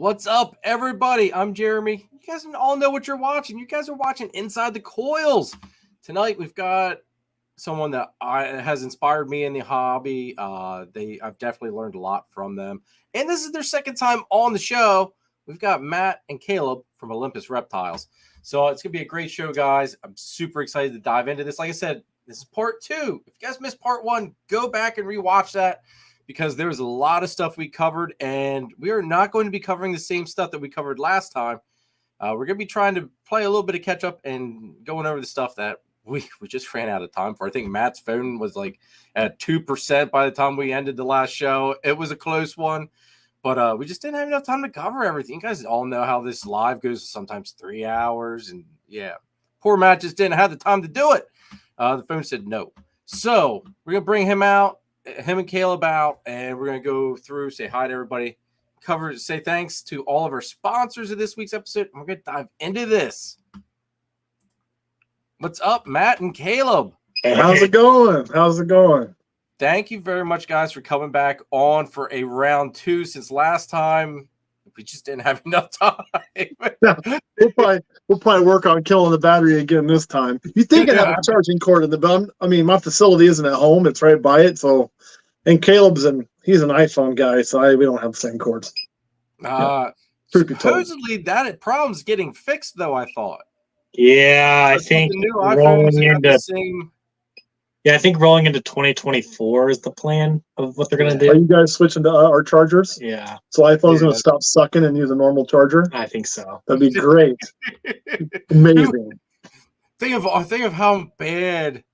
What's up, everybody? I'm Jeremy. You guys all know what you're watching. You guys are watching Inside the Coils. Tonight, we've got someone that has inspired me in the hobby. I've definitely learned a lot from them. And this is their second time on the show. We've got Matt and Caleb from Olympus Reptiles. So it's going to be a great show, guys. I'm super excited to dive into this. Like I said, this is part 2. If you guys missed part 1, go back and rewatch that, because there was a lot of stuff we covered, and we are not going to be covering the same stuff that we covered last time. We're going to be trying to play a little bit of catch up and going over the stuff that we just ran out of time for. I think Matt's phone was like at 2% by the time we ended the last show. It was a close one, but we just didn't have enough time to cover everything. You guys all know how this live goes, sometimes 3 hours, and yeah, poor Matt just didn't have the time to do it. The phone said no. So we're going to bring him and Caleb out, and we're going to go through, say hi to everybody, say thanks to all of our sponsors of this week's episode, and we're going to dive into this. What's up, Matt and Caleb? Hey, how's it going? Thank you very much, guys, for coming back on for a round 2. Since last time, we just didn't have enough time. We'll probably work on killing the battery again this time. You think I'd have a charging cord in the bum? I mean, my facility isn't at home; it's right by it. So, and he's an iPhone guy, so we don't have the same cords. Supposedly that problem's getting fixed, though. I thought. Yeah, I think rolling into 2024 is the plan of what they're going to do. Are you guys switching to our chargers? Yeah. So iPhone's going to stop sucking and use a normal charger? I think so. That'd be great. Amazing. Think of how bad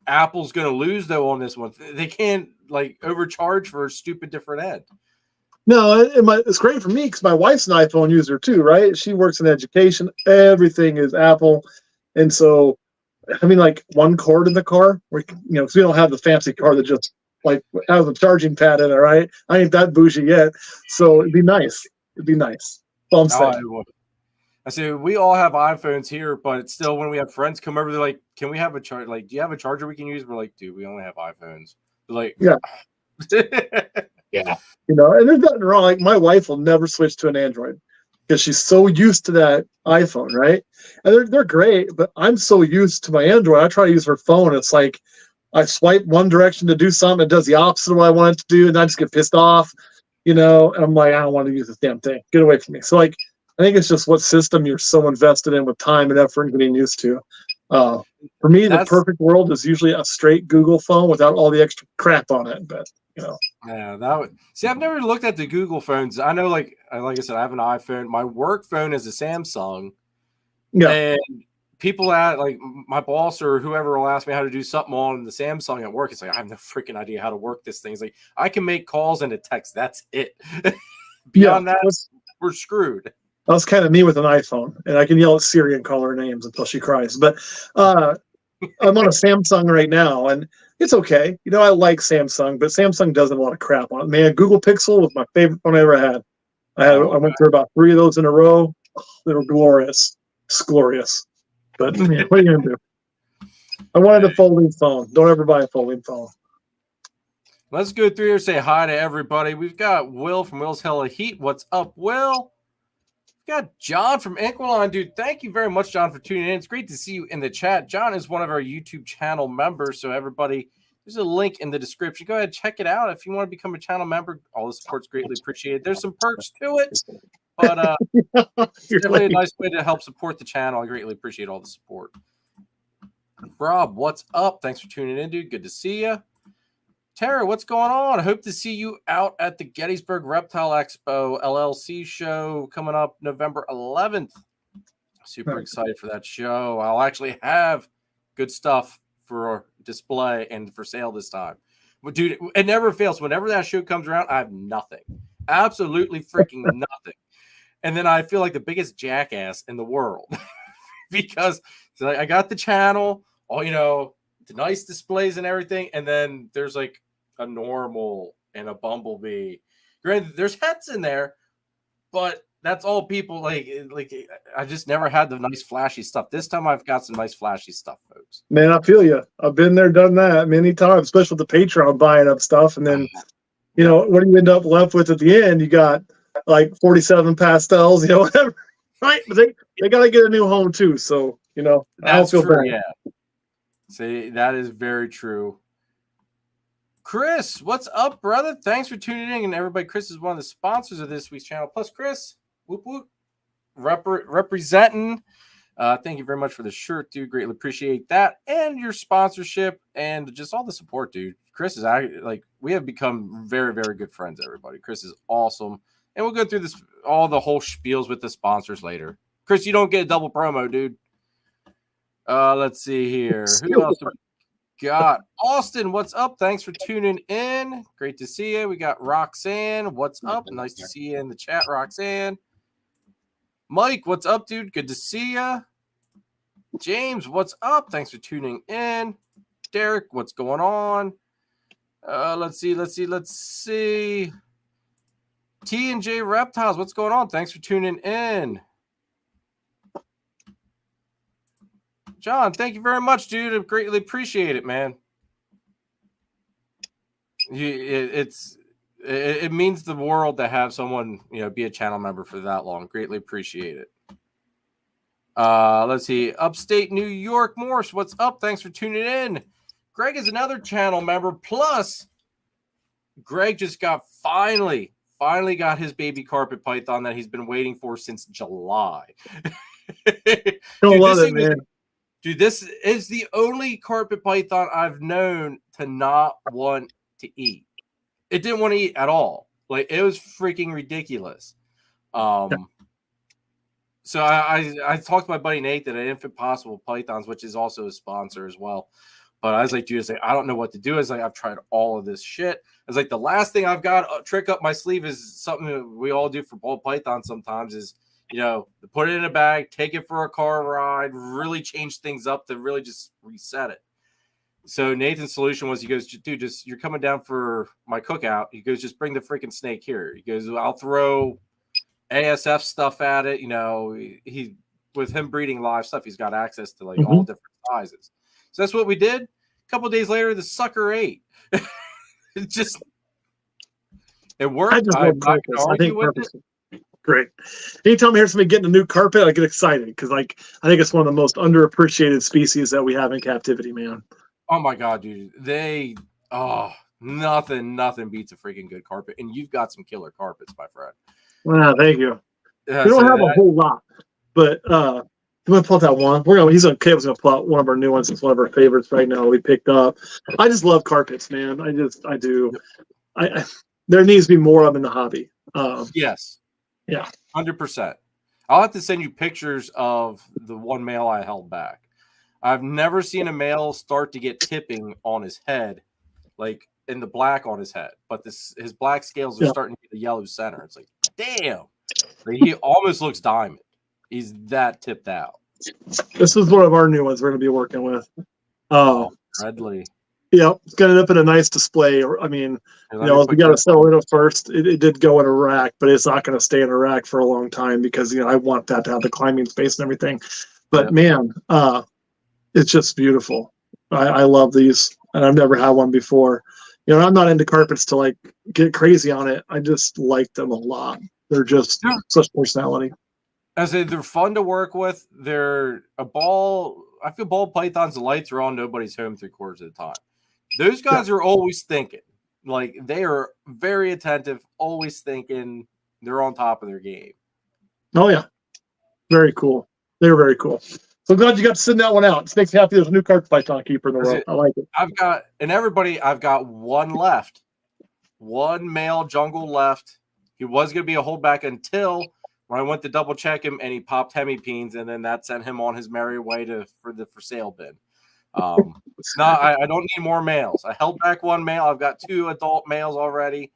Apple's going to lose, though, on this one. They can't, overcharge for a stupid different ad. No, it's great for me because my wife's an iPhone user too, right? She works in education. Everything is Apple. And so, one cord in the car, because we don't have the fancy car that just has a charging pad in it, right? I ain't that bougie yet. So it'd be nice. Well, I'm saying. I say we all have iPhones here, but it's still, when we have friends come over, they're like, "Can we have a charger? Do you have a charger we can use?" We're like, "Dude, we only have iPhones." They're like, yeah. Yeah. And there's nothing wrong. My wife will never switch to an Android because she's so used to that iPhone, right? And they're great, but I'm so used to my Android. I try to use her phone. It's like I swipe one direction to do something, it does the opposite of what I want it to do, and I just get pissed off, and I'm like, I don't want to use this damn thing. Get away from me. So I think it's just what system you're so invested in with time and effort and getting used to. For me, the perfect world is usually a straight Google phone without all the extra crap on it, but Yeah, I've never looked at the Google phones. I know, like I said, I have an iPhone. My work phone is a Samsung. Yeah. And people my boss or whoever will ask me how to do something on the Samsung at work. It's like, I have no freaking idea how to work this thing. It's like, I can make calls and a text. That's it. Beyond that, we're screwed. That was kind of me with an iPhone, and I can yell at Siri and call her names until she cries. But I'm on a Samsung right now, and it's okay. I like Samsung, but Samsung does a lot of crap on it. Man, Google Pixel was my favorite phone I ever had. I went through about 3 of those in a row. They were glorious. It's glorious. But what are you going to do? I wanted a folding phone. Don't ever buy a folding phone. Let's go through here and say hi to everybody. We've got Will from Will's Hella Heat. What's up, Will? We've got John from Enclosures. Dude, thank you very much, John, for tuning in. It's great to see you in the chat. John is one of our YouTube channel members, so everybody, there's a link in the description. Go ahead, check it out. If you want to become a channel member, all the support's greatly appreciated. There's some perks to it, but it's definitely a nice way to help support the channel. I greatly appreciate all the support. Rob, what's up? Thanks for tuning in, dude. Good to see you. Tara, what's going on? I hope to see you out at the Gettysburg Reptile Expo LLC show coming up November 11th. Super excited for that show. I'll actually have good stuff for display and for sale this time. But dude, it never fails. Whenever that show comes around, I have nothing. Absolutely freaking nothing. And then I feel like the biggest jackass in the world because I got the channel, all the nice displays and everything, and then there's a normal and a bumblebee. Granted, there's heads in there, but that's all people like. I just never had the nice flashy stuff. This time I've got some nice flashy stuff, folks. Man, I feel you. I've been there, done that many times, especially with the Patreon buying up stuff, and then what do you end up left with at the end? You got like 47 pastels, whatever. Right? But they got to get a new home too. So, I don't That's feel true. bad. Yeah. See, that is very true. Chris, what's up, brother? Thanks for tuning in. And everybody, Chris is one of the sponsors of this week's channel. Plus, Chris, whoop whoop, representing. Thank you very much for the shirt, dude. Greatly appreciate that and your sponsorship and just all the support, dude. Chris is we have become very, very good friends. Everybody, Chris is awesome, and we'll go through all the whole spiels with the sponsors later. Chris, you don't get a double promo, dude. Let's see here. Who else have we got? Austin, what's up? Thanks for tuning in. Great to see you. We got Roxanne. What's up? Nice to see you in the chat, Roxanne. Mike, what's up, dude? Good to see you. James, what's up? Thanks for tuning in. Derek, what's going on? Let's see. T&J Reptiles, what's going on? Thanks for tuning in. John, thank you very much, dude. I greatly appreciate it, man. It means the world to have someone, be a channel member for that long. Greatly appreciate it. Let's see. Upstate New York, Morse, what's up? Thanks for tuning in. Greg is another channel member. Plus, Greg just finally got his baby carpet python that he's been waiting for since July. Don't love it, man. Dude, this is the only carpet python I've known to not want to eat. It didn't want to eat at all. Like, it was freaking ridiculous. So I talked to my buddy Nate at Infant Possible Pythons, which is also a sponsor as well. But I was like, dude, I don't know what to do. I was like, I've tried all of this shit. I was like, the last thing I've got a trick up my sleeve is something that we all do for ball pythons sometimes is, put it in a bag, take it for a car ride, really change things up to really just reset it. So Nathan's solution was, he goes, dude, you're coming down for my cookout. He goes, just bring the freaking snake here. He goes, I'll throw ASF stuff at it. He with him breeding live stuff, he's got access to all different sizes. So that's what we did. A couple of days later, the sucker ate. It worked. I just love carpets. I think carpets great. Anytime I hear somebody getting a new carpet, I get excited because, I think it's one of the most underappreciated species that we have in captivity, man. Oh my god, dude! Nothing beats a freaking good carpet, and you've got some killer carpets, my friend. Wow, thank you. We don't have a whole lot, but I'm gonna pull out that one. He's gonna pull out one of our new ones. It's one of our favorites right now. We picked up. I just love carpets, man. I do. There needs to be more of them in the hobby. Yes. Yeah, 100%. I'll have to send you pictures of the one male I held back. I've never seen a male start to get tipping on his head, like in the black on his head, but his black scales are starting to get the yellow center. It's like, damn, he almost looks diamond. He's that tipped out. This is one of our new ones we're going to be working with. Redley. Yeah, it's going to end up in a nice display. We got to sell it first. It did go in a rack, but it's not going to stay in a rack for a long time because I want that to have the climbing space and everything. But man, it's just beautiful. I love these, and I've never had one before. I'm not into carpets to get crazy on it. I just like them a lot. They're just such personality. I say they're fun to work with. They're a ball. I feel ball pythons, the lights are on nobody's home 3/4 of the time. Those guys are always thinking. They are very attentive, always thinking. They're on top of their game. Oh, yeah. Very cool. They're very cool. So glad you got to send that one out. It makes me happy there's a new carpet python keeper in the world. I like it. I've got one left. One male jungle left. He was going to be a holdback until when I went to double check him and he popped hemipenes, and then that sent him on his merry way for the for sale bin. I don't need more males. I held back one male. I've got 2 adult males already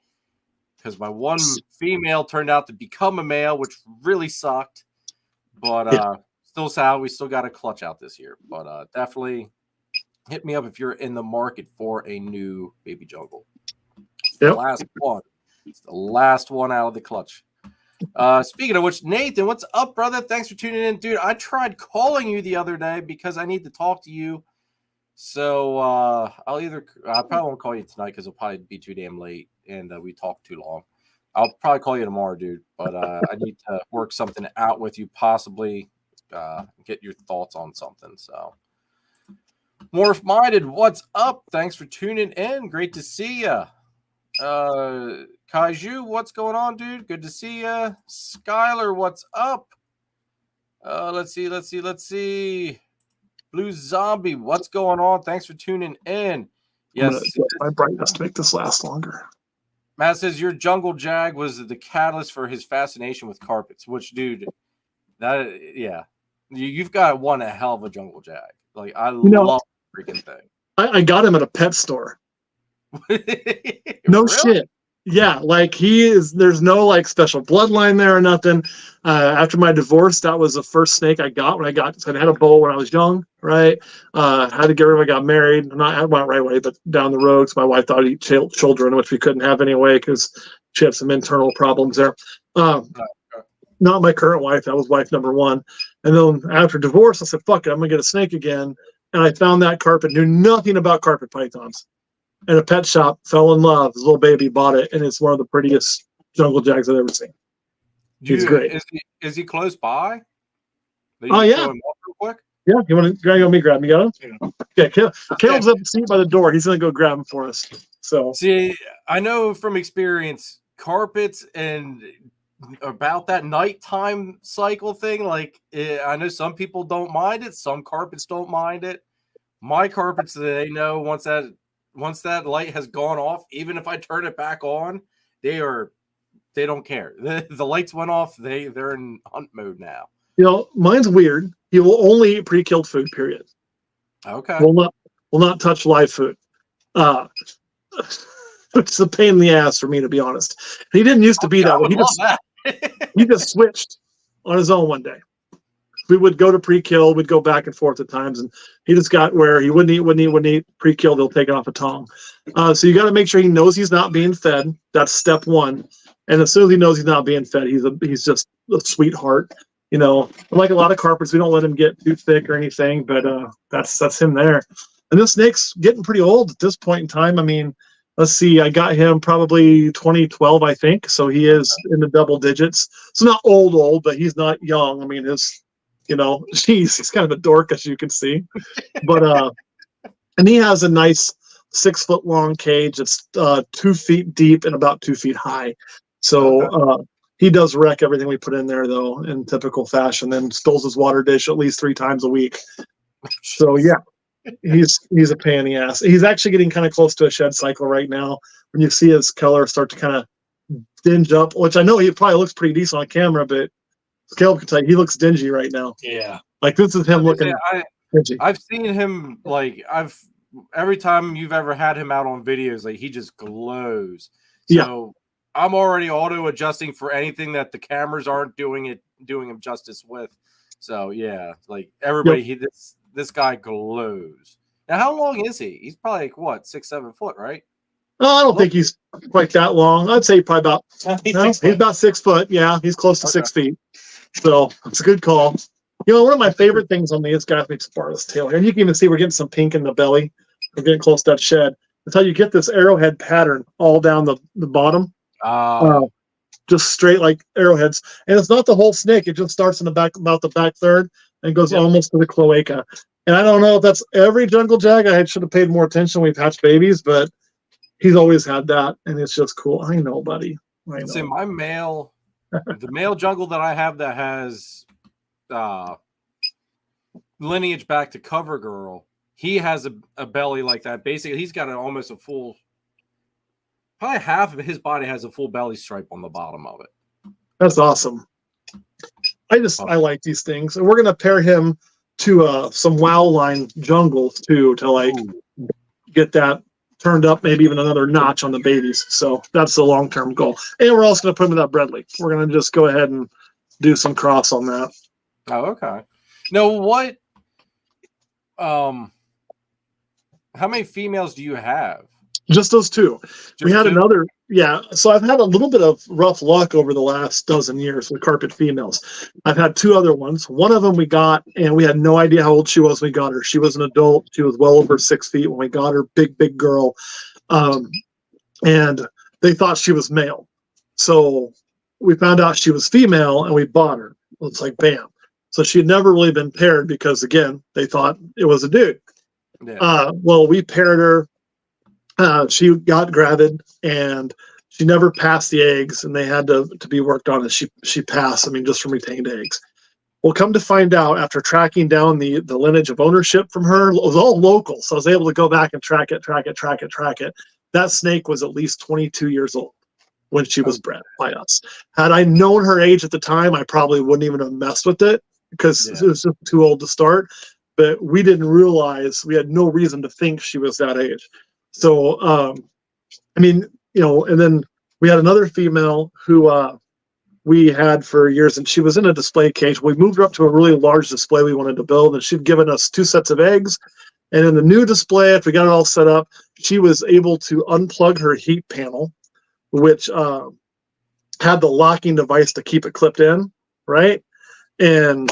because my one female turned out to become a male, which really sucked. But still sad. We still got a clutch out this year. But definitely hit me up if you're in the market for a new baby jungle. It's the last one. It's the last one out of the clutch. Speaking of which, Nathan, what's up, brother? Thanks for tuning in. Dude, I tried calling you the other day because I need to talk to you. So I probably won't call you tonight because it'll probably be too damn late and we talked too long. I'll probably call you tomorrow, dude. But I need to work something out with you, possibly get your thoughts on something. So, Morph Minded, what's up? Thanks for tuning in. Great to see you. Kaiju, what's going on, dude? Good to see you. Skylar, what's up? Let's see. Blue Zombie, what's going on? Thanks for tuning in. Yes, my brightness to make this last longer. Matt says your jungle jag was the catalyst for his fascination with carpets. Which, dude, you've got one a hell of a jungle jag. Like I love the freaking thing. I got him at a pet store. No shit. Yeah, like there's no like special bloodline there or nothing. After my divorce, that was the first snake I got I had a bull when I was young, right? Had to get rid of it, I got married. I went right away, but down the road, because my wife thought I'd eat children, which we couldn't have anyway, because she had some internal problems there. Not my current wife, that was wife number one. And then after divorce, I said, fuck it, I'm gonna get a snake again. And I found that carpet, knew nothing about carpet pythons. In a pet shop, fell in love. His little baby bought it, and it's one of the prettiest jungle jags I've ever seen. He's great. Is he close by? Oh yeah. Real quick? Yeah. You want to go me grab him? You got him? Yeah. Caleb's up the seat by the door. He's gonna go grab him for us. So see, I know from experience, carpets and about that nighttime cycle thing. Like I know some people don't mind it. Some carpets don't mind it. My carpets, they know once that light has gone off, even if I turn it back on, they don't care. The lights went off. They're in hunt mode now. Mine's weird. He will only eat pre-killed food, period. Okay. Will not touch live food. Which is a pain in the ass for me, to be honest. He didn't used to be that way. He just switched on his own one day. We would go to pre-kill, we'd go back and forth at times, and he just got where he wouldn't eat pre-kill, they'll take it off a tongue. So you got to make sure he knows he's not being fed. That's step one. And as soon as he knows he's not being fed, he's just a sweetheart. Like a lot of carpets, we don't let him get too thick or anything, but that's him there. And this snake's getting pretty old at this point in time. I mean, let's see, I got him probably 2012, I think. So he is in the double digits. So not old, but he's not young. I mean, he's kind of a dork, as you can see. But and he has a nice 6 foot long cage. It's 2 feet deep and about 2 feet high. So he does wreck everything we put in there, though, in typical fashion. Then spills his water dish at least 3 times a week. So yeah, he's a pain in the ass. He's actually getting kind of close to a shed cycle right now. When you see his color start to kind of dinge up, which I know he probably looks pretty decent on camera, but Caleb can tell you he looks dingy right now. Yeah. Like this is him looking dingy. I've seen him every time you've ever had him out on videos, like he just glows. So I'm already auto adjusting for anything that the cameras aren't doing him justice with. So yeah, like everybody, this guy glows. Now, how long is he? He's probably like, what, 6-7 foot, right? I don't think he's quite that long. I'd say probably about he's about 6 foot. Yeah, he's close to 6 feet. So it's a good call. One of my favorite things on these guys makes bar this tail here. And you can even see we're getting some pink in the belly. We're getting close to that shed. That's how you get this arrowhead pattern all down the bottom. Just straight like arrowheads. And it's not the whole snake. It just starts in the back, about the back third, and goes almost to the cloaca. And I don't know if that's every jungle jag. I should have paid more attention when we've hatched babies, but he's always had that. And it's just cool. I know, buddy. I know. See, my male... the male jungle that I have that has lineage back to Cover Girl, he has a belly like that. Basically, he's got almost a full, probably half of his body has a full belly stripe on the bottom of it. That's awesome. I like these things. And we're going to pair him to some WoW line jungles too, to get that turned up, maybe even another notch on the babies. So that's the long-term goal. And we're also going to put him in that Bredley. We're going to just go ahead and do some cross on that. Oh, okay. Now, what, how many females do you have? Just those two. We had another, so I've had a little bit of rough luck over the last dozen years with carpet females. I've had 2 other ones. One of them we got, and we had no idea how old she was when we got her. She was an adult. She was well over 6 feet when we got her. Big girl. And they thought she was male. So we found out she was female and we bought her. It's like, bam. So she had never really been paired because, again, they thought it was a dude. Yeah. Well, we paired her. She got gravid and she never passed the eggs, and they had to be worked on. And she passed, I mean, just from retained eggs. Well, come to find out, after tracking down the lineage of ownership from her, it was all local. So I was able to go back and track it. That snake was at least 22 years old when she was bred by us. Had I known her age at the time, I probably wouldn't even have messed with it because it was just too old to start. But we didn't realize, we had no reason to think she was that age. So, I mean, and then we had another female who we had for years, and she was in a display cage. We moved her up to a really large display we wanted to build, and she'd given us 2 sets of eggs. And in the new display, after we got it all set up, she was able to unplug her heat panel, which had the locking device to keep it clipped in, right? And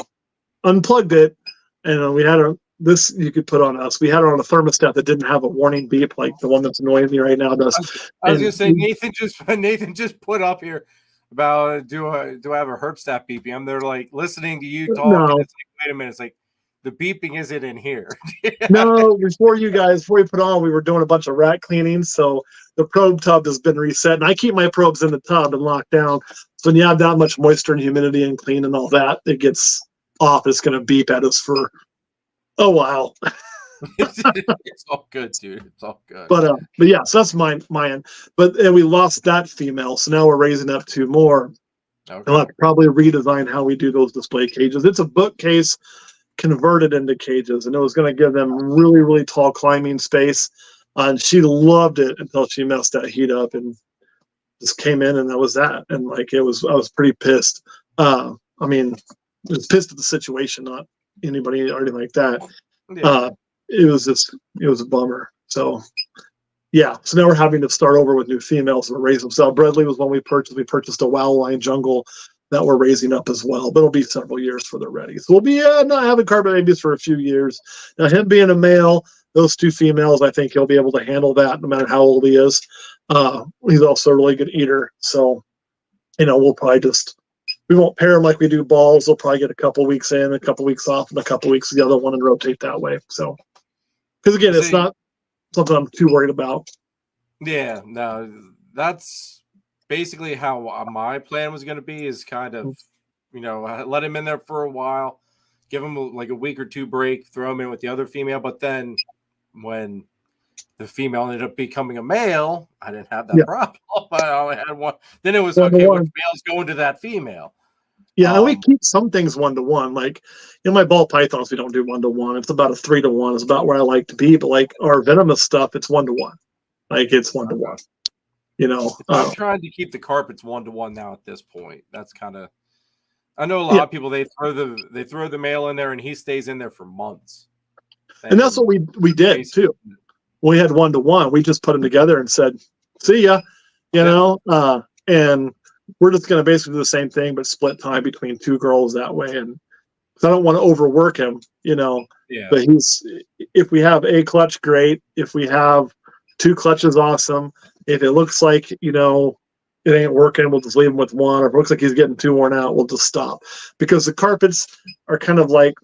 unplugged it, and we had her. This you could put on us. We had her on a thermostat that didn't have a warning beep like the one that's annoying me right now does. I was gonna say Nathan just put up here about do I have a herpstat beeping? I'm there like listening to you talk, and it's like, wait a minute, it's like the beeping isn't in here. No, before we put on, we were doing a bunch of rat cleaning, so the probe tub has been reset, and I keep my probes in the tub and locked down. So when you have that much moisture and humidity and clean and all that, it gets off. It's going to beep at us for a while. It's all good, dude. It's all good. But yeah, so that's my end. But we lost that female, so now we're raising up 2 more. Okay. I'll have to probably redesign how we do those display cages. It's a bookcase converted into cages, and it was going to give them really, really tall climbing space. And she loved it until she messed that heat up and just came in, and that was that. And like I was pretty pissed. I mean, I was pissed at the situation, not anybody or anything like that. Yeah. It was a bummer. So yeah, so now we're having to start over with new females and raise them. So Bradley was one we purchased. We purchased a Wow Line Jungle that we're raising up as well, but it'll be several years for they're ready. So we'll be not having carpet babies for a few years. Now, him being a male, those 2 females, I think he'll be able to handle that no matter how old he is. He's also a really good eater. So, we'll probably we won't pair them like we do balls. They'll probably get a couple weeks in, a couple weeks off, and a couple weeks the other one and rotate that way. So, because again, it's not something I'm too worried about. Yeah, no, that's basically how my plan was going to be, is kind of, let him in there for a while, give him like a week or 2 break, throw him in with the other female. But then when the female ended up becoming a male, I didn't have that problem. I only had one. Then it was, okay, which male's going to that female? Yeah, and we keep some things 1-to-1. Like, my ball pythons, we don't do 1-to-1. It's about a 3-to-1. It's about where I like to be. But like our venomous stuff, it's 1-to-1. Like it's 1-to-1. I'm trying to keep the carpets 1-to-1 now at this point. That's kind of, I know a lot of people, they throw the male in there and he stays in there for months. And that's what we did too. We had 1-to-1. We just put them together and said, "See ya," and we're just going to basically do the same thing, but split time between 2 girls that way. And I don't want to overwork him, But if we have a clutch, great. If we have 2 clutches, awesome. If it looks like it ain't working, we'll just leave him with 1. Or if it looks like he's getting too worn out, we'll just stop. Because the carpets are kind of like,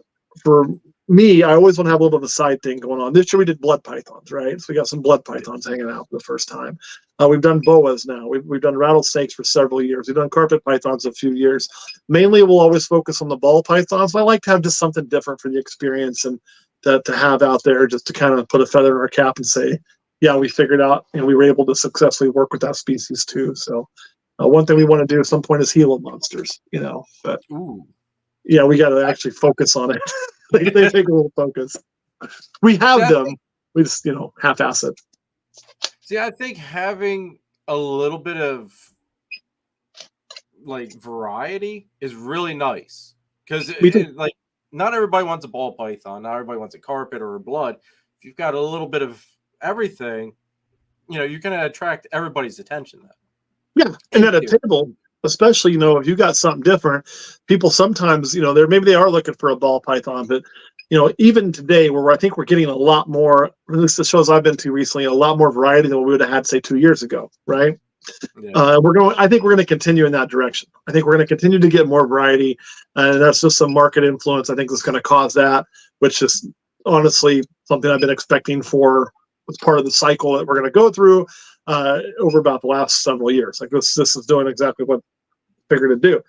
for me, I always want to have a little bit of a side thing going on. This year we did blood pythons, right? So we got some blood pythons hanging out for the first time. We've done boas now. We've done rattlesnakes for several years. We've done carpet pythons a few years. Mainly, we'll always focus on the ball pythons. But I like to have just something different for the experience and to have out there, just to kind of put a feather in our cap and say, yeah, we figured out, and we were able to successfully work with that species too. So one thing we want to do at some point is Gila monsters, but yeah, we got to actually focus on it. They take a little focus. We have them. We just, half-ass it. See, I think having a little bit of like variety is really nice, because like not everybody wants a ball python, not everybody wants a carpet or a blood. If you've got a little bit of everything, you're going to attract everybody's attention then. Yeah, and at a table, especially, if you got something different, people sometimes, maybe they are looking for a ball python, but even today, where I think we're getting a lot more, at least the shows I've been to recently, a lot more variety than we would have had, say, 2 years ago, right? Yeah. I think we're going to continue in that direction. I think we're going to continue to get more variety, and that's just some market influence. I think that's going to cause that, which is honestly something I've been expecting for as part of the cycle that we're going to go through over about the last several years. Like this is doing exactly what I figured to do.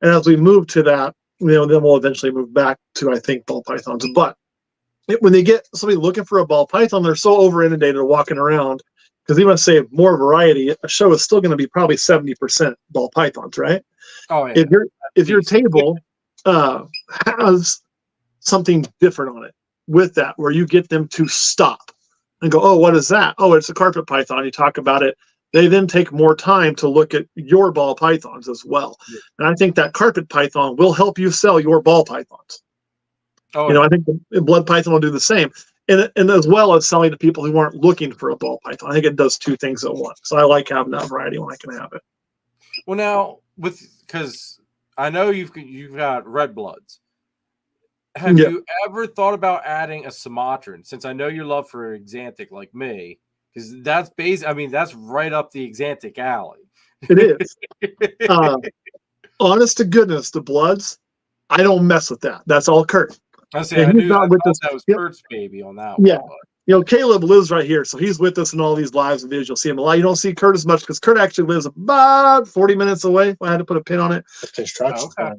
And as we move to that, then we'll eventually move back to, I think, ball pythons. But when they get somebody looking for a ball python, they're so over inundated walking around. Because even if say more variety, a show is still going to be probably 70% ball pythons, right? Oh yeah. If your table has something different on it with that, where you get them to stop and go, oh, what is that? Oh, it's a carpet python. You talk about it. They then take more time to look at your ball pythons as well. Yeah. And I think that carpet python will help you sell your ball pythons. Oh, yeah. I think the blood python will do the same. And as well as selling to people who aren't looking for a ball python. I think it does two things at once. So I like having that variety when I can have it. Well, now because I know you've got red bloods. Have you ever thought about adding a Sumatran? Since I know your love for Exantic like me, because that's that's right up the Exantic alley. It is. Honest to goodness, the bloods, I don't mess with that. That's all Kurt. I that was Kurt's baby on that one. Yeah. Caleb lives right here, so he's with us in all these lives and videos. You'll see him a lot. You don't see Kurt as much because Kurt actually lives about 40 minutes away. If I had to put a pin on it. Construction. Okay.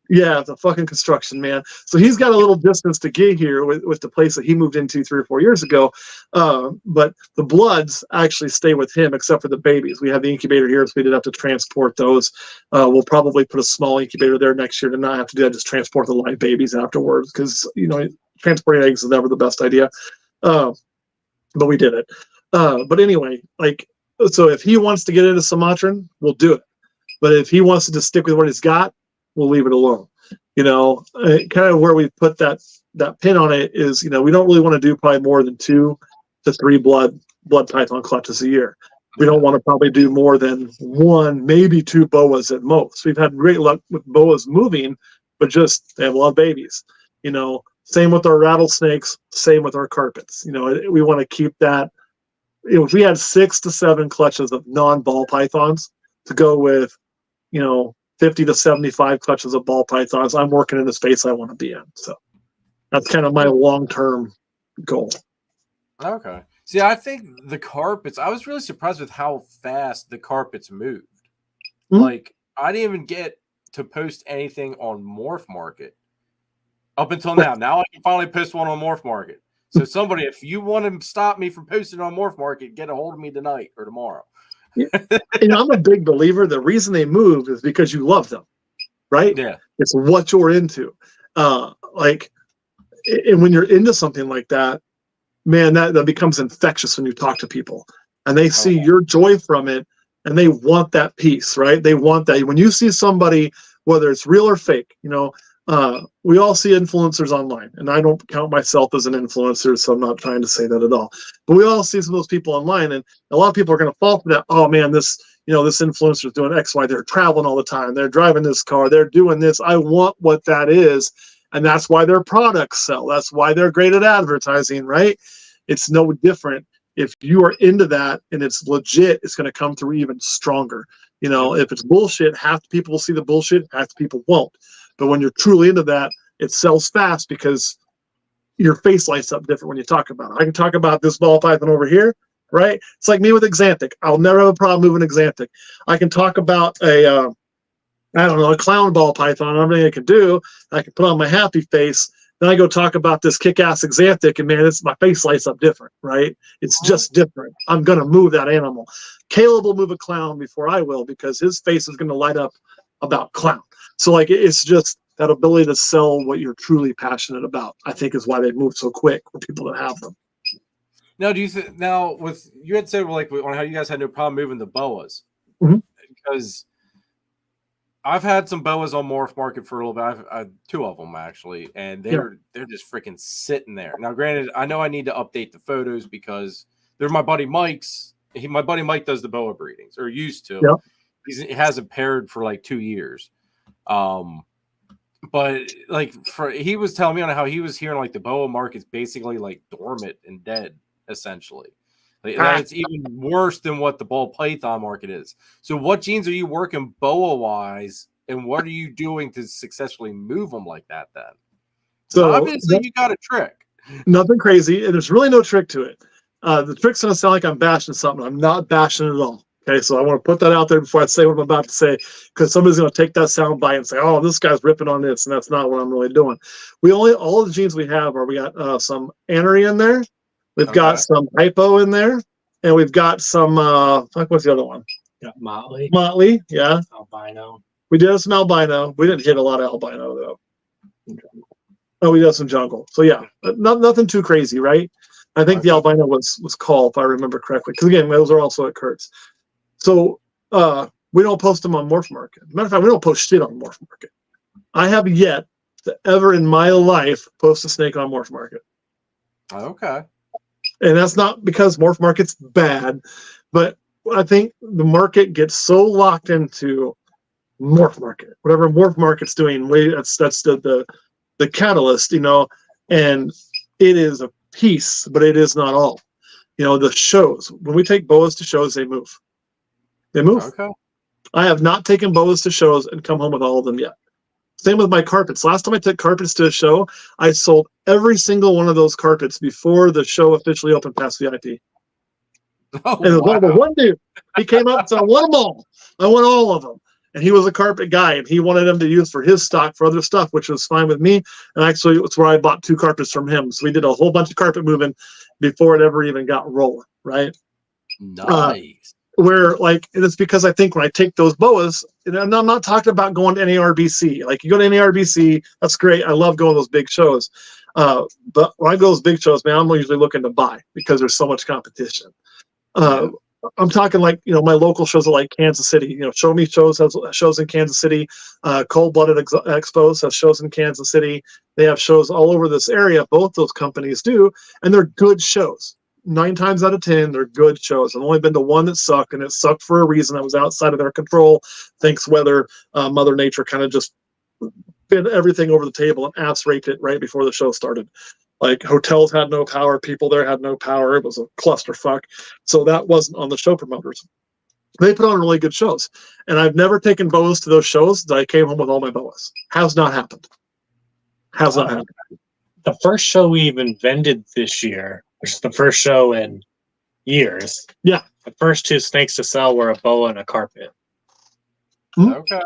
Yeah, it's a fucking construction, man. So he's got a little distance to get here with the place that he moved into 3 or 4 years ago. But the bloods actually stay with him, except for the babies. We have the incubator here, so we did have to transport those. We'll probably put a small incubator there next year to not have to do that, just transport the live babies afterwards, because transporting eggs is never the best idea. But we did it. But anyway, so if he wants to get into Sumatran, we'll do it. But if he wants to just stick with what he's got, we'll leave it alone. Kind of where we put that pin on it is, we don't really want to do probably more than 2 to 3 blood python clutches a year. We don't want to probably do more than 1, maybe 2 boas at most. We've had great luck with boas moving, but just they have a lot of babies. Same with our rattlesnakes, same with our carpets. We want to keep that. If we had 6 to 7 clutches of non-ball pythons to go with, 50 to 75 clutches of ball pythons, I'm working in the space I want to be in. So that's kind of my long-term goal. Okay. See, I think the carpets, I was really surprised with how fast the carpets moved. Mm-hmm. I didn't even get to post anything on Morph Market up until now. Now I can finally post one on Morph Market. So somebody, if you want to stop me from posting on Morph Market, get a hold of me tonight or tomorrow. I'm a big believer. The reason they move is because you love them, right? Yeah. It's what you're into. And when you're into something like that, man, that becomes infectious when you talk to people. And they see your joy from it, and they want that piece, right? They want that. When you see somebody, whether it's real or fake, we all see influencers online, and I don't count myself as an influencer, so I'm not trying to say that at all. But we all see some of those people online, and a lot of people are going to fall for that. Oh man, this influencer is doing X, Y. They're traveling all the time. They're driving this car. They're doing this. I want what that is, and that's why their products sell. That's why they're great at advertising, right? It's no different. If you are into that and it's legit, it's going to come through even stronger. If it's bullshit, half the people will see the bullshit, half the people won't. But when you're truly into that, it sells fast because your face lights up different when you talk about it. I can talk about this ball python over here, right? It's like me with Exantic. I'll never have a problem moving Exantic. I can talk about a clown ball python, everything I can do. I can put on my happy face. Then I go talk about this kick-ass Exantic, and man, my face lights up different, right? It's just different. I'm going to move that animal. Caleb will move a clown before I will because his face is going to light up about clown. So it's just that ability to sell what you're truly passionate about, I think, is why they move so quick for people that have them. Now, do you think with you had said on how you guys had no problem moving the boas, because I've had some boas on Morph Market for a little bit. I've 2 of them actually, and they're just freaking sitting there. Now, granted, I know I need to update the photos because they're my buddy Mike's. My buddy Mike does the boa breedings, or used to. Yeah. He hasn't paired for 2 years. But he was telling me on how he was hearing the boa market's basically dormant and dead essentially. That's even worse than what the ball python market is. So what genes are you working boa wise, and what are you doing to successfully move them like that then? So obviously you got a trick. Nothing crazy, and there's really no trick to it. The trick's going to sound like I'm bashing something. I'm not bashing it at all. Okay, so I want to put that out there before I say what I'm about to say, because somebody's going to take that sound bite and say, "Oh, this guy's ripping on this," and that's not what I'm really doing. All of the genes we have are, we got some anery in there, we've got some hypo in there, and we've got some what's the other one? Got Motley. Motley, yeah. Albino. We did have some albino. We didn't hit a lot of albino though. Oh, we got some jungle. So yeah, nothing too crazy, right? I think the albino was call, if I remember correctly. Because again, those are also at Kurt's. So we don't post them on Morph Market. Matter of fact, we don't post shit on Morph Market. I have yet to ever in my life post a snake on Morph Market. Okay. And that's not because Morph Market's bad, but I think the market gets so locked into Morph Market. Whatever Morph Market's doing, that's the catalyst, and it is a piece, but it is not all. The shows, when we take boas to shows, they move. Okay. I have not taken boas to shows and come home with all of them yet. Same with my carpets. Last time I took carpets to a show, I sold every single one of those carpets before the show officially opened past VIP. And it was one dude. He came up and said, "I want them all. I want all of them." And he was a carpet guy, and he wanted them to use for his stock for other stuff, which was fine with me. And actually, it's where I bought 2 carpets from him. So we did a whole bunch of carpet moving before it ever even got rolling, right? Nice. It's because I think when I take those boas, and I'm not talking about going to NARBC. Like, you go to NARBC, that's great. I love going to those big shows. But when I go to those big shows, man, I'm usually looking to buy because there's so much competition. I'm talking my local shows are like Kansas City. Show Me Shows has shows in Kansas City. Cold Blooded Expos has shows in Kansas City. They have shows all over this area. Both those companies do, and they're good shows. 9 times out of 10, they're good shows. I've only been to one that sucked, and it sucked for a reason that was outside of their control. Thanks weather, Mother Nature kind of just bit everything over the table and ass raped it right before the show started. Like, hotels had no power, people there had no power. It was a clusterfuck. So that wasn't on the show promoters. They put on really good shows. And I've never taken boas to those shows that I came home with all my boas. Has not happened. Has not happened. The first show we even vended this year, which is the first show in years. Yeah. The first 2 snakes to sell were a boa and a carpet. Okay.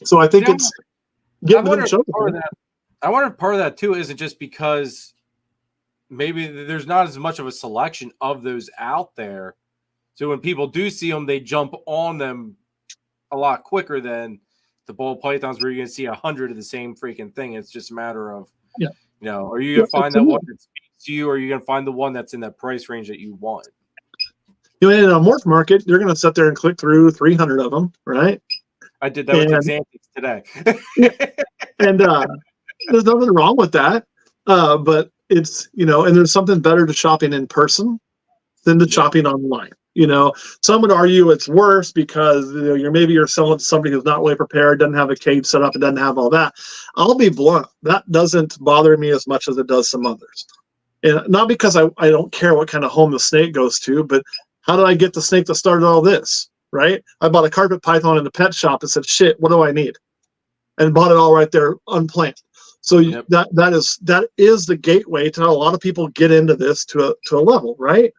So I think it's getting them shows. I wonder if part of that too isn't just because maybe there's not as much of a selection of those out there. So when people do see them, they jump on them a lot quicker than the ball pythons where you're going to see 100 of the same freaking thing. It's just a matter of, are you going to find that one that speaks to you, or are you going to find the one that's in that price range that you want? In a Morph Market, you're going to sit there and click through 300 of them, right? I did that with Xanthics today. And there's nothing wrong with that, but it's and there's something better to shopping in person than to shopping online. Some would argue it's worse because you're selling to somebody who's not really prepared, doesn't have a cage set up, and doesn't have all that. I'll be blunt, that doesn't bother me as much as it does some others, and not because I don't care what kind of home the snake goes to, but how did I get the snake that started all this? Right? I bought a carpet python in the pet shop and said, "Shit, what do I need?" and bought it all right there unplanned. So that is the gateway to how a lot of people get into this to a level, right?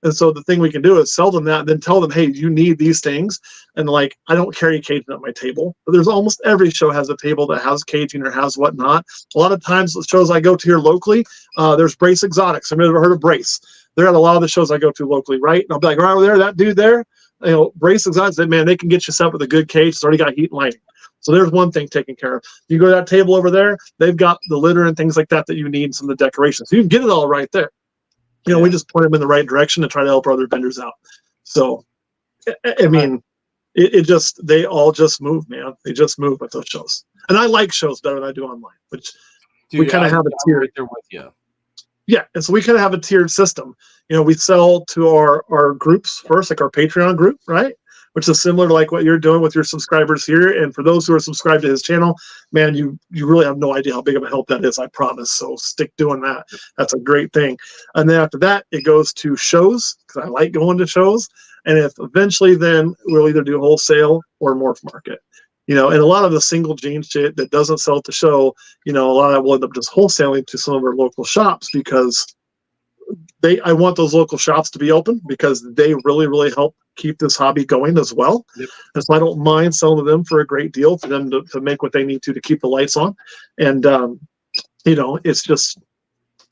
And so the thing we can do is sell them that, and then tell them, "Hey, you need these things." And I don't carry caging at my table, but there's almost every show has a table that has caging or has whatnot. A lot of times the shows I go to here locally, there's Brace Exotics. I've never heard of Brace. They're at a lot of the shows I go to locally, right? And I'll be like, "Right over there, that dude there, Brace Exotics, man, they can get you set up with a good cage. It's already got heat and lighting." So there's one thing taken care of. You go to that table over there, they've got the litter and things like that you need, and some of the decorations. So you can get it all right there. We just point them in the right direction and try to help our other vendors out. So, I mean, they all just move, man. They just move with those shows. And I like shows better than I do online, which we kind of have a tiered. Right there with you. Yeah, and so we kind of have a tiered system. We sell to our groups first, like our Patreon group, right? which is similar to like what you're doing with your subscribers here. And for those who are subscribed to his channel, man, you really have no idea how big of a help that is, I promise. So stick doing that. That's a great thing. And then after that, it goes to shows, because I like going to shows. And if eventually then we'll either do wholesale or morph market. And a lot of the single gene shit that doesn't sell at the show, a lot of that will end up just wholesaling to some of our local shops, because I want those local shops to be open, because they really, really help keep this hobby going as well. Yep. And so I don't mind selling to them for a great deal for them to make what they need to keep the lights on. And, it's just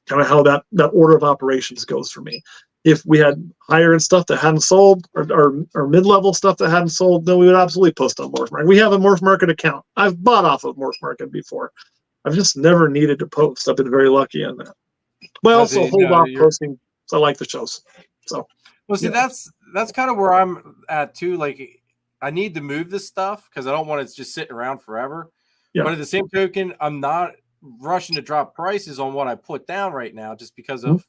kind of how that order of operations goes for me. If we had higher end stuff that hadn't sold, or mid-level stuff that hadn't sold, then we would absolutely post on Morph Market. We have a Morph Market account. I've bought off of Morph Market before. I've just never needed to post. I've been very lucky on that. But I also hold off posting. So I like the shows. So, well, see, that's kind of where I'm at too. Like, I need to move this stuff because I don't want it just sitting around forever. Yeah. But at the same token, I'm not rushing to drop prices on what I put down right now, just because of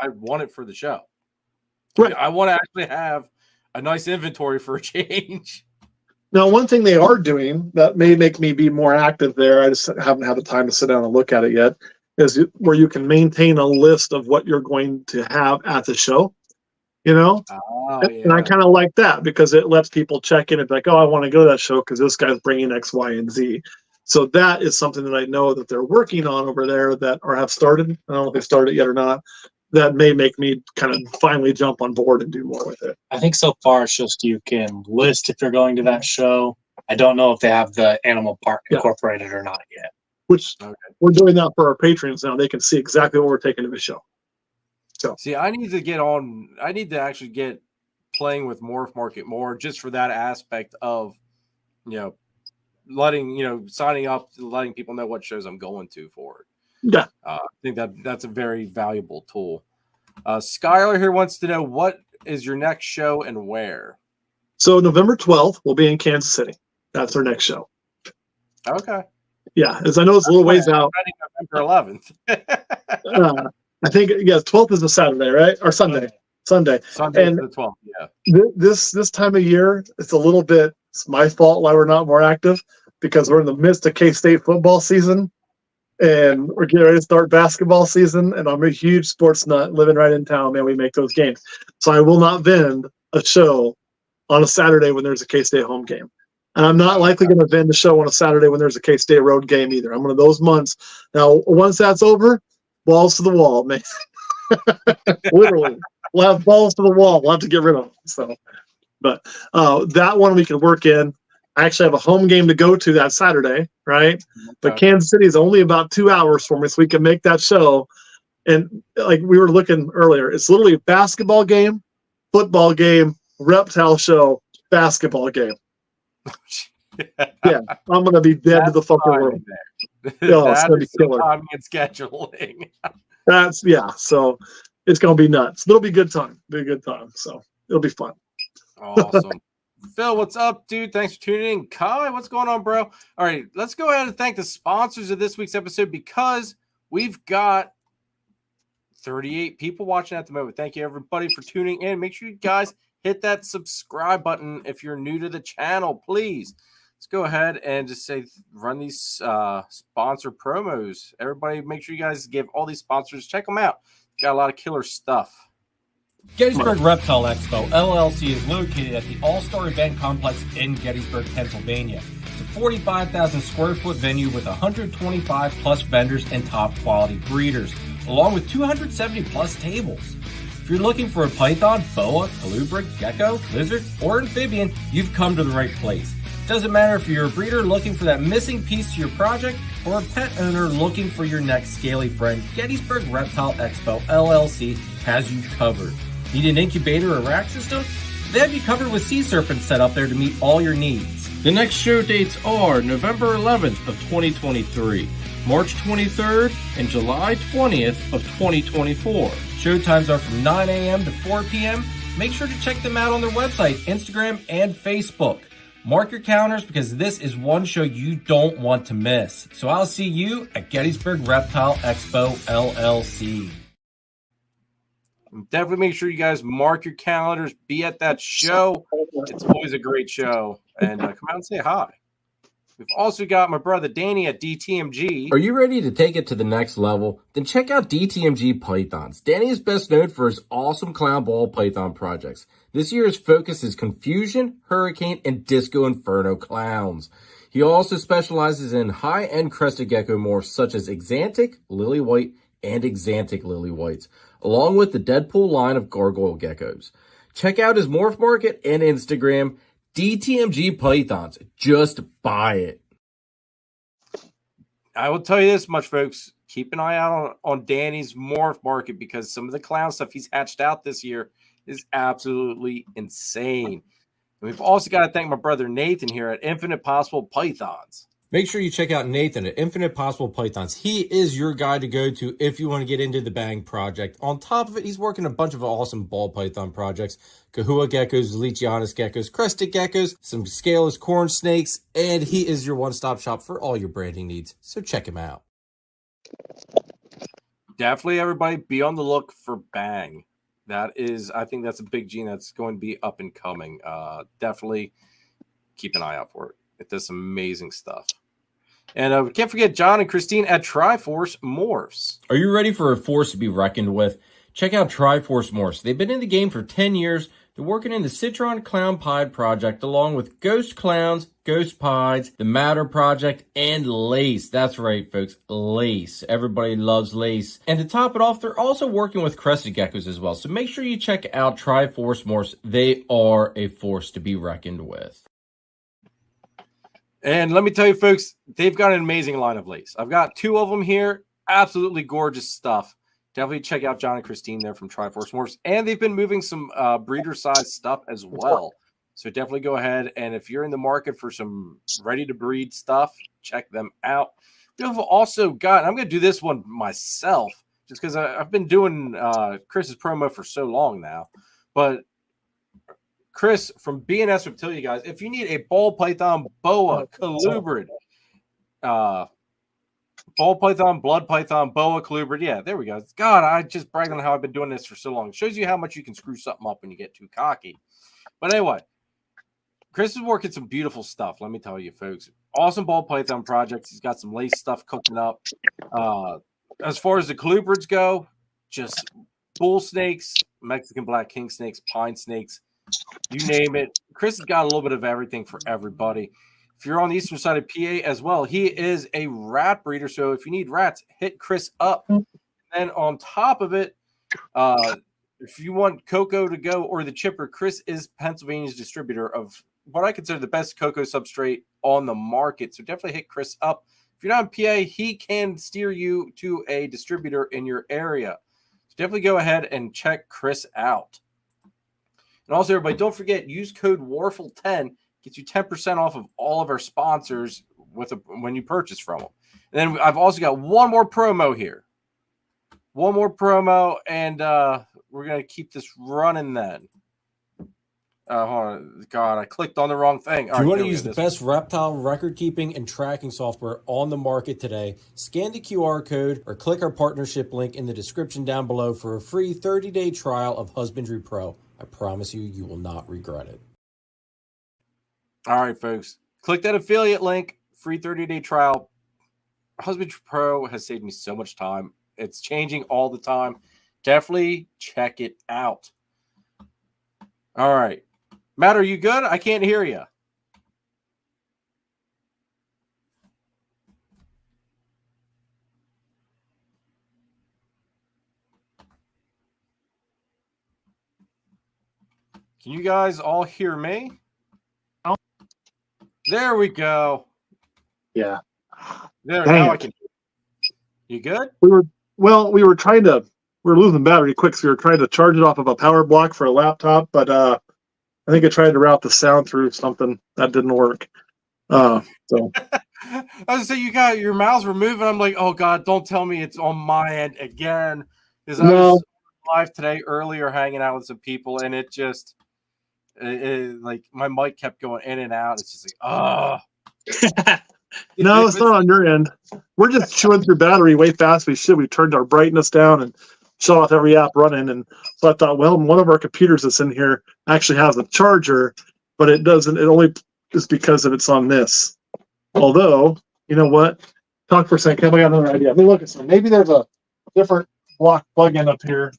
I want it for the show. Right. I want to actually have a nice inventory for a change. Now, one thing they are doing that may make me be more active there, I just haven't had the time to sit down and look at it yet, is where you can maintain a list of what you're going to have at the show, Oh, yeah. And I kind of like that, because it lets people check in and be like, oh, I want to go to that show because this guy's bringing X, Y, and Z. So that is something that I know that they're working on over there or have started. I don't know if they started yet or not. That may make me kind of finally jump on board and do more with it. I think so far it's just you can list if you're going to that show. I don't know if they have the animal park incorporated or not yet. Which we're doing that for our patrons now. They can see exactly what we're taking to the show. So see, I need to actually get playing with Morph Market more, just for that aspect of, signing up, letting people know what shows I'm going to for it. Yeah. I think that's a very valuable tool. Skylar here wants to know, what is your next show and where? So November 12th, we'll be in Kansas City. That's our next show. Okay. Yeah, as I know it's a little ways out. November 11th. I think 12th is a Saturday, right? Or Sunday. Sunday and the 12th. Yeah. This time of year, it's it's my fault why we're not more active, because we're in the midst of K-State football season. And we're getting ready to start basketball season, and I'm a huge sports nut living right in town, man. We make those games. So I will not vend a show on a Saturday when there's a K-State home game. And I'm not likely going to vend a show on a Saturday when there's a K-State road game either. I'm one of those months. Now, once that's over, balls to the wall, man. Literally. We'll have balls to the wall. We'll have to get rid of them. So, but that one we can work in. I actually have a home game to go to that Saturday, right? Okay. But Kansas City is only about 2 hours for me, so we can make that show. And like we were looking earlier, it's literally a basketball game, football game, reptile show, basketball game. Yeah, I'm going to be dead to the fucking world. Oh, it's going to be killer. Time and scheduling. So it's going to be nuts. It'll be a good time. So it'll be fun. Awesome. Phil, what's up, dude? Thanks for tuning in. Kai, what's going on, bro? All right, let's go ahead and thank the sponsors of this week's episode, because we've got 38 people watching at the moment. Thank you, everybody, for tuning in. Make sure you guys hit that subscribe button if you're new to the channel, please. Let's go ahead and just run these sponsor promos. Everybody, make sure you guys give all these sponsors, check them out. Got a lot of killer stuff. Gettysburg Reptile Expo, LLC is located at the All-Star Event Complex in Gettysburg, Pennsylvania. It's a 45,000 square foot venue with 125 plus vendors and top quality breeders, along with 270 plus tables. If you're looking for a python, boa, colubrid, gecko, lizard, or amphibian, you've come to the right place. Doesn't matter if you're a breeder looking for that missing piece to your project, or a pet owner looking for your next scaly friend, Gettysburg Reptile Expo LLC has you covered. Need an incubator or rack system? They have you covered with sea serpents set up there to meet all your needs. The next show dates are November 11th of 2023, March 23rd, and July 20th of 2024. Show times are from 9 a.m. to 4 p.m. Make sure to check them out on their website, Instagram, and Facebook. Mark your calendars, because this is one show you don't want to miss. So I'll see you at Gettysburg Reptile Expo LLC. Definitely make sure you guys mark your calendars, be at that show. It's always a great show. And come out and say hi. We've also got my brother Danny at DTMG. Are you ready to take it to the next level? Then check out DTMG Pythons. Danny is best known for his awesome clown ball python projects. This year's focus is Confusion, Hurricane, and Disco Inferno clowns. He also specializes in high-end crested gecko morphs such as Exantic, Lily White, and Exantic Lily Whites, along with the Deadpool line of gargoyle geckos. Check out his morph market and Instagram, DTMG Pythons. Just buy it. I will tell you this much, folks. Keep an eye out on Danny's morph market because some of the clown stuff he's hatched out this year is absolutely insane. And we've also got to thank my brother Nathan here at Infinite Possible Pythons. Make sure you check out Nathan at Infinite Possible Pythons. He is your guy to go to if you want to get into the Bang project. On top of it, he's working a bunch of awesome ball python projects. Kahua geckos, Leachianus geckos, crested geckos, some scaleless corn snakes, and he is your one-stop shop for all your branding needs. So check him out. Definitely, everybody, be on the look for Bang. I think that's a big gene that's going to be up and coming. Definitely keep an eye out for it. It does some amazing stuff. And we can't forget John and Christine at Triforce Morphs. Are you ready for a force to be reckoned with? Check out Triforce Morphs. They've been in the game for 10 years. They're working in the Citron Clown Pied project along with Ghost Clowns, Ghost Pieds, the Matter project, and Lace. That's right, folks. Lace. Everybody loves Lace. And to top it off, they're also working with crested geckos as well. So make sure you check out Triforce Morphs. They are a force to be reckoned with. And let me tell you, folks, they've got an amazing line of lace. I've got 2 of them here. Absolutely gorgeous stuff. Definitely check out John and Christine there from Triforce Morphs. And they've been moving some breeder-size stuff as well. So definitely go ahead. And if you're in the market for some ready-to-breed stuff, check them out. We've also got, I'm going to do this one myself just because I've been doing Chris's promo for so long now. But Chris from S Reptilia, guys, if you need a ball python, boa, colubrid, ball python, blood python, boa, colubrid, yeah, there we go. God, I just brag on how I've been doing this for so long. It shows you how much you can screw something up when you get too cocky. But anyway, Chris is working some beautiful stuff, let me tell you, folks. Awesome ball python projects. He's got some lace stuff cooking up. As far as the colubrids go, just bull snakes, Mexican black king snakes, pine snakes, you name it. Chris has got a little bit of everything for everybody. If you're on the eastern side of PA as well, he is a rat breeder. So if you need rats, hit Chris up. And then on top of it, if you want Cocoa to go or the chipper, Chris is Pennsylvania's distributor of what I consider the best cocoa substrate on the market. So definitely hit Chris up. If you're not in PA, he can steer you to a distributor in your area. So definitely go ahead and check Chris out. And also, everybody, don't forget, use code WARFLE10. Gets you 10% off of all of our sponsors when you purchase from them. And then I've also got one more promo here. One more promo, and we're going to keep this running then. Hold on. God, I clicked on the wrong thing. If you want to use the best reptile record-keeping and tracking software on the market today, scan the QR code or click our partnership link in the description down below for a free 30-day trial of Husbandry Pro. I promise you, you will not regret it. All right, folks. Click that affiliate link. Free 30-day trial. Husbandry Pro has saved me so much time. It's changing all the time. Definitely check it out. All right. Matt, are you good? I can't hear you. Can you guys all hear me? Oh. There we go. Yeah. There, Dang now it. I can. You good? We were losing battery quick, so we were trying to charge it off of a power block for a laptop, but I think I tried to route the sound through something that didn't work. So I was gonna say you got your mouths were moving. I'm like, oh God, don't tell me it's on my end again. Because I was live today earlier hanging out with some people, and it just like my mic kept going in and out. It's just like, oh. no, it's not on your end. We're just chewing through battery way fast. We turned our brightness down, and shut off every app running. And so I thought, well, one of our computers that's in here actually has a charger, but it doesn't. It only is because of it's on this. Although, you know what? Talk for a second. I got another idea. Let me look at some. Maybe there's a different block plug-in up here.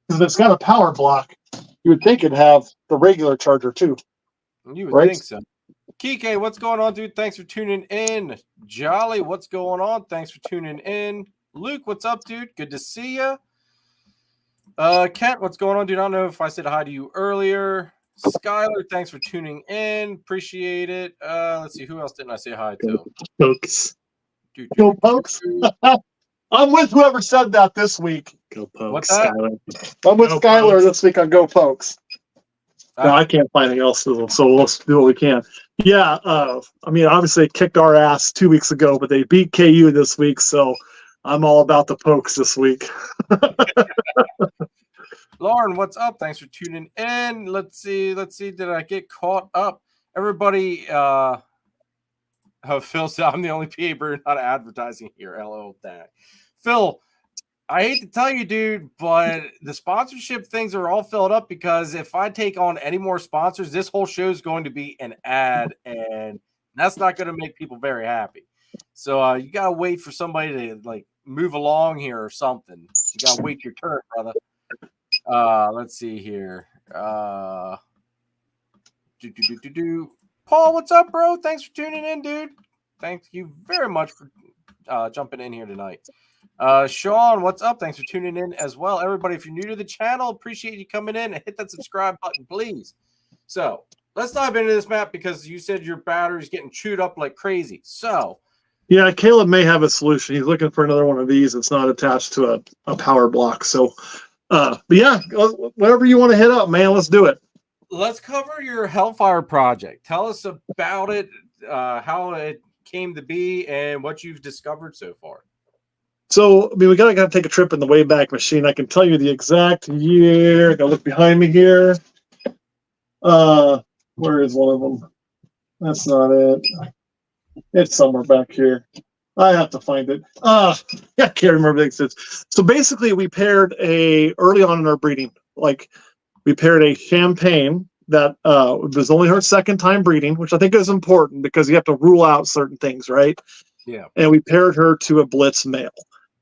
Because if it's got a power block, you would think it'd have the regular charger too. You would right? think so. Kike, what's going on, dude? Thanks for tuning in. Jolly, what's going on? Thanks for tuning in. Luke, what's up, dude? Good to see you. Kent, what's going on, dude? I don't know if I said hi to you earlier. Skylar, thanks for tuning in. Appreciate it. Let's see, who else didn't I say hi to? Pokes. Go Pokes. I'm with whoever said that this week. Go Pokes. What's that? I'm with Go Skylar Pokes. this week on Go Pokes. No, I can't find anything else, so let's do what we can. Yeah, I mean, obviously they kicked our ass 2 weeks ago, but they beat KU this week, so I'm all about the Pokes this week. Lauren, what's up? Thanks for tuning in. Let's see. Did I get caught up? Everybody, Phil said I'm the only PA bird not advertising here. LOL. Phil, I hate to tell you, dude, but the sponsorship things are all filled up because if I take on any more sponsors, this whole show is going to be an ad, and that's not going to make people very happy. So you got to wait for somebody to like move along here or something. You got to wait your turn, brother. Let's see here. Paul, what's up, bro? Thanks for tuning in, dude. Thank you very much for jumping in here tonight. Sean, what's up? Thanks for tuning in as well. Everybody, if you're new to the channel, appreciate you coming in and hit that subscribe button, please. So let's dive into this map because you said your battery's getting chewed up like crazy. So yeah, Caleb may have a solution. He's looking for another one of these that's not attached to a power block. So, but yeah, whatever you want to hit up, man, let's do it. Let's cover your Hellfire project. Tell us about it, how it came to be, and what you've discovered so far. So, I mean, we gotta take a trip in the Wayback Machine. I can tell you the exact year. I gotta look behind me here. Where is one of them? That's not it. It's somewhere back here. I have to find it. I can't remember the exists. So basically, we paired early on in our breeding, we paired a champagne that was only her second time breeding, which I think is important because you have to rule out certain things, right? Yeah. And we paired her to a Blitz male.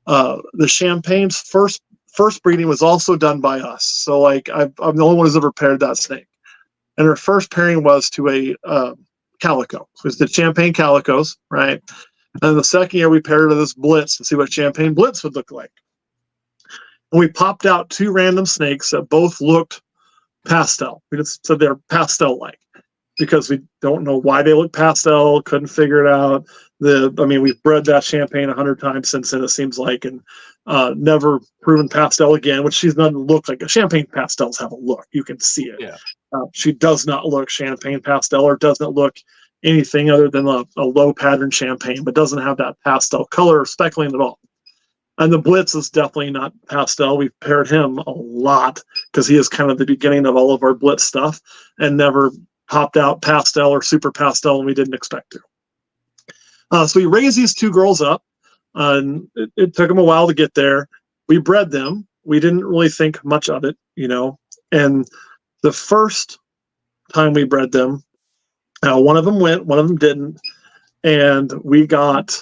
The champagne's first breeding was also done by us. So I'm the only one who's ever paired that snake. And her first pairing was to a calico. So it's the champagne calicos, right? And the second year we paired her to this Blitz to see what champagne Blitz would look like. And we popped out two random snakes that both looked pastel. We just said they're pastel-like because we don't know why they look pastel, couldn't figure it out. We've bred that champagne 100 times since then, it seems like, and never proven pastel again, which she doesn't look like. Champagne pastels have a look. You can see it. Yeah. She does not look champagne pastel or doesn't look anything other than a low pattern champagne, but doesn't have that pastel color or speckling at all. And the Blitz is definitely not pastel. We've paired him a lot because he is kind of the beginning of all of our Blitz stuff and never popped out pastel or super pastel, and we didn't expect to. So we raised these two girls up, and it took them a while to get there. We bred them. We didn't really think much of it, and the first time we bred them, one of them went, one of them didn't, and we got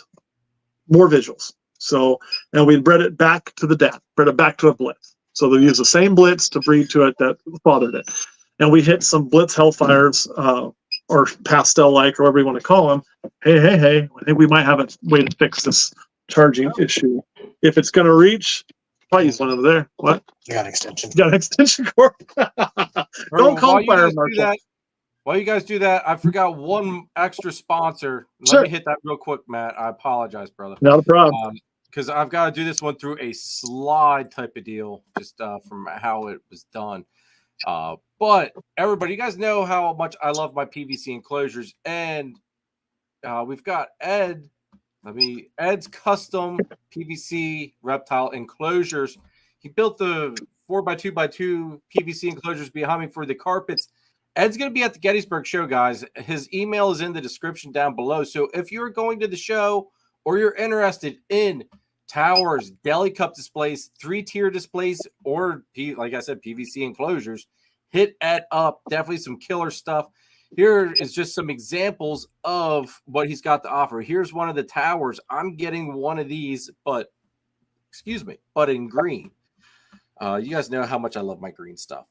more visuals. So, and we bred it back to the dad, bred it back to a Blitz. So they used the same Blitz to breed to it that the father did. And we hit some Blitz Hellfires, or pastel-like, or whatever you want to call them. Hey, I think we might have a way to fix this charging issue. If it's going to reach, probably use one over there. What? You got an extension. You got an extension cord? Don't call fire marshal. While you guys do that, I forgot one extra sponsor. Sure. Let me hit that real quick, Matt. I apologize, brother. Not a problem. Because I've got to do this one through a slide type of deal, just from how it was done. But everybody, you guys know how much I love my PVC enclosures, and we've got Ed's custom PVC reptile enclosures. He built the 4x2x2 PVC enclosures behind me for the carpets. Ed's going to be at the Gettysburg show, guys. His email is in the description down below. So if you're going to the show or you're interested in towers, deli cup displays, 3-tier displays, or like I said, PVC enclosures, hit Ed up. Definitely some killer stuff. Here is just some examples of what he's got to offer. Here's one of the towers. I'm getting one of these, but in green. You guys know how much I love my green stuff.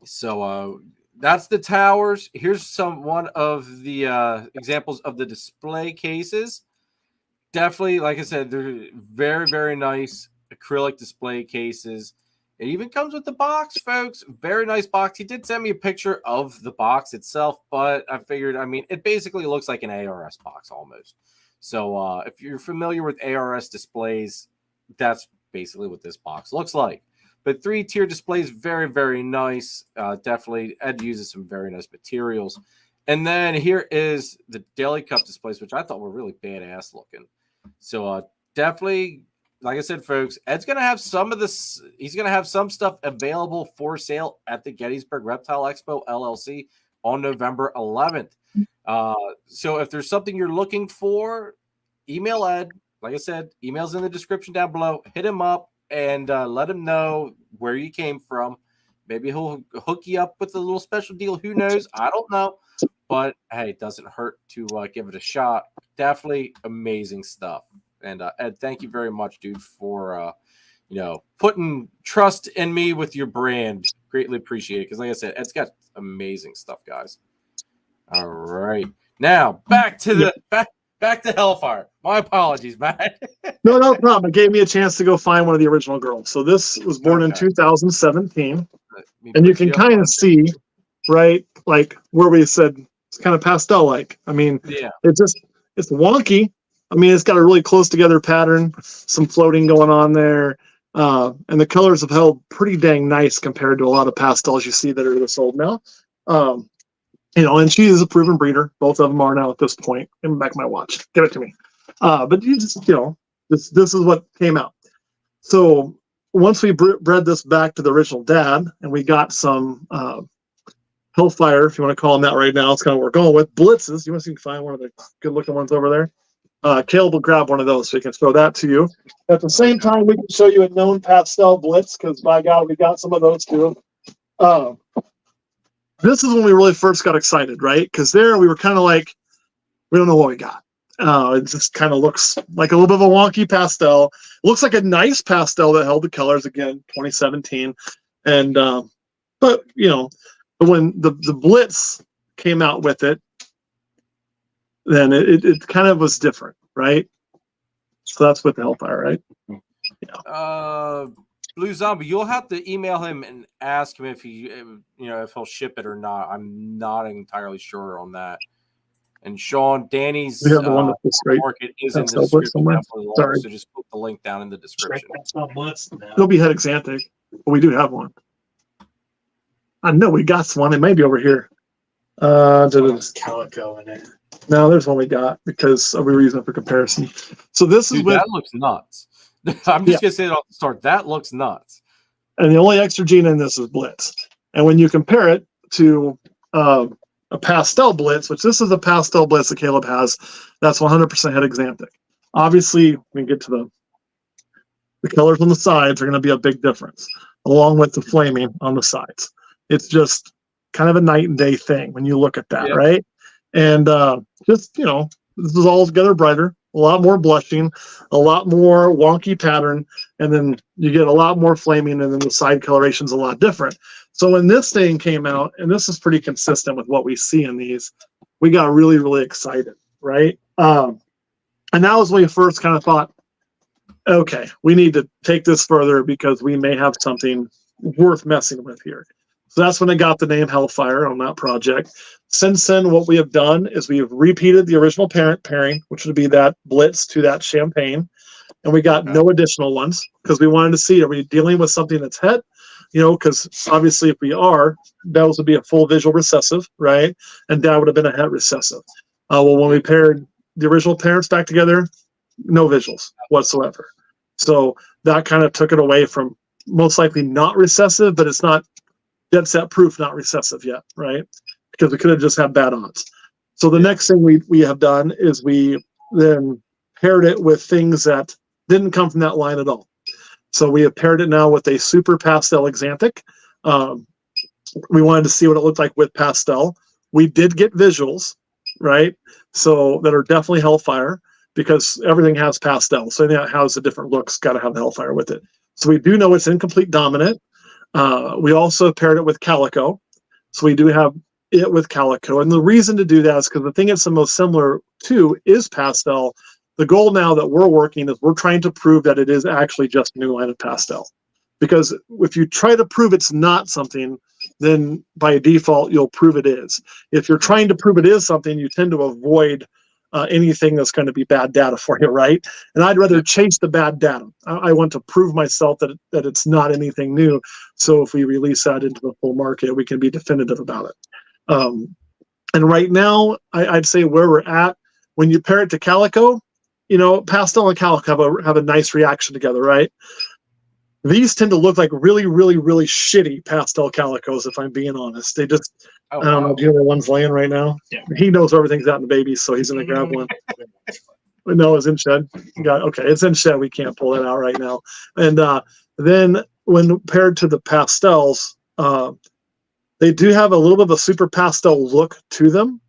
So that's the towers. Here's one of the examples of the display cases. Definitely, like I said, they're very, very nice acrylic display cases. It even comes with the box, folks. Very nice box. He did send me a picture of the box itself, but I figured, it basically looks like an ARS box almost. So if you're familiar with ARS displays, that's basically what this box looks like. But 3-tier displays, very, very nice. Definitely, Ed uses some very nice materials. And then here is the deli cup displays, which I thought were really badass looking. So definitely, like I said, folks, Ed's going to have some of this. He's going to have some stuff available for sale at the Gettysburg Reptile Expo LLC on November 11th. So if there's something you're looking for, email Ed. Like I said, email's in the description down below. Hit him up and let him know where you came from. Maybe he'll hook you up with a little special deal. Who knows? I don't know. But, hey, it doesn't hurt to give it a shot. Definitely amazing stuff. And Ed, thank you very much, dude, for putting trust in me with your brand. Greatly appreciate it. Because, like I said, Ed's got amazing stuff, guys. All right, now back to back to Hellfire. My apologies, Matt. No problem. It gave me a chance to go find one of the original girls. So this was born in 2017, and you can kind of see, right, like where we said it's kind of pastel-like. It's wonky. It's got a really close together pattern, some floating going on there. And the colors have held pretty dang nice compared to a lot of pastels you see that are sold now. And she is a proven breeder. Both of them are now at this point. Give me back my watch. Give it to me. But you just, this is what came out. So once we bred this back to the original dad, and we got some Hellfire, if you want to call them that right now, it's kind of what we're going with. Blitzes. You want to see if you can find one of the good looking ones over there? Caleb will grab one of those so he can throw that to you. At the same time, we can show you a known pastel blitz because, by God, we got some of those too. This is when we really first got excited, right? Because there we were kind of like, we don't know what we got. It just kind of looks like a little bit of a wonky pastel. It looks like a nice pastel that held the colors again, 2017. And but when the Blitz came out with it, then it kind of was different, right? So that's with the Hellfire, right? Yeah. Blue Zombie, you'll have to email him and ask him if if he'll ship it or not. I'm not entirely sure on that. And Sean, Danny's market is in the description. Sorry. So just put the link down in the description. It'll be head Xanthic, but we do have one. I know we got one. It may be over here. There's Calico in it. No, there's one we got because of a reason for comparison. So this is that looks nuts. I'm just gonna say it off the start. That looks nuts. And the only extra gene in this is Blitz. And when you compare it to a pastel Blitz, which this is a pastel Blitz that Caleb has, that's 100% head Xanthic. Obviously, when you get to the colors on the sides are going to be a big difference, along with the flaming on the sides. It's just kind of a night and day thing when you look at that, right? And this is all together brighter, a lot more blushing, a lot more wonky pattern, and then you get a lot more flaming, and then the side coloration's a lot different. So when this thing came out, and this is pretty consistent with what we see in these, we got really, really excited, right? And that was when we first kind of thought, okay, we need to take this further because we may have something worth messing with here. So that's when I got the name Hellfire on that project. Since then, what we have done is we have repeated the original parent pairing, which would be that Blitz to that Champagne. And we got no additional ones because we wanted to see, are we dealing with something that's het? Because obviously if we are, those would be a full visual recessive, right? And that would have been a het recessive. Well, when we paired the original parents back together, no visuals whatsoever. So that kind of took it away from most likely not recessive, but it's not dead set proof not recessive yet, right? Because we could have just had bad odds. So the next thing we have done is we then paired it with things that Didn't come from that line at all. So we have paired it now with a super pastel Xanthic. We wanted to see what it looked like with pastel. We did get visuals, right? So that are definitely Hellfire, because everything has pastel. So anything that has a different look's got to have the Hellfire with it. So we do know it's incomplete dominant. We also paired it with Calico. So we do have it with Calico. And the reason to do that is because the thing it's the most similar to is pastel. The goal now that we're working is we're trying to prove that it is actually just a new line of pastel. Because if you try to prove it's not something, then by default, you'll prove it is. If you're trying to prove it is something, you tend to avoid anything that's going to be bad data for you, right? And I'd rather chase the bad data. I want to prove myself that it's not anything new. So if we release that into the full market, we can be definitive about it. And right now, I'd say where we're at, when you pair it to Calico, you know, pastel and Calico have a nice reaction together, right? These tend to look like really, really, really shitty pastel Calicos, if I'm being honest. They just, I don't know, do you know where one's laying right now? Yeah. He knows where everything's out in the babies, so he's going to grab one. No, it's in shed. Okay, it's in shed. We can't pull it out right now. And then when paired to the pastels, they do have a little bit of a super pastel look to them,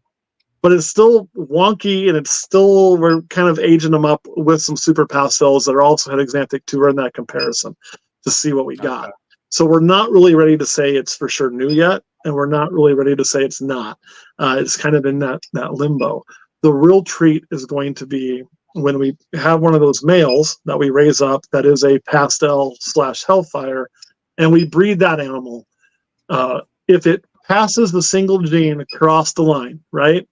but it's still wonky, and it's still, we're kind of aging them up with some super pastels that are also had Xanthic to run that comparison to see what we got. Okay. So we're not really ready to say it's for sure new yet, and we're not really ready to say it's not. It's kind of in that limbo. The real treat is going to be when we have one of those males that we raise up that is a pastel / Hellfire, and we breed that animal. If it passes the single gene across the line, right?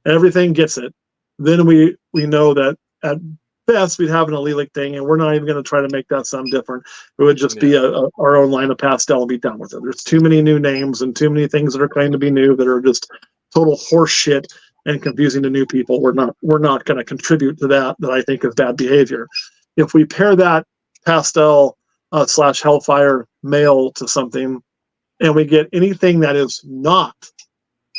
Everything gets it. Then we know that at best we'd have an allelic thing, and we're not even going to try to make that sound different. It would just be our own line of pastel and be done with it. There's too many new names and too many things that are claimed to be new that are just total horse shit and confusing to new people. We're not going to contribute to that I think is bad behavior. If we pair that pastel / Hellfire male to something, and we get anything that is not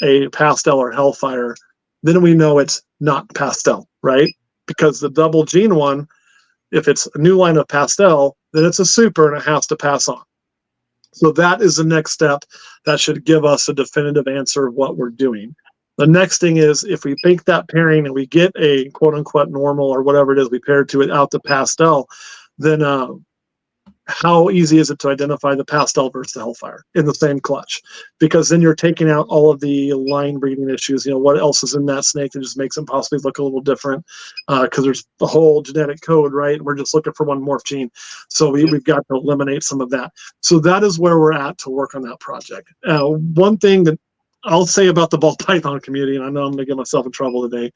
a pastel or Hellfire, then we know it's not pastel, right? Because the double gene one, if it's a new line of pastel, then it's a super and it has to pass on. So that is the next step that should give us a definitive answer of what we're doing. The next thing is, if we make that pairing and we get a quote unquote normal or whatever it is we paired to it out the pastel, then how easy is it to identify the pastel versus the Hellfire in the same clutch? Because then you're taking out all of the line breeding issues. You know, what else is in that snake that just makes them possibly look a little different? Because there's the whole genetic code, right? We're just looking for one morph gene. So we've got to eliminate some of that. So that is where we're at to work on that project. One thing that I'll say about the ball python community, and I know I'm going to get myself in trouble today,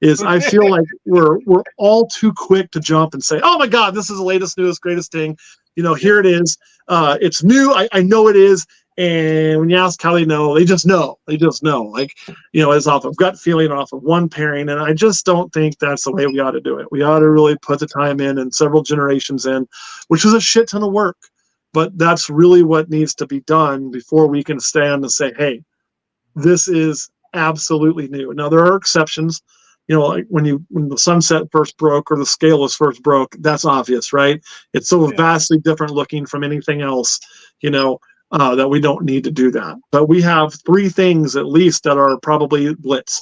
is I feel like we're all too quick to jump and say, oh my God, this is the latest, newest, greatest thing. You know, here it is. It's new. I know it is. And when you ask how they know, they just know. They just know. Like, you know, it's off of gut feeling, off of one pairing. And I just don't think that's the way we ought to do it. We ought to really put the time in and several generations in, which is a shit ton of work. But that's really what needs to be done before we can stand and say, hey, this is absolutely new. Now, there are exceptions. You know, like when the sunset first broke or the scale was first broke, that's obvious, right? It's so vastly different looking from anything else, you know, that we don't need to do that. But we have 3 things at least that are probably blitz.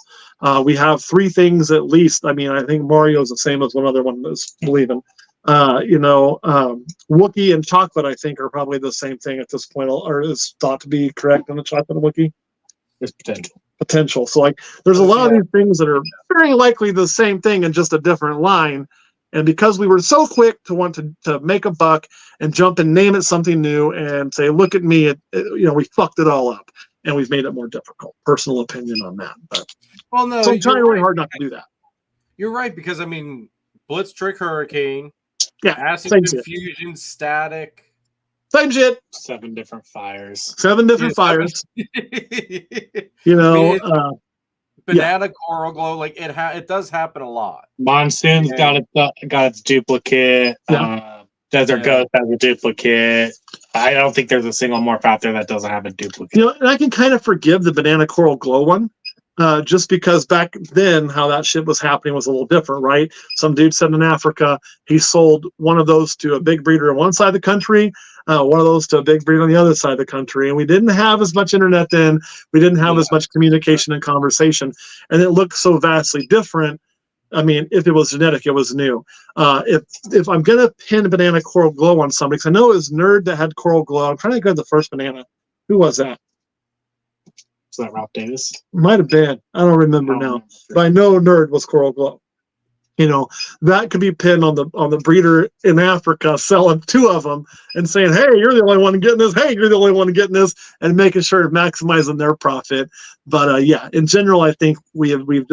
We have 3 things at least. I mean, I think Mario is the same as one other one is believing. You know, Wookiee and chocolate, I think, are probably the same thing at this point, or is thought to be correct on the chocolate and Wookiee. There's potential. So like there's a lot of these things that are very likely the same thing in just a different line. And because we were so quick to want to make a buck and jump and name it something new and say, look at me, you know, we fucked it all up and we've made it more difficult. Personal opinion on that. But well, no, so I'm trying really hard not to do that. You're right, because I mean, Blitz Trick Hurricane, Acid Confusion, Static. Same shit. 7 different fires. 7 different fires. You know, Banana Coral Glow, like it does happen a lot. Monsoon's got its duplicate. Desert Ghost has a duplicate. I don't think there's a single morph out there that doesn't have a duplicate. You know, and I can kind of forgive the Banana Coral Glow one, just because back then how that shit was happening was a little different, right? Some dude said in Africa he sold one of those to a big breeder on one side of the country, one of those to a big breeder on the other side of the country, and we didn't have as much internet then. We didn't have as much communication and conversation, and it looked so vastly different. I mean, if it was genetic, it was new. If I'm gonna pin banana coral glow on somebody, because I know it was Nerd that had coral glow. I'm trying to go to the first banana. Who was that? Is that Ralph Davis? Might have been. I don't remember now. But I know Nerd was coral glow. You know, that could be pinned on the breeder in Africa, selling 2 of them and saying, "Hey, you're the only one getting this. Hey, you're the only one getting this," and making sure of maximizing their profit. But yeah, in general, I think we've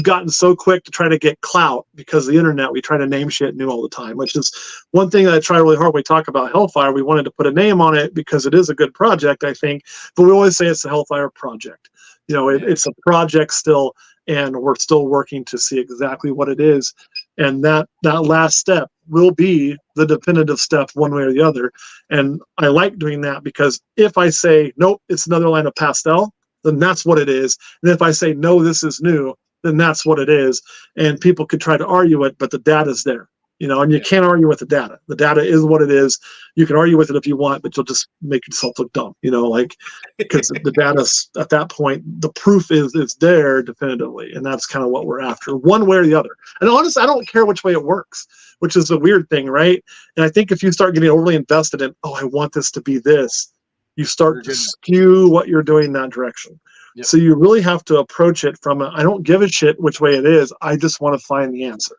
gotten so quick to try to get clout because of the internet. We try to name shit new all the time, which is one thing that I try really hard. When we talk about Hellfire, we wanted to put a name on it because it is a good project, I think. But we always say it's a Hellfire project. You know, it's a project still, and we're still working to see exactly what it is. And that last step will be the definitive step one way or the other. And I like doing that because if I say, nope, it's another line of pastel, then that's what it is. And if I say, no, this is new, then that's what it is. And people could try to argue it, but the data's there, you know, and you can't argue with the data. The data is what it is. You can argue with it if you want, but you'll just make yourself look dumb, you know, like, because the data's at that point, the proof is there definitively. And that's kind of what we're after, one way or the other. And honestly, I don't care which way it works, which is a weird thing, right? And I think if you start getting overly invested in, oh, I want this to be this, you start to skew what you're doing in that direction. Yep. So you really have to approach it from I don't give a shit which way it is. I just want to find the answer.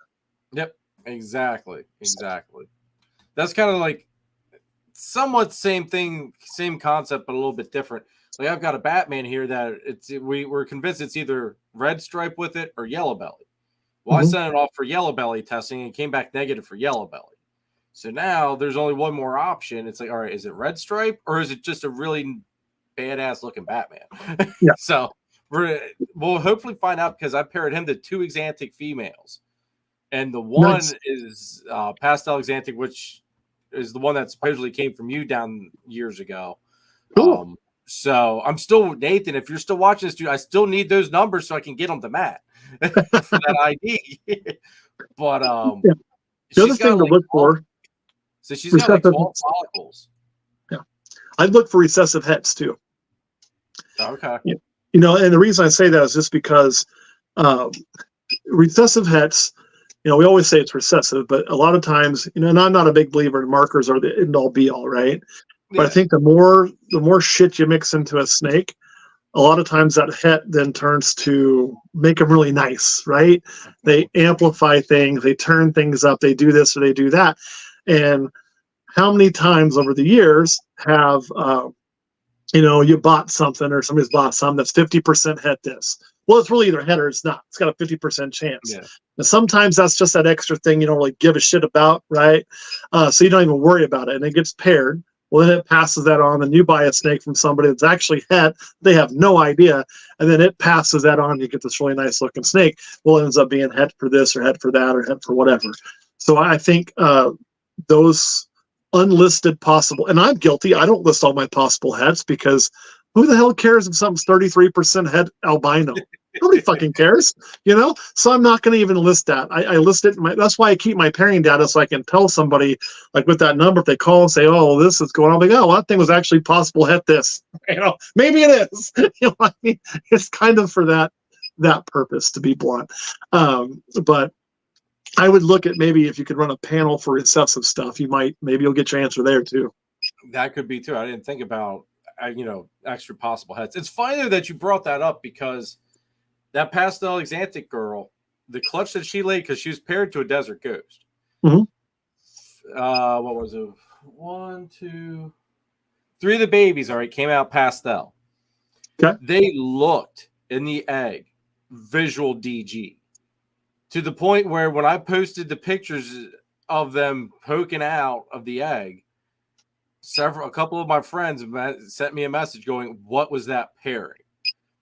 Yep, exactly. That's kind of like somewhat same thing, same concept, but a little bit different. Like I've got a Batman here that we're convinced it's either red stripe with it or yellow belly. Well, I sent it off for yellow belly testing and it came back negative for yellow belly. So now there's only one more option. It's like, all right, is it red stripe or is it just a really badass looking Batman? Yeah. So we'll hopefully find out because I paired him to 2 Exantic females, and the one is pastel Exantic, which is the one that supposedly came from you down years ago. Cool. So I'm still, Nathan, if you're still watching this, dude, I still need those numbers so I can get them to Matt for that ID. But the other thing to look for, so she's got like 12 follicles. Yeah, I'd look for recessive hets too. Okay. You know, and the reason I say that is just because recessive hets, you know, we always say it's recessive, but a lot of times, you know, and I'm not a big believer in markers are the end all be all, right? Yeah. But I think the more shit you mix into a snake, a lot of times that het then turns to make them really nice, right? They amplify things, they turn things up, they do this or they do that. And how many times over the years have you know, you bought something or somebody's bought something that's 50% het this. Well, it's really either het or it's not. It's got a 50% chance. Yeah. And sometimes that's just that extra thing you don't really give a shit about, right? So you don't even worry about it. And it gets paired. Well, then it passes that on. And you buy a snake from somebody that's actually het. They have no idea. And then it passes that on. You get this really nice looking snake. Well, it ends up being het for this or het for that or het for whatever. So I think those unlisted possible, and I'm guilty, I don't list all my possible hets because who the hell cares if something's 33% het albino? Nobody fucking cares, you know? So I'm not going to even list that. I list it. That's why I keep my pairing data so I can tell somebody, like with that number, if they call and say, oh, this is going on, I'm like, oh, well, that thing was actually possible het this. You know, maybe it is. You know what I mean? It's kind of for that purpose, to be blunt. But I would look at maybe if you could run a panel for recessive stuff, maybe you'll get your answer there too. That could be too. I didn't think about, extra possible hets. It's funny though that you brought that up because that pastel Exantic girl, the clutch that she laid, because she was paired to a desert ghost. Mm-hmm. What was it? 1, 2, 3 of the babies, all right, came out pastel. Okay. They looked in the egg visual DG. To the point where when I posted the pictures of them poking out of the egg, a couple of my friends sent me a message going, what was that pairing?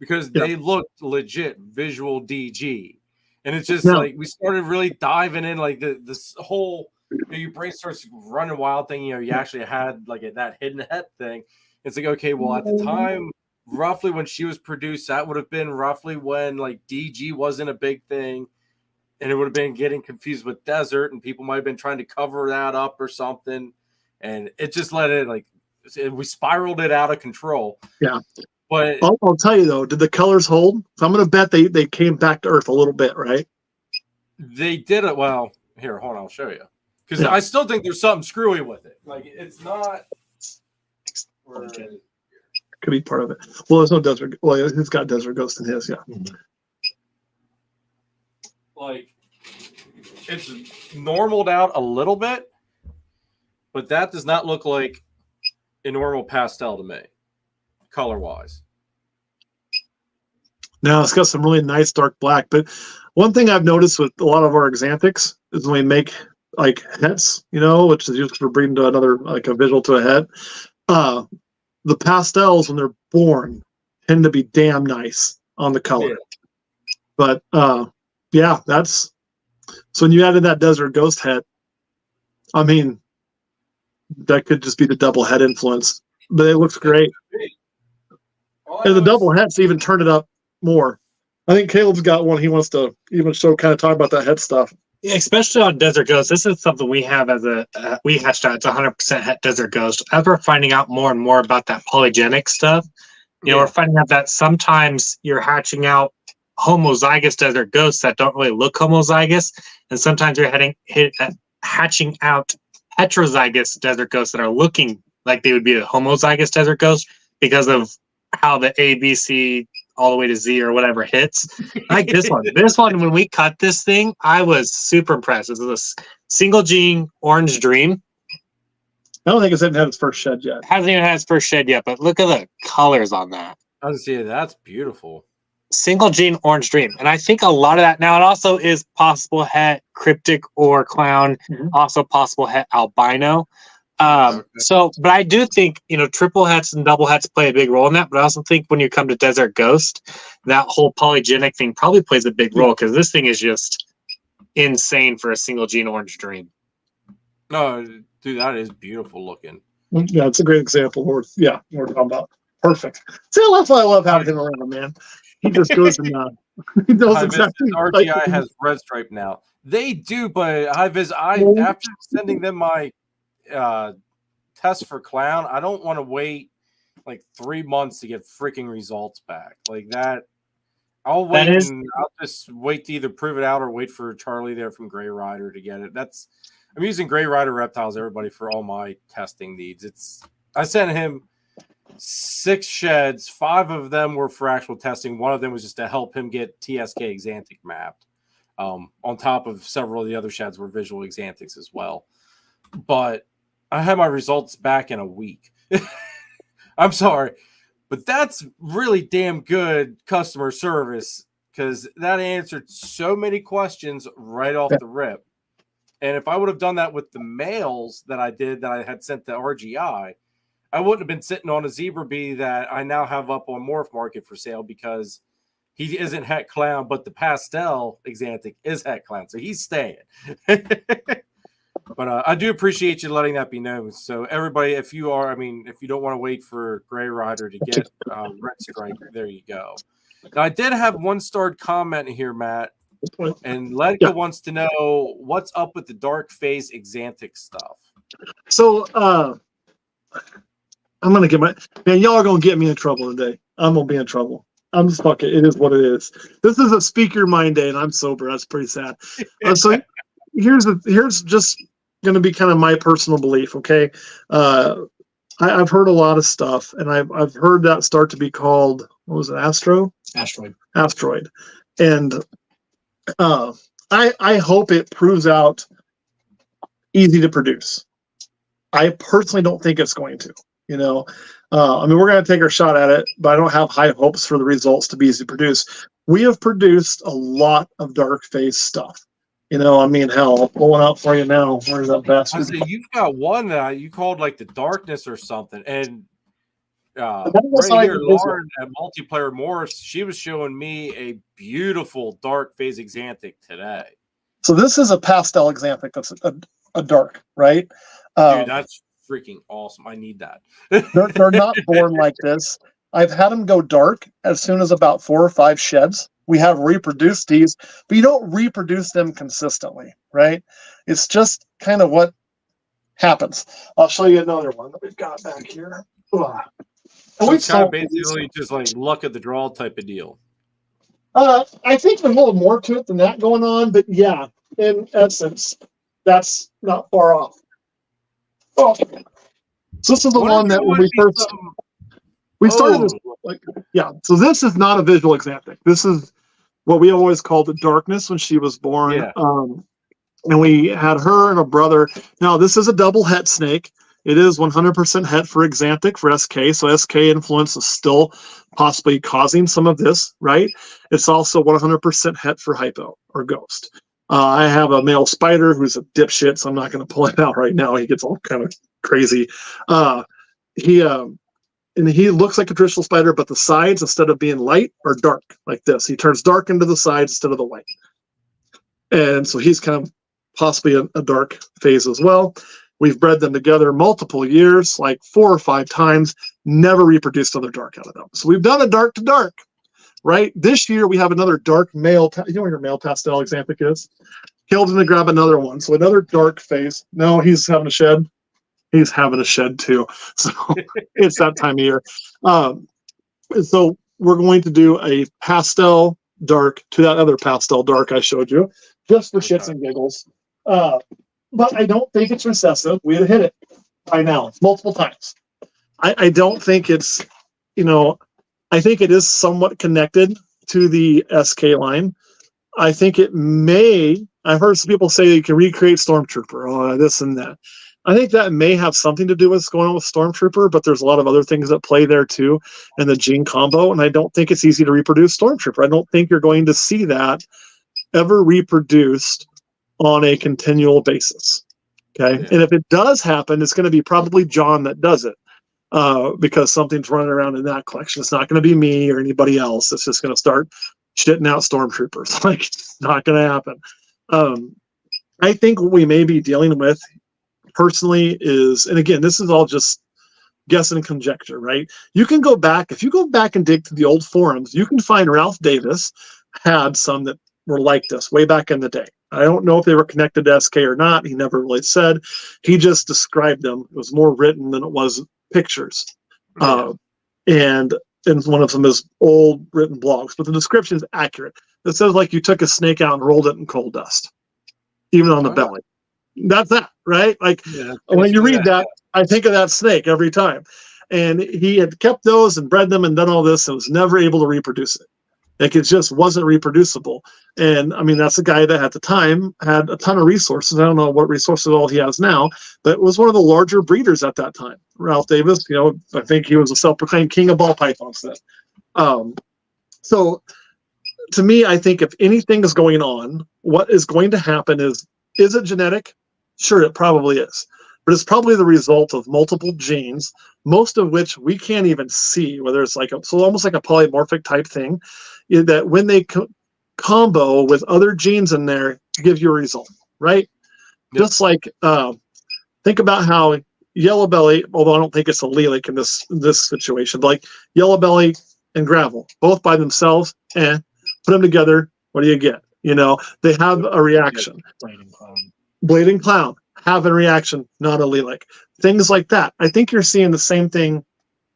Because they looked legit visual DG. And it's just like we started really diving in like this whole your brain starts running wild thing, you actually had like that hidden het thing. It's like, okay, well, at the time roughly when she was produced, that would have been roughly when like DG wasn't a big thing, and it would have been getting confused with desert, and people might have been trying to cover that up or something, and it just let it we spiraled it out of control. Yeah. But I'll tell you though, did the colors hold? So I'm going to bet they came back to earth a little bit, right? they did it well. Here, hold on, I'll show you. Because I still think there's something screwy with it. Like it's not. Could be part of it. Well, there's no desert. Well, it's got desert ghost in his, yeah. Like it's normaled out a little bit, but that does not look like a normal pastel to me, color wise. Now it's got some really nice dark black. But one thing I've noticed with a lot of our Xanthics is when we make like heads, which is used for breeding to another, like a visual to a head. The pastels when they're born tend to be damn nice on the color. Yeah. But yeah, that's so when you added that desert ghost head, I mean, that could just be the double head influence, but it looks great. And the double heads even turned it up more. I think Caleb's got one he wants to even show, kind of talk about that head stuff. Yeah, especially on Desert Ghost. This is something we have as we hatched out. It's 100% Desert Ghost. As we're finding out more and more about that polygenic stuff, we're finding out that sometimes you're hatching out homozygous Desert Ghosts that don't really look homozygous, and sometimes you're hatching out heterozygous Desert Ghosts that are looking like they would be a homozygous Desert Ghost because of how the A, B, C, all the way to Z or whatever hits. Like this one. This one, when we cut this thing, I was super impressed. This is a single gene orange dream. I don't think it's even had its first shed yet. Hasn't even had its first shed yet, but look at the colors on that. I was see that's beautiful. Single gene orange dream. And I think a lot of that now, it also is possible het cryptic or clown, also possible het albino. So, but I do think, triple hets and double hets play a big role in that. But I also think when you come to Desert Ghost, that whole polygenic thing probably plays a big role because this thing is just insane for a single gene orange dream. No, dude, that is beautiful looking. Yeah, it's a great example. We're talking about perfect. See, that's why I love having him around, man. He just goes and he knows exactly. RGI has red stripe now. They do, but Hi-Vis, after sending them my test for clown, I don't want to wait like 3 months to get freaking results back like that. I'll wait and I'll just wait to either prove it out or wait for Charlie there from Gray Rider to get it. I'm using Gray Rider Reptiles, everybody, for all my testing needs. I sent him 6 sheds, 5 of them were for actual testing. One of them was just to help him get TSK Xanthic mapped. On top of several of the other sheds were visual Xanthics as well. But I had my results back in a week. I'm sorry, but that's really damn good customer service because that answered so many questions right off the rip. And if I would have done that with the males that I had sent to RGI, I wouldn't have been sitting on a zebra bee that I now have up on Morph Market for sale because he isn't het clown, but the pastel Xanthic is het clown, so he's staying. But I do appreciate you letting that be known. So everybody, if you don't want to wait for Gray Rider to get red stripe, there you go. Now, I did have one starred comment here, Matt, and Ledka wants to know what's up with the dark phase Xanthic stuff. So I'm gonna y'all are gonna get me in trouble today. I'm gonna be in trouble. I'm just fucking. It is what it is. This is a speak your mind day, and I'm sober. That's pretty sad. So here's just going to be kind of my personal belief. Okay, I've heard a lot of stuff, and I've heard that start to be called, what was it, asteroid, and I hope it proves out easy to produce. I personally don't think it's going to. We're going to take our shot at it, but I don't have high hopes for the results to be easy to produce. We have produced a lot of dark phase stuff. Hell, I'll pull one out for you now. Where's that bastard? You've got one that you called like the darkness or something. And right here, Lauren at Multiplayer Morris, she was showing me a beautiful dark phase Xanthic today. So this is a pastel Xanthic that's a dark, right? Dude, that's freaking awesome. I need that. they're not born like this. I've had them go dark as soon as about 4 or 5 sheds. We have reproduced these, but you don't reproduce them consistently, right? It's just kind of what happens. I'll show you another one that we've got back here. Ugh. So it's kind of basically just like luck of the draw type of deal. I think there's a little more to it than that going on, but yeah, in essence, that's not far off. Oh, so this is the one that when we started this, so this is not a visual example. This is what we always called the darkness when she was born. Yeah. And we had her and a brother. Now, this is a double het snake. It is 100% het for Exantic for SK, so SK influence is still possibly causing some of this, right? It's also 100% het for hypo or ghost. I have a male spider who's a dipshit, so I'm not going to pull him out right now. He gets all kind of crazy. He looks like a traditional spider, but the sides, instead of being light, are dark like this. He turns dark into the sides instead of the white. And so he's kind of possibly a dark phase as well. We've bred them together multiple years, like 4 or 5 times, never reproduced another dark out of them. So we've done a dark to dark, right? This year we have another dark male. You know where your male pastel example is? Caleb's going to grab another one. So another dark phase. No, he's having a shed. He's having a shed too. So it's that time of year. So we're going to do a pastel dark to that other pastel dark I showed you, just for shits and giggles. But I don't think it's recessive. We had hit it by now multiple times. I don't think it's, I think it is somewhat connected to the SK line. I think it may, I've heard some people say you can recreate Stormtrooper, this and that. I think that may have something to do with what's going on with Stormtrooper, but there's a lot of other things that play there too, and the gene combo, and I don't think it's easy to reproduce Stormtrooper. I don't think you're going to see that ever reproduced on a continual basis. Okay. Yeah. And if it does happen, it's going to be probably John that does it, because something's running around in that collection. It's not going to be me or anybody else. It's just going to start shitting out Stormtroopers. Like, it's not going to happen. I think what we may be dealing with personally is, and again, this is all just guess and conjecture, right? You can go back, if you go back and dig to the old forums, you can find Ralph Davis had some that were like this way back in the day. I don't know if they were connected to SK or not. He never really said. He just described them. It was more written than it was pictures. And one of them is old written blogs, but the description is accurate. It says like you took a snake out and rolled it in coal dust, even on the belly. That's that, right? Like when you read that, I think of that snake every time. And he had kept those and bred them and done all this and was never able to reproduce it. Like, it just wasn't reproducible. And I mean, that's a guy that at the time had a ton of resources. I don't know what resources all he has now, but was one of the larger breeders at that time. Ralph Davis, I think he was a self-proclaimed king of ball pythons then. So to me, I think if anything is going on, what is going to happen is it genetic? Sure, it probably is. But it's probably the result of multiple genes, most of which we can't even see, whether it's like almost like a polymorphic type thing, that when they combo with other genes in there give you a result, right? Yep. Just like think about how yellow belly, although I don't think it's a lilac in this situation, but like yellow belly and gravel, both by themselves, put them together, what do you get? They have a reaction. Blading clown, have a reaction, not a lilac. Things like that. I think you're seeing the same thing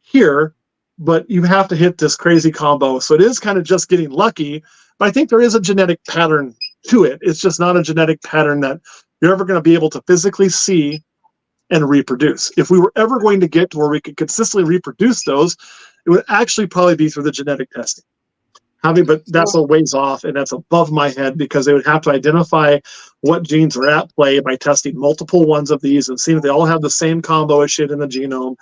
here, but you have to hit this crazy combo. So it is kind of just getting lucky, but I think there is a genetic pattern to it. It's just not a genetic pattern that you're ever going to be able to physically see and reproduce. If we were ever going to get to where we could consistently reproduce those, it would actually probably be through the genetic testing. But that's a ways off, and that's above my head, because they would have to identify what genes are at play by testing multiple ones of these and seeing if they all have the same combo of shit in the genome,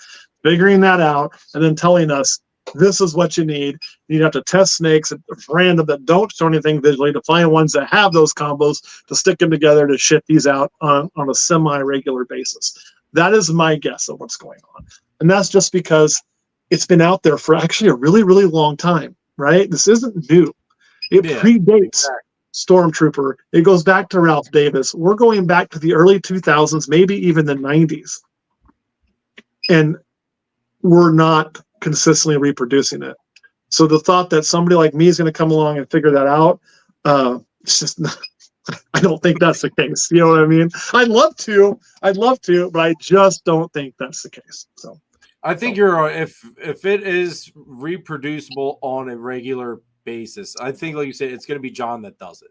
figuring that out, and then telling us this is what you need. You have to test snakes at random that don't show anything visually to find ones that have those combos to stick them together to shit these out on a semi-regular basis. That is my guess of what's going on. And that's just because it's been out there for actually a really, really long time. Right? This isn't new. It predates Stormtrooper. It goes back to Ralph Davis. We're going back to the early 2000s, maybe even the 90s. And we're not consistently reproducing it. So the thought that somebody like me is going to come along and figure that out, it's just not, I don't think that's the case. You know what I mean? I'd love to, but I just don't think that's the case. So I think you're if it is reproducible on a regular basis, I think, like you said, it's going to be John that does it.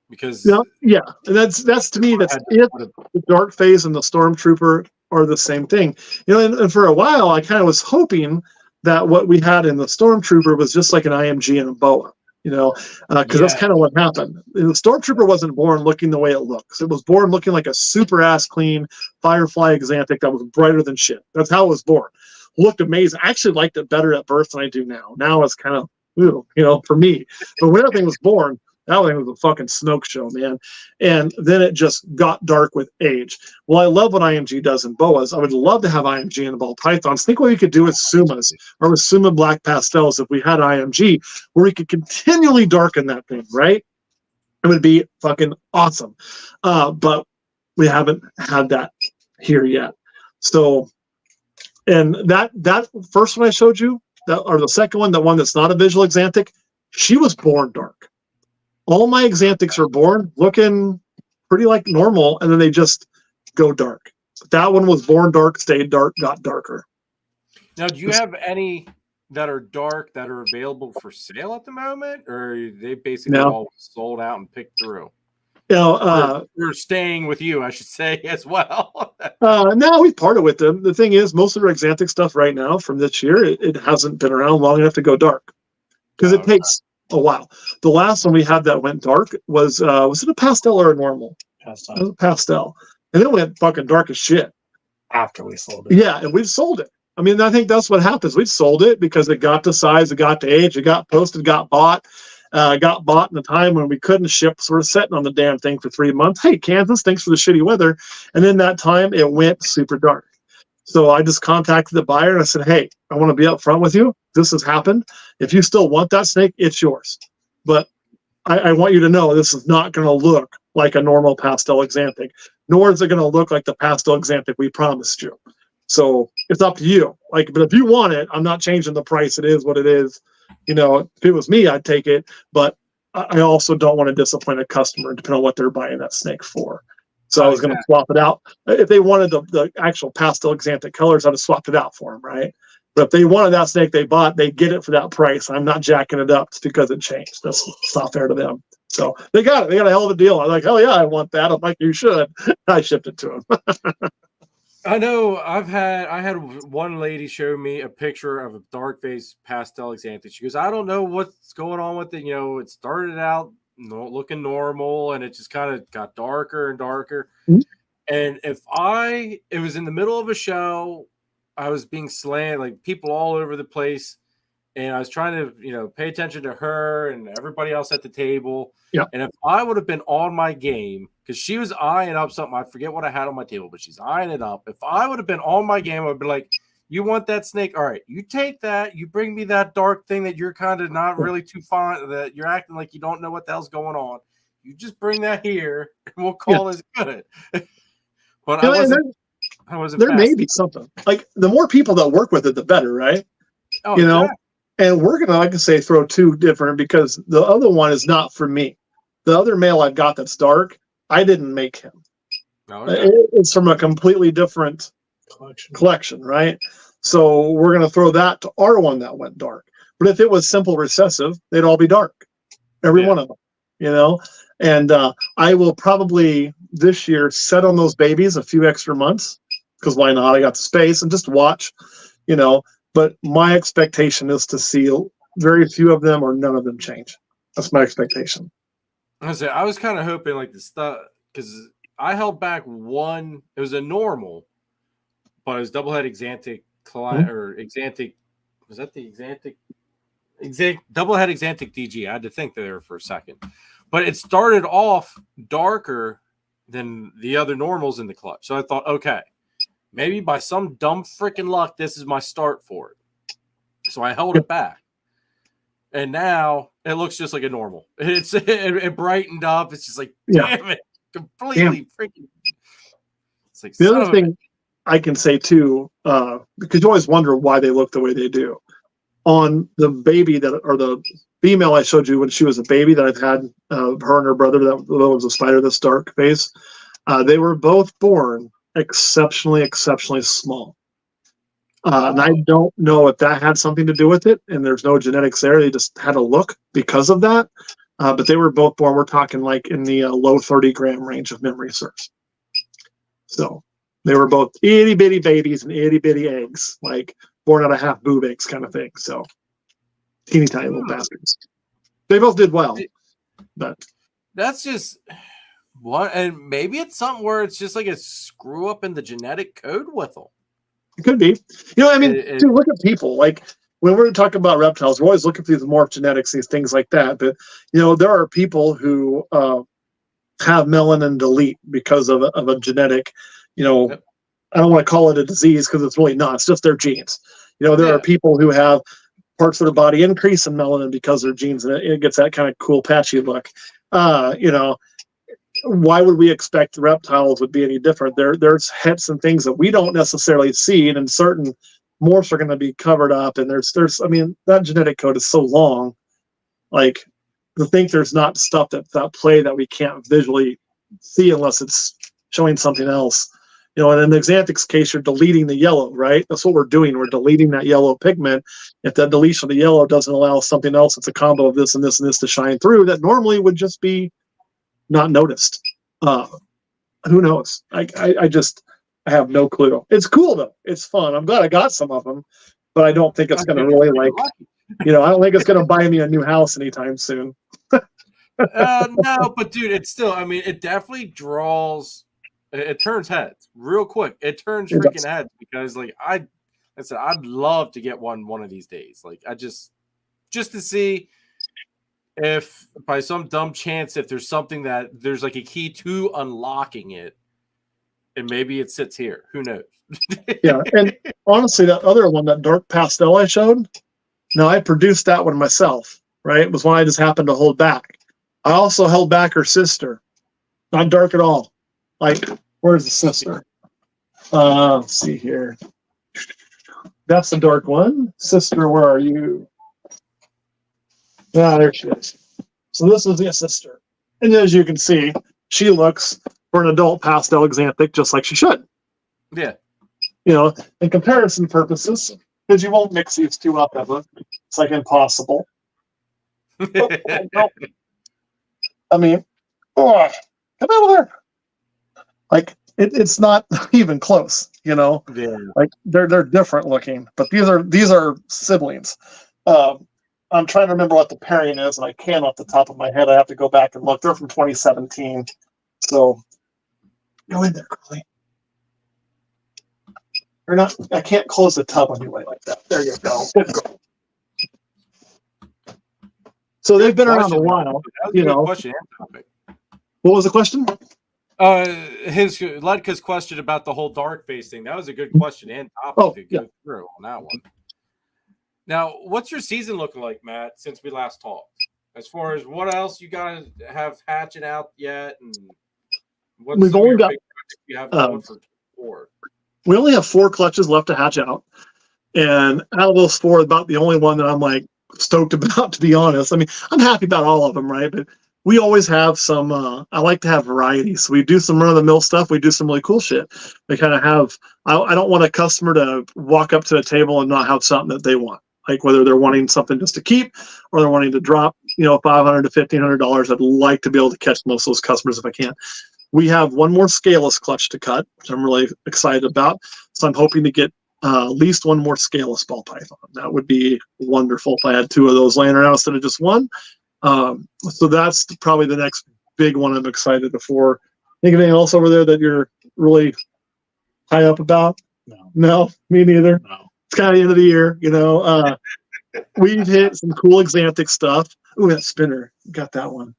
Because yeah, and that's to me, that's it. The dark phase and the stormtrooper are the same thing. You know, and for a while I kind of was hoping that what we had in the stormtrooper was just like an IMG and a boa. You know, because that's kind of what happened. The stormtrooper wasn't born looking the way it looks. It was born looking like a super ass clean Firefly Exanthic that was brighter than shit. That's how it was born. Looked amazing. I actually liked it better at birth than I do now. Now it's kind of, you know, for me. But when everything was born, that thing was a fucking smoke show, man. And then it just got dark with age. Well, I love what IMG does in boas. I would love to have IMG in the ball pythons. Think what we could do with sumas or with suma black pastels if we had IMG, where we could continually darken that thing, right? It would be fucking awesome. But we haven't had that here yet. So, and that first one I showed you, or the second one, the one that's not a visual Exanthic, she was born dark. All my Exanthics are born looking pretty like normal, and then they just go dark. That one was born dark, stayed dark, got darker. Now, do you have any that are dark that are available for sale at the moment, or are they basically all sold out and picked through? You know, we're staying with you, I should say, as well. No, we've parted with them. The thing is, most of our Exanthic stuff right now from this year, it hasn't been around long enough to go dark because it takes a while. The last one we had that went dark was it a pastel or a normal? Pastel. It was a pastel. And it went fucking dark as shit. After we sold it. Yeah, and we've sold it. I mean, I think that's what happens. We sold it because it got to size, it got to age, it got posted, got bought in a time when we couldn't ship. So we're sitting on the damn thing for 3 months. Hey, Kansas, thanks for the shitty weather. And then that time it went super dark. So I just contacted the buyer and I said, hey, I want to be upfront with you. This has happened. If you still want that snake, it's yours. But I want you to know this is not going to look like a normal pastel Exanthic, nor is it going to look like the pastel Exanthic we promised you. So it's up to you. Like, but if you want it, I'm not changing the price. It is what it is. You know, if it was me, I'd take it. But I also don't want to disappoint a customer depending on what they're buying that snake for. So I was going to swap it out. If they wanted the actual pastel Exanthic colors, I'd have swapped it out for them, right? But if they wanted that snake they bought, they get it for that price. I'm not jacking it up because it changed. That's not fair to them. So they got it. They got a hell of a deal. I'm like, hell yeah, I want that. I'm like, you should. I shipped it to them. I know I had one lady show me a picture of a dark face pastel Exanthic. She goes, I don't know what's going on with it. You know, it started out looking normal and it just kind of got darker and darker. Mm-hmm. And it was in the middle of a show, I was being slammed, like people all over the place. And I was trying to, you know, pay attention to her and everybody else at the table. Yeah. And if I would have been on my game, because she was eyeing up something, I forget what I had on my table, but she's eyeing it up. If I would have been on my game, I would be like, you want that snake? All right, you take that. You bring me that dark thing that you're kind of not really too fond, that you're acting like you don't know what the hell's going on. You just bring that here and we'll call it good. But you know, I wasn't there may be something. Like the more people that work with it, the better, right? Oh, you know? And we're going to, like I say, throw two different because the other one is not for me. The other male I've got that's dark, I didn't make him. Okay. It's from a completely different collection, right? So we're going to throw that to our one that went dark. But if it was simple recessive, they'd all be dark. Every one of them, you know? And I will probably this year set on those babies a few extra months because why not? I got the space and just watch, you know. But my expectation is to see very few of them or none of them change. That's my expectation. I was kind of hoping like the stuff because I held back one. It was a normal, but it was double-head Exanthic or Exanthic. Was that the Exanthic? Double-head Exanthic DG. I had to think there for a second, but it started off darker than the other normals in the clutch. So I thought, okay. Maybe by some dumb freaking luck, this is my start for it. So I held it back. And now it looks just like a normal. It brightened up. It's just like, damn it. Completely freaking. It's like, the other thing I can say too, because you always wonder why they look the way they do. On the baby or the female I showed you when she was a baby that I've had, her and her brother, that was a spider, this dark face, they were both born exceptionally small. And I don't know if that had something to do with it, and there's no genetics there. They just had a look because of that. But they were both born, we're talking like in the low 30-gram range of memory serves. So they were both itty bitty babies and itty bitty eggs, like born out of half boob eggs kind of thing. So teeny tiny little bastards. They both did well, but that's just one. And maybe it's something where it's just like a screw up in the genetic code with them. It could be. I mean, dude, look at people. Like when we're talking about reptiles, we're always looking for these morph genetics, these things like that. But there are people who have melanin delete because of a genetic. Yep. I don't want to call it a disease because it's really not. It's just their genes. There are people who have parts of their body increase in melanin because of their genes, and it gets that kind of cool patchy look. Why would we expect reptiles would be any different? There's hits and things that we don't necessarily see, and certain morphs are going to be covered up. And there's I mean, that genetic code is so long. Like, to think there's not stuff that's at play that we can't visually see unless it's showing something else. And in the Xanthic's case, you're deleting the yellow, right? That's what we're doing. We're deleting that yellow pigment. If that deletion of the yellow doesn't allow something else, it's a combo of this and this and this to shine through that normally would just be not noticed. Who knows? I have no clue. It's cool though. It's fun. I'm glad I got some of them, but I don't think it's going to really I don't think it's going to buy me a new house anytime soon. No, but dude, it's still. I mean, it definitely draws. It turns heads real quick. It turns freaking heads because, like I said, I'd love to get one of these days. Like I just to see. If by some dumb chance, if there's something that there's like a key to unlocking it, and maybe it sits here, who knows? Yeah, and honestly, that other one, that dark pastel I showed, now I produced that one myself, right? It was one I just happened to hold back. I also held back her sister, not dark at all. Like, where's the sister? Let's see here. That's the dark one. Sister, where are you? Yeah, there she is. So this is the sister. And as you can see, she looks, for an adult pastel xanthic, just like she should. Yeah. In comparison purposes, because you won't mix these two up ever. It's like impossible. I mean, come over there. Like, it's not even close, Yeah. Like, they're different looking, but these are siblings. I'm trying to remember what the pairing is, and I can't off the top of my head. I have to go back and look. They're from 2017. So go in there, Carly. Or not. I can't close the tub anyway like that. There you go. So they've been around a while. Question and topic. What was the question? His Ledka's question about the whole dark face thing. That was a good question and topic to go through on that one. Now, what's your season looking like, Matt, since we last talked? As far as what else you guys have hatching out yet, and what's we've only got you have going for 4? We only have 4 clutches left to hatch out, and out of those 4, about the only one that I'm like stoked about, to be honest. I mean, I'm happy about all of them, right? But we always have some. I like to have variety, so we do some run-of-the-mill stuff. We do some really cool shit. We kind of have. I don't want a customer to walk up to a table and not have something that they want. Like whether they're wanting something just to keep or they're wanting to drop, $500 to $1,500. I'd like to be able to catch most of those customers if I can. We have one more scaleless clutch to cut, which I'm really excited about. So I'm hoping to get at least one more scaleless ball python. That would be wonderful if I had 2 of those laying around instead of just one. So that's probably the next big one I'm excited for. Think of anything else over there that you're really high up about? No, me neither. No. It's kind of the end of the year, We've hit some cool xanthic stuff. Ooh, that spinner. Got that one.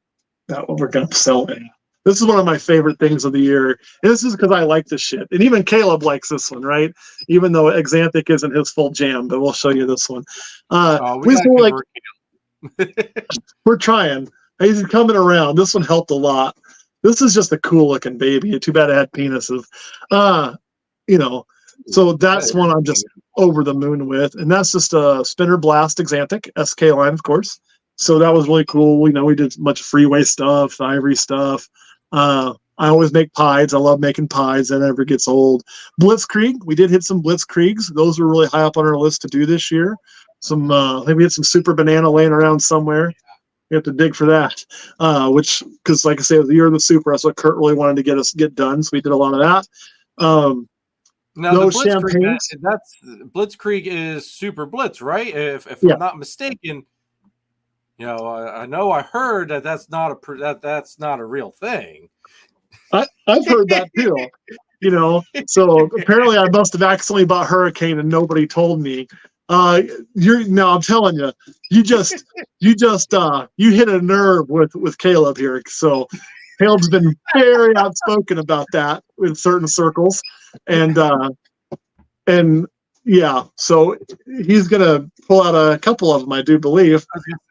That one we're going to sell it. This is one of my favorite things of the year. And this is because I like this shit. And even Caleb likes this one, right? Even though xanthic isn't his full jam, but we'll show you this one. We're trying. He's coming around. This one helped a lot. This is just a cool looking baby. Too bad it had penises. So that's one I'm just over the moon with. And that's just a Spinner Blast Exanthic, SK line, of course. So that was really cool. You know, we did much freeway stuff, ivory stuff. I always make pies. I love making pies. That never gets old. Blitzkrieg. We did hit some Blitzkriegs. Those were really high up on our list to do this year. Some, I think we had some Super Banana laying around somewhere. We have to dig for that, which, because like I say, it was the year of the Super. That's what Kurt really wanted to get done. So we did a lot of that. Now, no the Blitzkrieg, champagnes. that's Blitzkrieg is Super Blitz, right? If Yeah. I'm not mistaken, you know, I heard that that's not a real thing. I've heard that too. You know, so apparently I must have accidentally bought Hurricane and nobody told me. I'm telling you, you hit a nerve with Caleb here. So Caleb's been very outspoken about that in certain circles, and yeah, so he's gonna pull out a couple of them, I do believe,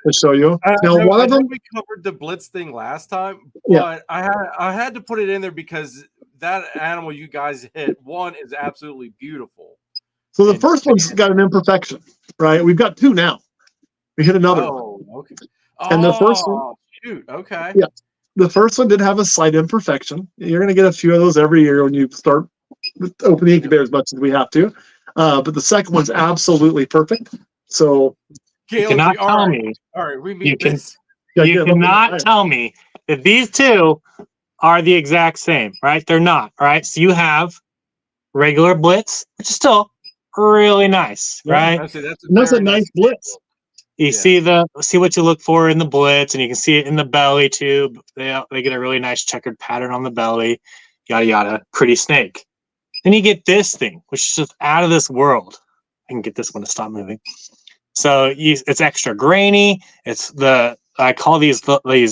to show you. Now, one of them we covered the Blitz thing last time, Yeah. but I had to put it in there because that animal you guys hit one is absolutely beautiful. So the first one's got an imperfection, right? We've got two now. We hit another one. Okay. And the first one, shoot, okay. Yeah. The first one did have a slight imperfection. You're going to get a few of those every year when you start opening the incubator as much as we have to. But the second one's absolutely perfect. So You cannot tell me. All right, we You meet can- this. You cannot tell me that these two are the exact same, right? They're not, right? So you have regular Blitz, which is still really nice, right? That's that's a very nice Blitz. You Yeah. see what you look for in the Blitz, and you can see it in the belly too. They get a really nice checkered pattern on the belly, yada yada. Pretty snake. Then you get this thing, which is just out of this world. I can get this one to stop moving. So it's extra grainy. I call these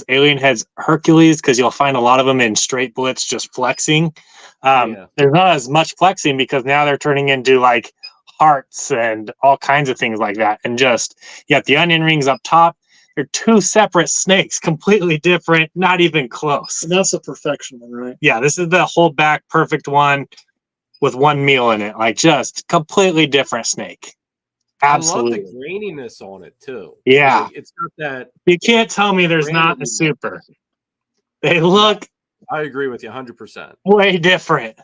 alien heads Hercules because you'll find a lot of them in straight Blitz just flexing. There's not as much flexing because now they're turning into like hearts and all kinds of things like that. And just, you got the onion rings up top. They're two separate snakes, completely different, not even close. And that's a perfection one, right? Yeah, this is the whole back perfect one with one meal in it. Like, just completely different snake. Absolutely. I love the graininess on it too. Yeah. Like, it's got that. You can't tell me there's not a super. They look I agree with you 100%. way different.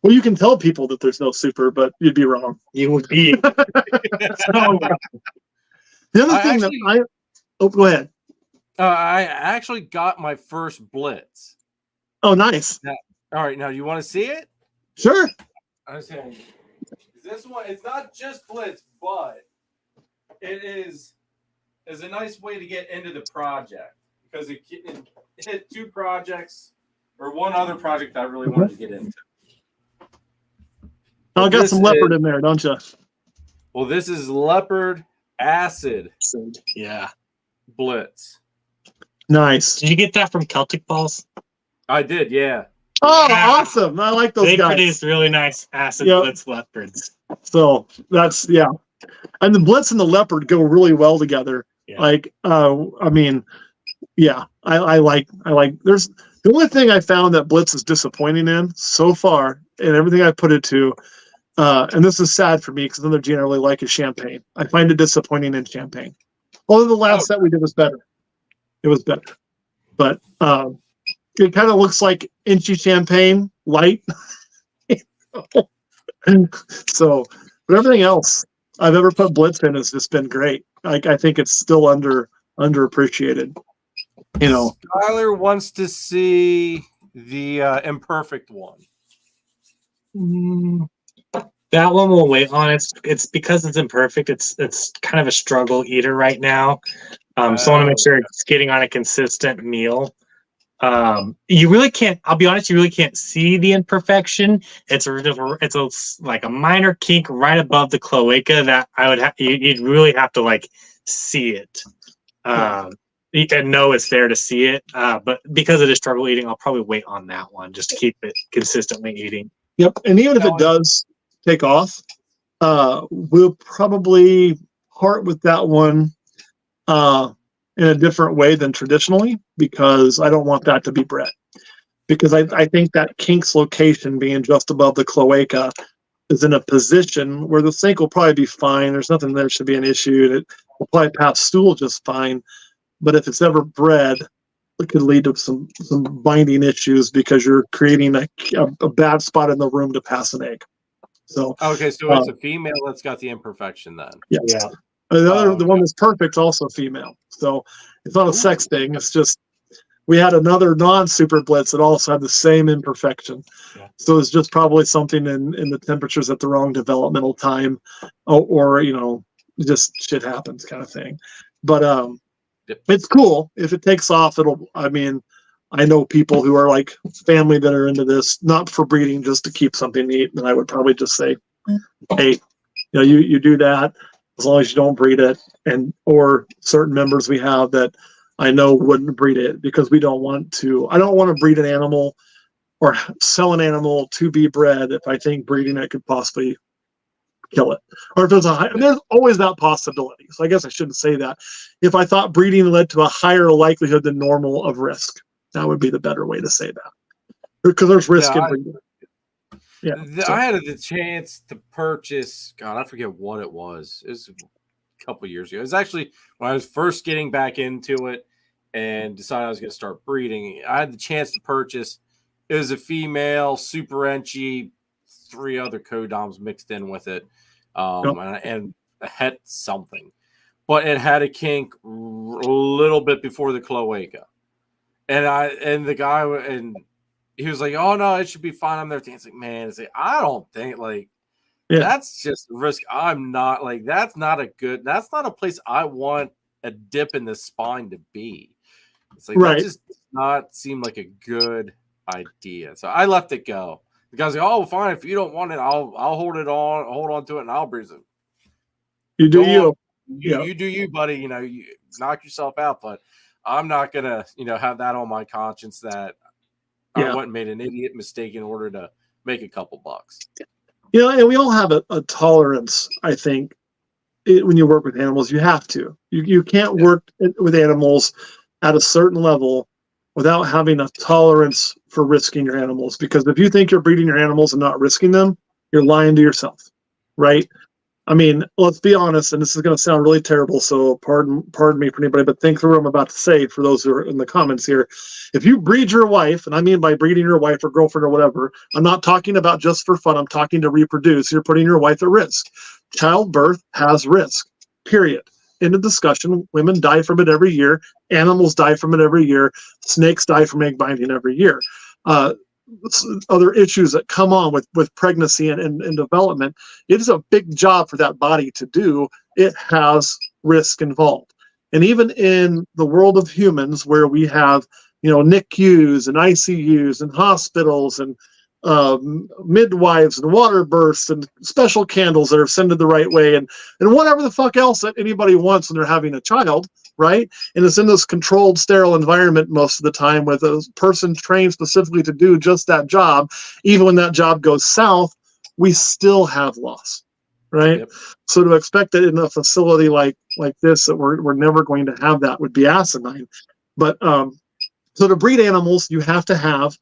Well, you can tell people that there's no super, but you'd be wrong. You would be. The other thing go ahead. I actually got my first Blitz. Oh, nice. All right, now you want to see it? Sure. I was saying, this one, it's not just Blitz, but it is a nice way to get into the project because it hit two projects or one other project I really wanted to get into. I got some leopard in there, don't you? Well, this is leopard acid Yeah. Blitz. Nice. Did you get that from Celtic Balls? I did, yeah. Oh, Yeah. awesome. I like those They guys. produce really nice acid Yep. Blitz leopards. So that's, yeah. And the Blitz and the leopard go really well together. Yeah. Like, I mean, yeah, I like, there's the only thing I found that Blitz is disappointing in so far, and everything I put it to, and this is sad for me because another gene I really like is champagne. I find it disappointing in champagne. Although the last set we did was better. It was better. But it kind of looks like Inchy Champagne light. So, but everything else I've ever put Blitz in has just been great. I think it's still underappreciated. You know, Tyler wants to see the imperfect one. That one we'll wait on. It's because it's imperfect. It's kind of a struggle eater right now. So I want to make sure it's getting on a consistent meal. You really can't. I'll be honest. You really can't see the imperfection. It's like a minor kink right above the cloaca that I would have. You'd really have to like see it, and know it's there to see it. But because it is struggle eating, I'll probably wait on that one just to keep it consistently eating. Yep. And even if it does take off, we'll probably part with that one in a different way than traditionally, because I don't want that to be bred. Because I think that kink's location being just above the cloaca is in a position where the snake will probably be fine. There's nothing there should be an issue. It will probably pass stool just fine. But if it's ever bred, it could lead to some binding issues because you're creating a bad spot in the room to pass an egg. So okay, so it's a female that's got the imperfection then. yes. Yeah. The one that's perfect, also female. So it's not a sex thing. It's just we had another non-super blitz that also had the same imperfection. Yeah. So it's just probably something in the temperatures at the wrong developmental time, or just shit happens kind of thing. But it's cool if it takes off. I know people who are like family that are into this, not for breeding, just to keep something neat. And I would probably just say, hey, you do that as long as you don't breed it, or certain members we have that I know wouldn't breed it because I don't want to breed an animal or sell an animal to be bred if I think breeding it could possibly kill it. Or if there's always that possibility. So I guess I shouldn't say that. If I thought breeding led to a higher likelihood than normal of risk, that would be the better way to say that. Because there's risk in breeding. Yeah. I had the chance to purchase, God, I forget what it was. It was a couple of years ago. It was actually when I was first getting back into it and decided I was going to start breeding. I had the chance to purchase. It was a female, super enchy, 3 other codoms mixed in with it, and it had something. But it had a kink a little bit before the cloaca. And the guy, and he was like, oh, no, it should be fine. I'm there thinking, it's like, man, I don't think, that's just risk. I'm not, that's not a place I want a dip in the spine to be. It's like, that just does not seem like a good idea. So I left it go. The guy's like, oh, fine. If you don't want it, I'll hold on to it, and I'll breed it. You do you. You do you, buddy. You knock yourself out, but I'm not gonna, have that on my conscience that I went and made an idiot mistake in order to make a couple bucks. And we all have a tolerance. I think when you work with animals, you have to. You can't work with animals at a certain level without having a tolerance for risking your animals. Because if you think you're breeding your animals and not risking them, you're lying to yourself, right? I mean, let's be honest, and this is going to sound really terrible, so pardon me for anybody, but think through what I'm about to say for those who are in the comments here. If you breed your wife, and I mean by breeding your wife or girlfriend or whatever, I'm not talking about just for fun, I'm talking to reproduce. You're putting your wife at risk. Childbirth has risk, period. End of discussion. Women die from it every year. Animals die from it every year. Snakes die from egg binding every year. Other issues that come on with pregnancy and development. It is a big job for that body to do. It has risk involved. And even in the world of humans where we have, NICUs and ICUs and hospitals and midwives and water bursts and special candles that are scented the right way and whatever the fuck else that anybody wants when they're having a child, right? And it's in this controlled, sterile environment most of the time with a person trained specifically to do just that job. Even when that job goes south, we still have loss, right? Yep. So to expect that in a facility like this that we're never going to have that would be asinine. But so to breed animals, you have to have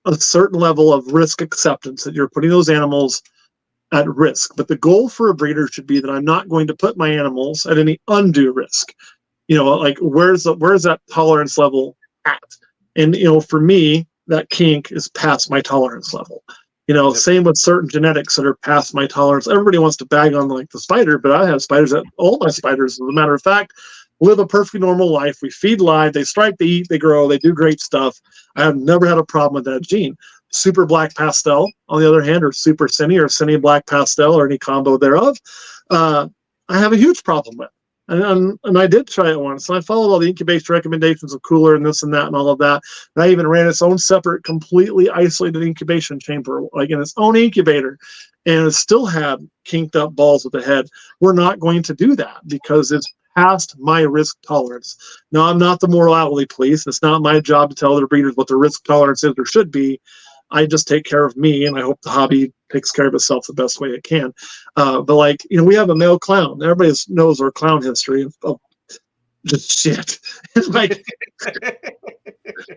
a certain level of risk acceptance that you're putting those animals at risk. But the goal for a breeder should be that I'm not going to put my animals at any undue risk. Where's that tolerance level at? And, for me, that kink is past my tolerance level. Same with certain genetics that are past my tolerance. Everybody wants to bag on the spider, but I have spiders that all my spiders, as a matter of fact, live a perfectly normal life. We feed live, they strike, they eat, they grow, they do great stuff. I have never had a problem with that gene. Super black pastel, on the other hand, or super cine or cine black pastel or any combo thereof, I have a huge problem with. And I did try it once. And I followed all the incubation recommendations of cooler and this and that and all of that. And I even ran its own separate, completely isolated incubation chamber, in its own incubator. And it still had kinked up balls with the head. We're not going to do that because it's past my risk tolerance. Now, I'm not the morality police. It's not my job to tell their breeders what their risk tolerance is or should be. I just take care of me, and I hope the hobby takes care of itself the best way it can. But we have a male clown. Everybody knows our clown history of just shit. It's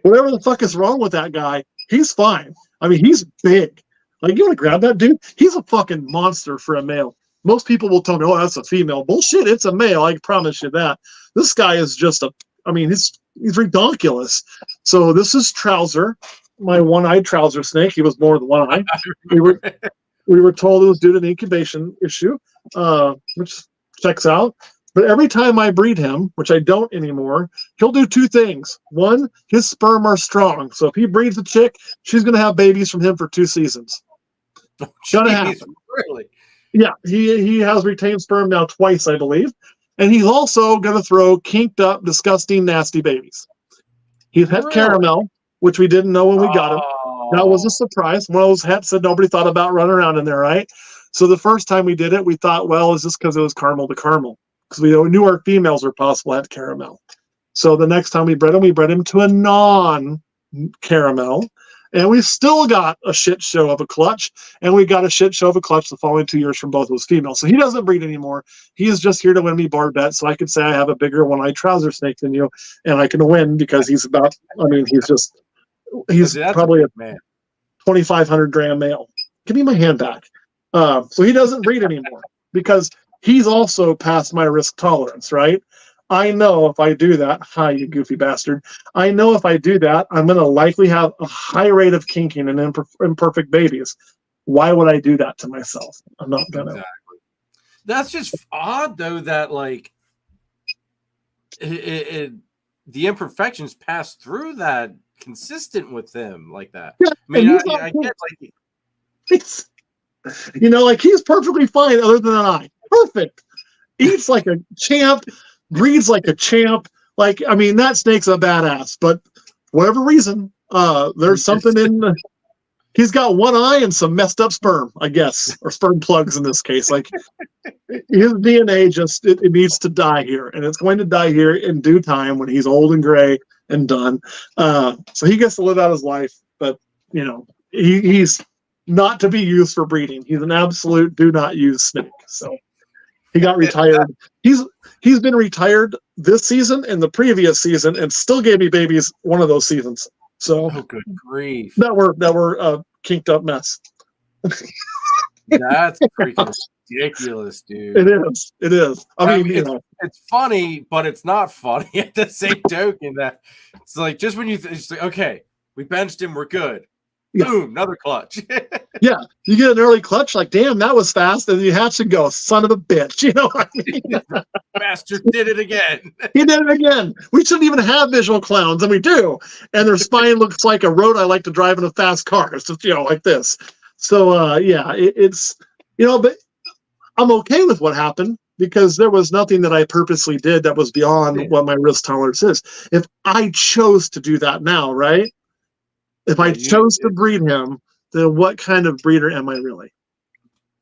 whatever the fuck is wrong with that guy, he's fine. I mean, he's big. Like, you want to grab that dude? He's a fucking monster for a male. Most people will tell me, oh, that's a female. Bullshit, it's a male. I can promise you that. This guy is just he's ridiculous. So this is Trouser, my one-eyed trouser snake. He was more than one eye. We were told it was due to an incubation issue, which checks out. But every time I breed him, which I don't anymore, he'll do two things. One, his sperm are strong. So if he breeds a chick, she's going to have babies from him for 2 seasons. Gonna happen. Really? Yeah, he has retained sperm now twice, I believe. And he's also going to throw kinked up, disgusting, nasty babies. He's het caramel, which we didn't know when we got him. That was a surprise. One of those hets that nobody thought about running around in there, right? So the first time we did it, we thought, well, is this because it was caramel to caramel? Because we knew our females were possible at caramel. So the next time we bred him to a non-caramel. And we still got a shit show of a clutch. And we got a shit show of a clutch the following 2 years from both those females. So he doesn't breed anymore. He is just here to win me bar bets. So I could say I have a bigger one-eyed trouser snake than you. And I can win because he's probably a 2,500 gram male. Give me my hand back. So he doesn't breed anymore because he's also past my risk tolerance, right? I know if I do that, hi, you goofy bastard. I know if I do that, I'm going to likely have a high rate of kinking and imperfect babies. Why would I do that to myself? I'm not going to. Exactly. That's just odd, though, that like the imperfections pass through that consistent with them like that. Yeah, I mean, I get like it's, like he's perfectly fine other than I. Perfect. Eats like a champ, breeds like a champ. Like, I mean, that snake's a badass, but whatever reason, there's something in he's got one eye and some messed up sperm, I guess, or sperm plugs in this case. Like his DNA just it needs to die here, and it's going to die here in due time when he's old and gray and done. So he gets to live out his life, but he's not to be used for breeding. He's an absolute do not use snake. So he got retired. He's been retired this season and the previous season, and still gave me babies one of those seasons. So good grief, that were kinked up mess. That's freaking ridiculous, dude. It is. I mean, it's funny, but it's not funny at the same token. That it's like just when it's like, okay, we benched him, we're good. Yeah. Boom, another clutch. Yeah, you get an early clutch, like, damn, that was fast, and you hatch and go, son of a bitch. You know what I mean? Bastard did it again. He did it again. We shouldn't even have visual clowns, and we do. And their spine looks like a road I like to drive in a fast car. It's just, like this. So, it's, but I'm okay with what happened because there was nothing that I purposely did that was beyond what my risk tolerance is. If I chose to do that now, right? If I chose to breed him, then what kind of breeder am I really?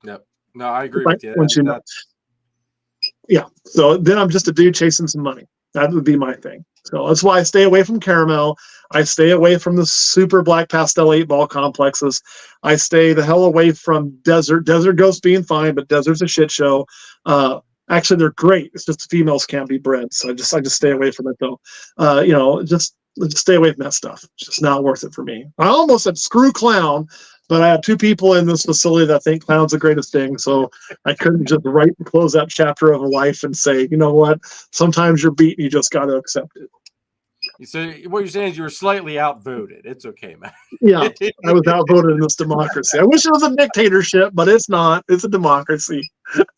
Yep. No, I agree with you. Yeah. So then I'm just a dude chasing some money. That would be my thing. So that's why I stay away from caramel. I stay away from the super black pastel 8-ball complexes. I stay the hell away from desert. Desert Ghost being fine, but desert's a shit show. Actually, they're great. It's just the females can't be bred. So I just stay away from it though. Just stay away from that stuff. It's just not worth it for me. I almost said screw clown, but I have 2 people in this facility that think clown's the greatest thing. So I couldn't just close that chapter of a life and say, you know what? Sometimes you're beaten. You just got to accept it. So what you're saying is you were slightly outvoted. It's okay, man. Yeah, I was outvoted in this democracy. I wish it was a dictatorship, but it's not. It's a democracy.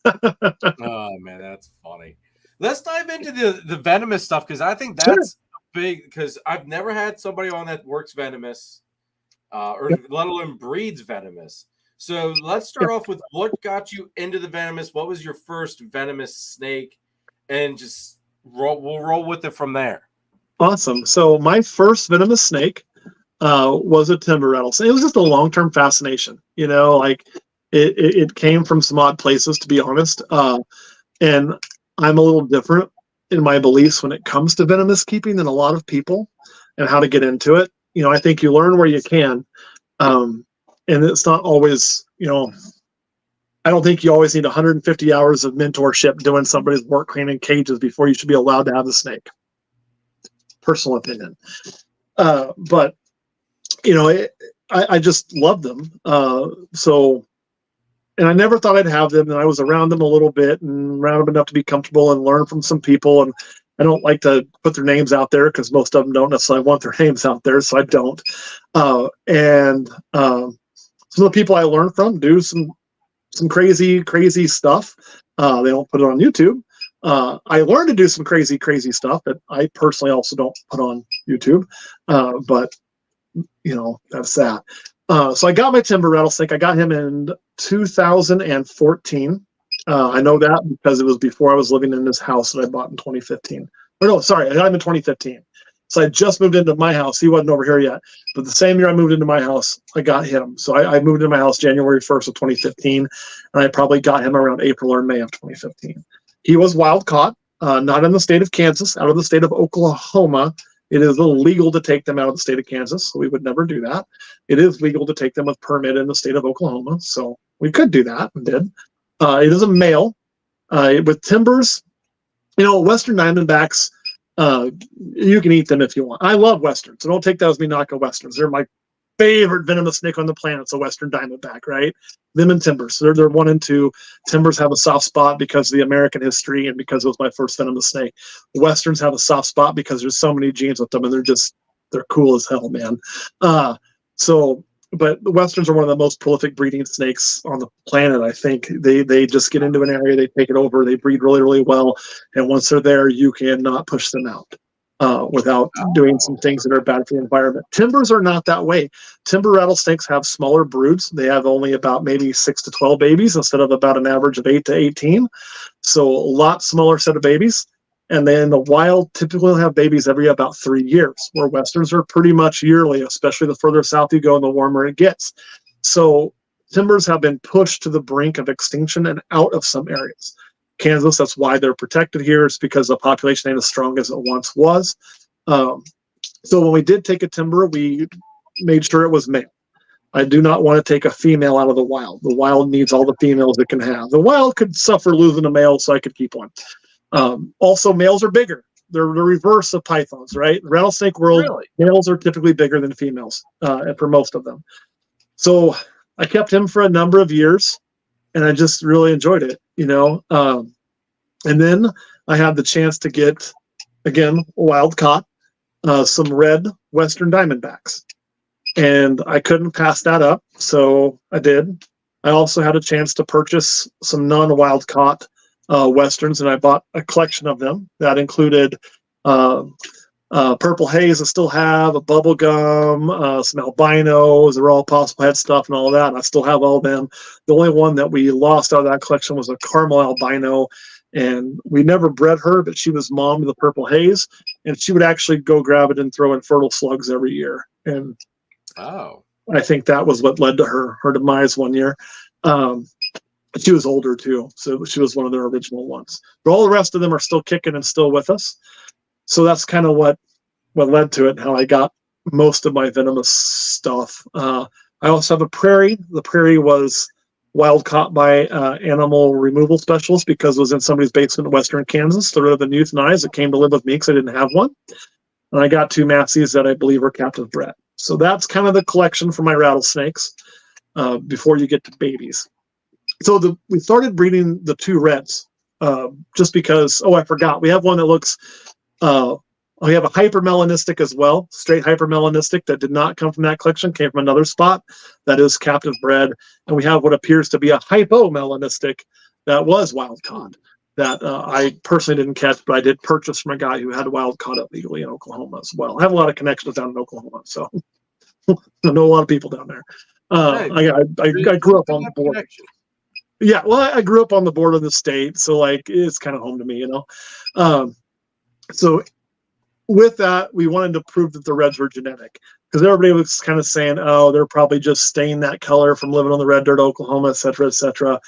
Oh, man, that's funny. Let's dive into the venomous stuff because I think that's big because I've never had somebody on that works venomous or let alone breeds venomous. So let's start off with what got you into the venomous. What was your first venomous snake? And just we'll roll with it from there. Awesome. So my first venomous snake was a timber rattlesnake. It was just a long-term fascination. It came from some odd places, to be honest. And I'm a little different in my beliefs when it comes to venomous keeping than a lot of people and how to get into it. I think you learn where you can. And it's not always, I don't think you always need 150 hours of mentorship doing somebody's work cleaning cages before you should be allowed to have the snake. Personal opinion. But, I just love them. And I never thought I'd have them. And I was around them a little bit and around them enough to be comfortable and learn from some people. And I don't like to put their names out there because most of them don't necessarily want their names out there. So I don't. Some of the people I learned from do some crazy stuff. They don't put it on YouTube. I learned to do some crazy stuff that I personally also don't put on YouTube. But that's that. So I got my timber rattlesnake. I got him in 2014. I know that because it was before I was living in this house that I bought in 2015. Or no, sorry, I got him in 2015. So I just moved into my house. He wasn't over here yet. But the same year I moved into my house, I got him. So I moved into my house January 1st of 2015. And I probably got him around April or May of 2015. He was wild caught, not in the state of Kansas, out of the state of Oklahoma. It is illegal to take them out of the state of Kansas, so we would never do that. It is legal to take them with permit in the state of Oklahoma, so we could do that and did. It is a male. With timbers, Western Diamondbacks, you can eat them if you want. I love Westerns, so don't take that as me knocking Westerns. They're my favorite venomous snake on the planet. It's a Western Diamondback, right? Them and timbers. So they're 1 and 2. Timbers have a soft spot because of the American history and because it was my first venomous snake. Westerns have a soft spot because there's so many genes with them and they're cool as hell, man. But the Westerns are one of the most prolific breeding snakes on the planet. I think they just get into an area, they take it over, they breed really, really well. And once they're there, you cannot push them out. Without doing some things that are bad for the environment. Timbers are not that way. Timber rattlesnakes have smaller broods. They have only about maybe 6 to 12 babies instead of about an average of 8 to 18. So a lot smaller set of babies. And then the wild typically have babies every about 3 years, where Westerns are pretty much yearly, especially the further south you go and the warmer it gets. So timbers have been pushed to the brink of extinction and out of some areas. Kansas, that's why they're protected here. It's because the population ain't as strong as it once was. So when we did take a timber, we made sure it was male. I do not want to take a female out of the wild. The wild needs all the females it can have. The wild could suffer losing a male, so I could keep one. Also, males are bigger. They're the reverse of pythons, right? The rattlesnake world, really? Males are typically bigger than females, and for most of them. So I kept him for a number of years, and I just really enjoyed it, and then I had the chance to get, again, wild caught, some red Western Diamondbacks. And I couldn't pass that up, so I did. I also had a chance to purchase some non-wild caught Westerns, and I bought a collection of them that included purple haze I still have, a bubble gum, some albinos. They're all possible head stuff and all that. And I still have all of them. The only one that we lost out of that collection was a caramel albino, and we never bred her, but she was mom to the purple haze, and she would actually go grab it and throw in fertile slugs every year. And I think that was what led to her demise one year. She was older too, so she was one of their original ones. But all the rest of them are still kicking and still with us. So that's kind of what led to it, how I got most of my venomous stuff. I also have a prairie. The prairie was wild caught by animal removal specialists because it was in somebody's basement in western Kansas. So rather than euthanize, it came to live with me because I didn't have one. And I got 2 Massies that I believe are captive bred. So that's kind of the collection for my rattlesnakes before you get to babies. So we started breeding the 2 reds just because, I forgot. We have one that looks... we have a hypermelanistic as well, straight hypermelanistic that did not come from that collection, came from another spot that is captive bred. And we have what appears to be a hypomelanistic that was wild caught that I personally didn't catch, but I did purchase from a guy who had wild caught it legally in Oklahoma as well. I have a lot of connections down in Oklahoma, so I know a lot of people down there. I grew up on the border. Yeah, well, I grew up on the border of the state, so it's kind of home to me, So with that, we wanted to prove that the reds were genetic because everybody was kind of saying, they're probably just staining that color from living on the red dirt, Oklahoma, et cetera, et cetera.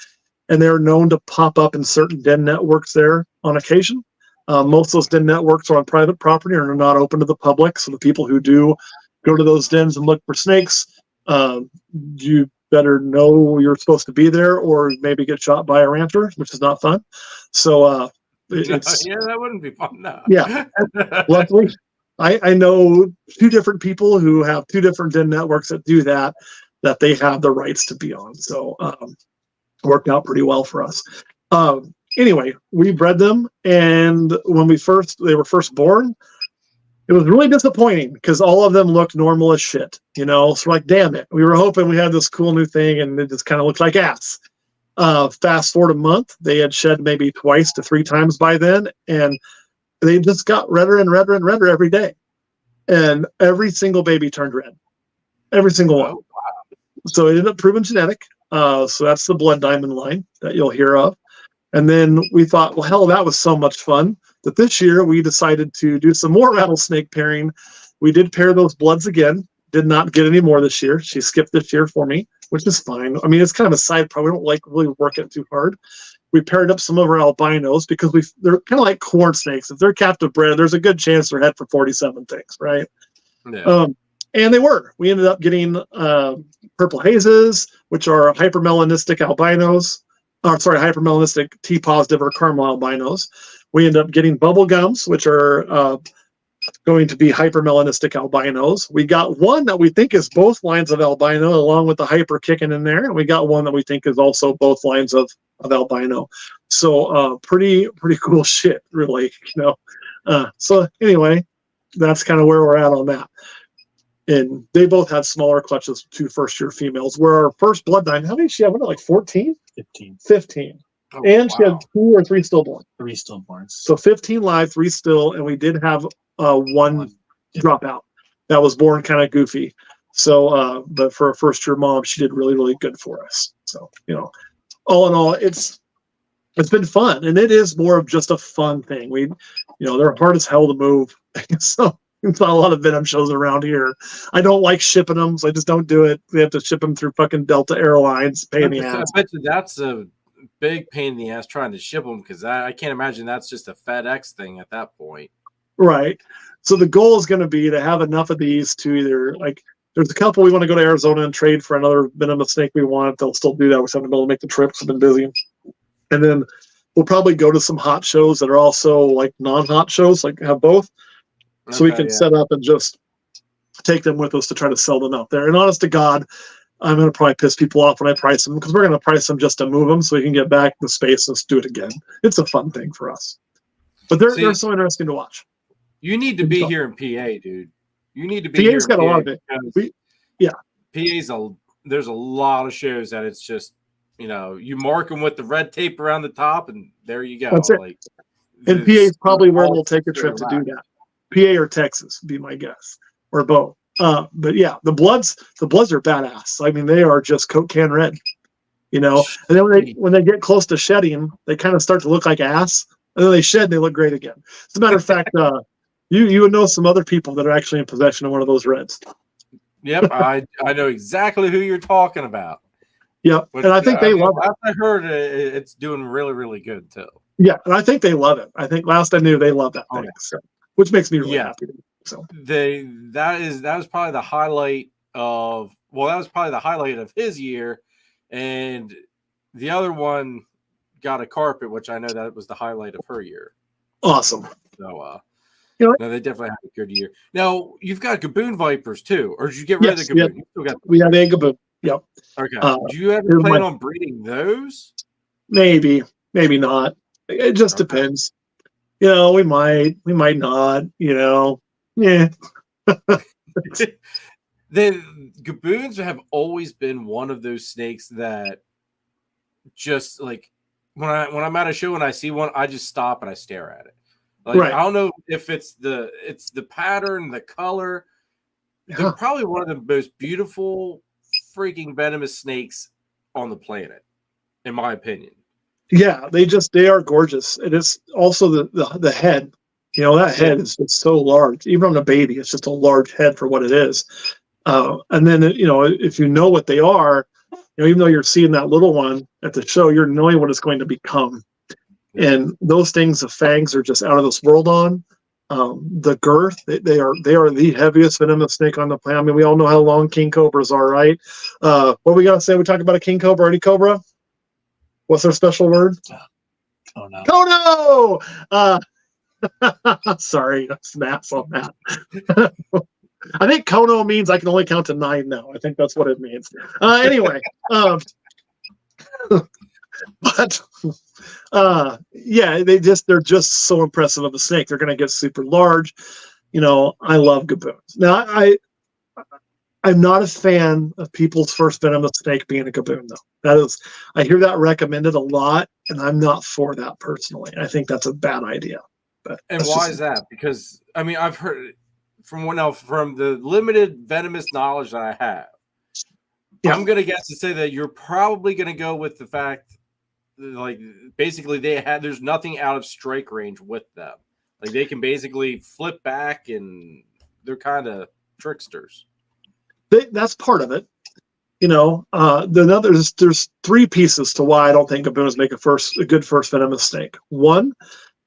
And they're known to pop up in certain den networks there on occasion. Most of those den networks are on private property and are not open to the public. So the people who do go to those dens and look for snakes, you better know you're supposed to be there or maybe get shot by a rancher, which is not fun. So, that wouldn't be fun. No. Yeah. Luckily, I know 2 different people who have 2 different den networks that do that they have the rights to be on. So worked out pretty well for us. Anyway, we bred them, and when they were first born, it was really disappointing because all of them looked normal as shit, you know. So we're like, damn it, we were hoping we had this cool new thing, and it just kind of looked like ass. Fast forward a month, they had shed maybe 2 to 3 times by then, and they just got redder and redder and redder every day, and every single baby turned red, every single one. So it ended up proving genetic. So that's the blood diamond line that you'll hear of. And then we thought, well, hell, that was so much fun that this year we decided to do some more rattlesnake pairing. We did pair those bloods again. Did not get any more this year. She skipped this year for me, which is fine. I mean, it's kind of a side project. We don't like really work it too hard. We paired up some of our albinos because they're kind of like corn snakes. If they're captive bred, there's a good chance they're head for 47 things, right? Yeah. And they were. We ended up getting purple hazes, which are hypermelanistic albinos. Hypermelanistic T-positive or caramel albinos. We end up getting bubble gums, which are going to be hypermelanistic albinos. We got one that we think is both lines of albino, along with the hyper kicking in there. And we got one that we think is also both lines of albino. So pretty cool shit, really. You know. So anyway, that's kind of where we're at on that. And they both had smaller clutches, 2 first-year females. Where our first blood diamond, how many did she have? Like 14? 15. Oh, And she had 2 or 3 stillborn. 3 stillborns. So 15 live, 3 still, and we did have one drop out that was born kind of goofy. So, but for a first-year mom, she did really, really good for us. So, you know, all in all, it's been fun, and it is more of just a fun thing. They're hard as hell to move, so. There's not a lot of venom shows around here. I don't like shipping them, so I just don't do it. We have to ship them through fucking Delta Airlines. Pain in the ass. I bet you that's a big pain in the ass trying to ship them, because I can't imagine that's just a FedEx thing at that point. Right. So the goal is going to be to have enough of these to either, like, there's a couple we want to go to Arizona and trade for another venomous snake we want. They'll still do that. We just haven't been able to make the trips. I've been busy. And then we'll probably go to some hot shows that are also like non-hot shows, like have both. So we can set up and just take them with us to try to sell them out there. And honest to God, I'm going to probably piss people off when I price them, because we're going to price them just to move them so we can get back in the space and do it again. It's a fun thing for us. But they're so interesting to watch. You need to be here in PA, dude. You need to be PA's here. PA's got a lot of it. There's a lot of shows that it's just, you mark them with the red tape around the top, and there you go. That's it. Like, and PA is probably where we'll take a trip to do that. PA or Texas would be my guess, or both. But yeah, the bloods are badass. I mean, they are just Coke can red, And then when they get close to shedding, they kind of start to look like ass, and then they shed and they look great again. As a matter of fact, you would know some other people that are actually in possession of one of those reds. Yep, I know exactly who you're talking about. Yep, and I think they love it. I heard it's doing really, really good too. Yeah, and I think they love it. I think last I knew they love that thing. So, which makes me really happy. So that was probably the highlight of his year, and the other one got a carpet, which I know that was the highlight of her year. Awesome. So no, they definitely had a good year. Now you've got Gaboon Vipers too, or did you get rid of the Gaboon? You still got we have a Gaboon. Yep. Okay. Do you ever plan on breeding those? Maybe not. It just depends. We might not, Yeah. The Gaboons have always been one of those snakes that just like when I'm at a show and I see one, I just stop and I stare at it. Like, right. I don't know if it's the pattern, the color. Yeah. They're probably one of the most beautiful freaking venomous snakes on the planet, in my opinion. Yeah, they are gorgeous. It is also the head. That head is just so large. Even on a baby, it's just a large head for what it is. And then, if you know what they are, even though you're seeing that little one at the show, you're knowing what it's going to become. And those things, the fangs are just out of this world on. The girth, they are the heaviest venomous snake on the planet. I mean, we all know how long king cobras are, right? What we got to say? We talked about a king cobra, already cobra. What's their special word? Oh no. Kono! Sorry, snaps on that. I think Kono means I can only count to 9 now. I think that's what it means. Anyway, but yeah, they're just so impressive of a snake. They're going to get super large. I love gaboons. Now, I'm not a fan of people's first venomous snake being a gaboon, though. I hear that recommended a lot, and I'm not for that personally. I think that's a bad idea. And why is that? Because I've heard from the limited venomous knowledge that I have. Yeah. I'm gonna guess to say that you're probably gonna go with the fact, like basically there's nothing out of strike range with them. Like they can basically flip back, and they're kind of tricksters. That's part of it. There's 3 pieces to why I don't think gaboons make a good first venomous snake. One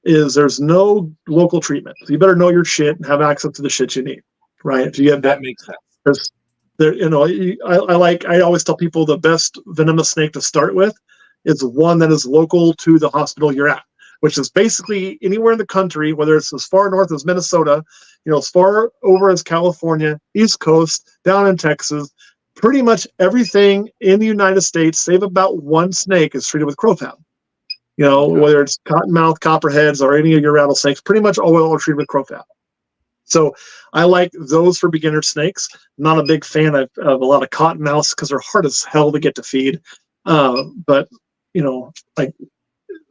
is there's no local treatment. So you better know your shit and have access to the shit you need, right? If you get that makes sense. I always tell people the best venomous snake to start with is one that is local to the hospital you're at, which is basically anywhere in the country, whether it's as far north as Minnesota, as far over as California, East Coast, down in Texas. Pretty much everything in the United States, save about one snake, is treated with crowfab. Whether it's cottonmouth, copperheads, or any of your rattlesnakes, pretty much all are treated with crowfab. So I like those for beginner snakes. Not a big fan of a lot of cottonmouths because they're hard as hell to get to feed. But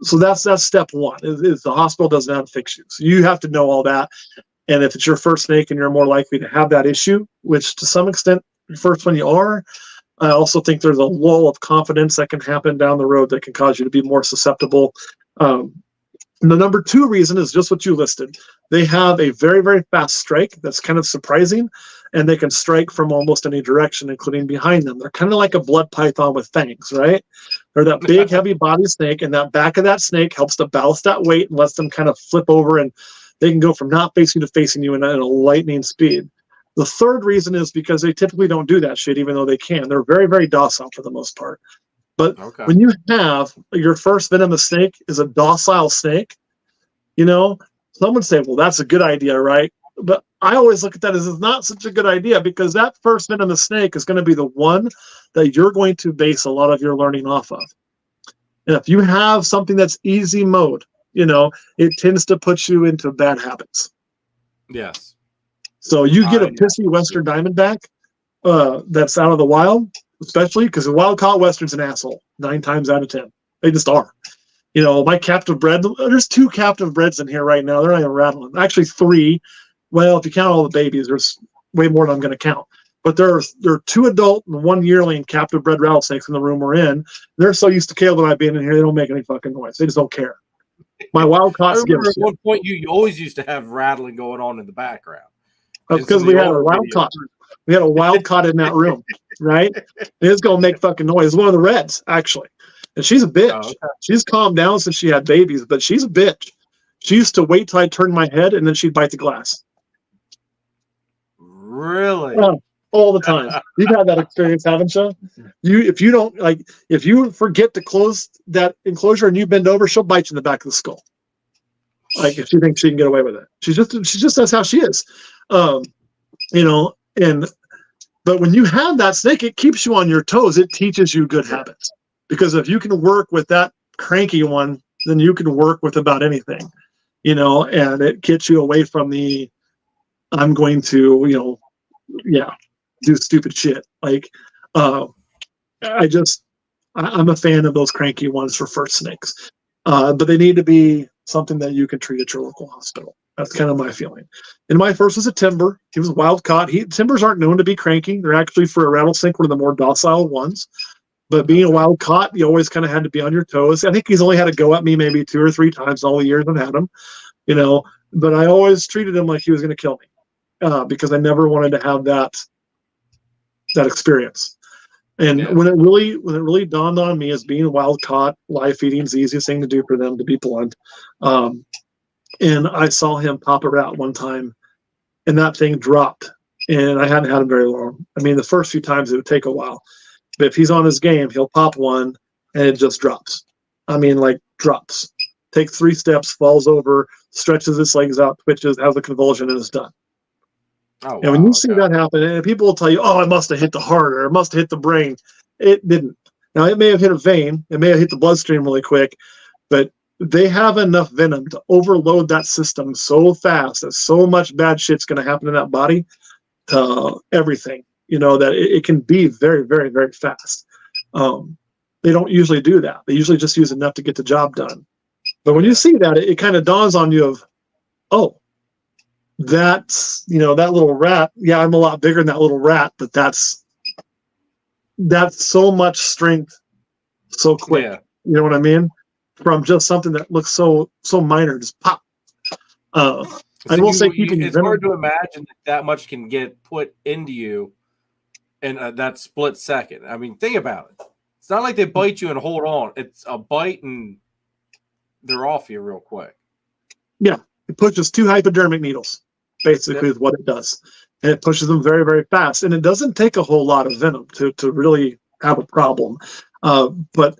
so that's step one. Is the hospital doesn't have to fix you, so you have to know all that. And if it's your first snake and you're more likely to have that issue, which to some extent your first one you are, I also think there's a lull of confidence that can happen down the road that can cause you to be more susceptible. And the number 2 reason is just what you listed. They have a very, very fast strike that's kind of surprising, and they can strike from almost any direction, including behind them. They're kind of like a blood python with fangs, right? They're that big, heavy body snake, and that back of that snake helps to balance that weight and lets them kind of flip over, and they can go from not facing to facing you in a lightning speed. The 3rd reason is because they typically don't do that shit, even though they can. They're very, very docile for the most part. But when you have your first venomous snake is a docile snake, some would say, well, that's a good idea, right? But I always look at that as it's not such a good idea, because that first venomous snake is going to be the one that you're going to base a lot of your learning off of. And if you have something that's easy mode, it tends to put you into bad habits. Yes. So you get a pissy Western Diamondback that's out of the wild, especially because the wild-caught Western's an asshole 9 times out of 10. They just are. My captive bred, there's 2 captive breds in here right now. They're not even rattling. Actually, 3. Well, if you count all the babies, there's way more than I'm going to count. But there are 2 adult and 1 yearling captive bred rattlesnakes in the room we're in. They're so used to Caleb and I being in here, they don't make any fucking noise. They just don't care. My wild-caught. I remember at one point you always used to have rattling going on in the background. Because we had a wild-caught. We had a wild-caught in that room, right? It's going to make fucking noise. It's one of the reds, actually. And she's a bitch. Oh, okay. She's calmed down since she had babies, but she's a bitch. She used to wait till I turned my head, and then she'd bite the glass. Really? All the time. You've had that experience, haven't you? If you forget to close that enclosure and you bend over, she'll bite you in the back of the skull. Like if she thinks she can get away with it. She just that's how she is. But when you have that snake, it keeps you on your toes. It teaches you good habits. Because if you can work with that cranky one, then you can work with about anything, and it gets you away from the, I'm going to, do stupid shit. Like, I'm a fan of those cranky ones for first snakes, but they need to be something that you can treat at your local hospital. That's kind of my feeling. And my first was a timber. He was wild caught. Timbers aren't known to be cranky. They're actually, for a rattlesnake, one of the more docile ones. But being a wild caught, you always kind of had to be on your toes. I think he's only had to go at me maybe 2 or 3 times all the years I've had him, But I always treated him like he was going to kill me because I never wanted to have that experience. And when it really dawned on me as being wild caught, live feeding is the easiest thing to do for them, to be blunt. And I saw him pop a rat one time, and that thing dropped. And I hadn't had him very long. I mean, the first few times it would take a while. But if he's on his game, he'll pop one and it just drops. I mean, like drops. takes 3 steps, falls over, stretches its legs out, twitches, has a convulsion, and is done. Oh, And when you see that happen, and people will tell you, oh, it must have hit the heart or it must have hit the brain. It didn't. Now, it may have hit a vein. It may have hit the bloodstream really quick, but they have enough venom to overload that system so fast that so much bad shit's going to happen in that body to everything, that it can be very, very, very fast. They don't usually do that. They usually just use enough to get the job done. But when you see that, it kind of dawns on you of, oh, that's, that little rat. Yeah, I'm a lot bigger than that little rat, but that's so much strength so quick. Yeah. You know what I mean? From just something that looks so minor, just pop. I will say it's hard to imagine that much can get put into you in that split second. I mean, think about it. It's not like they bite you and hold on. It's a bite and they're off you real quick. Yeah, it pushes 2 hypodermic needles, basically, is what it does. And it pushes them very, very fast. And it doesn't take a whole lot of venom to really have a problem. But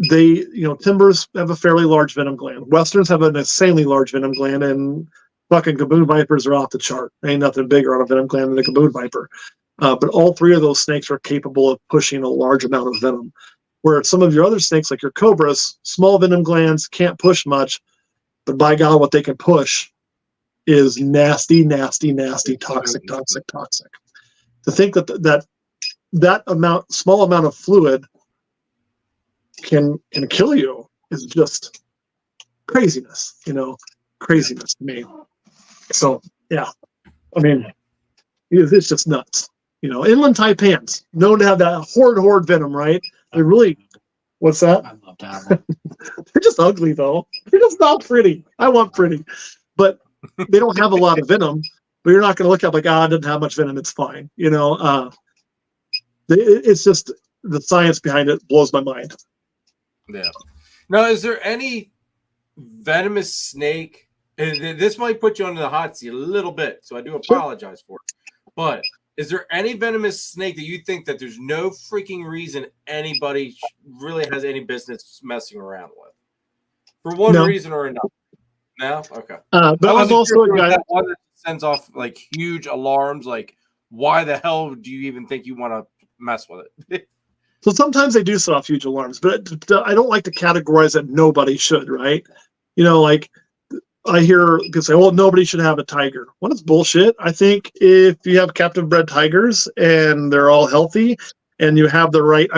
they, timbers have a fairly large venom gland. Westerns have an insanely large venom gland, and fucking gaboon vipers are off the chart. Ain't nothing bigger on a venom gland than a gaboon viper. But all 3 of those snakes are capable of pushing a large amount of venom. Where some of your other snakes, like your cobras, small venom glands, can't push much, but by God, what they can push is nasty, nasty, nasty, toxic. To think that small amount of fluid can kill you is just craziness, craziness to me. So yeah, I mean, it's just nuts. Inland taipans known to have that horde venom, right? They really, what's that? I love that. They're just ugly though. They're just not pretty. I want pretty, but they don't have a lot of venom. But you're not going to look up like, it doesn't have much venom. It's fine. It's just the science behind it blows my mind. Yeah. Now, is there any venomous snake? And this might put you under the hot seat a little bit, so I do apologize for it. But is there any venomous snake that you think that there's no freaking reason anybody really has any business messing around with, for one reason or another? No, okay. But I'm also a guy that one that sends off like huge alarms. Like, why the hell do you even think you want to mess with it? So sometimes they do set off huge alarms, but I don't like to categorize that nobody should, right? Like I hear people say, well, nobody should have a tiger. Well, it's bullshit. I think if you have captive bred tigers and they're all healthy and you have the right,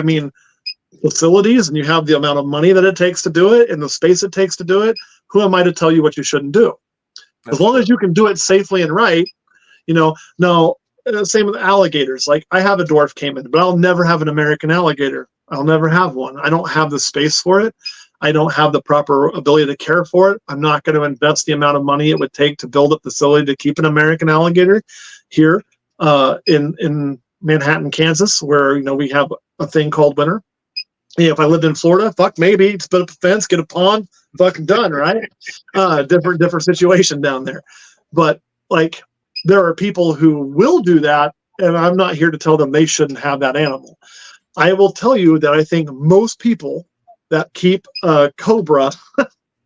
facilities and you have the amount of money that it takes to do it and the space it takes to do it, who am I to tell you what you shouldn't do? As long as you can do it safely and right, Now, same with alligators. Like I have a dwarf caiman, but I'll never have an American alligator. I'll never have one. I don't have the space for it. I don't have the proper ability to care for it. I'm not going to invest the amount of money it would take to build a facility to keep an American alligator here in Manhattan, Kansas, where we have a thing called winter. If I lived in Florida, maybe just put up a fence, get a pond, fucking done, right? Different situation down there. But like there are people who will do that, and I'm not here to tell them they shouldn't have that animal. I will tell you that I think most people that keep a cobra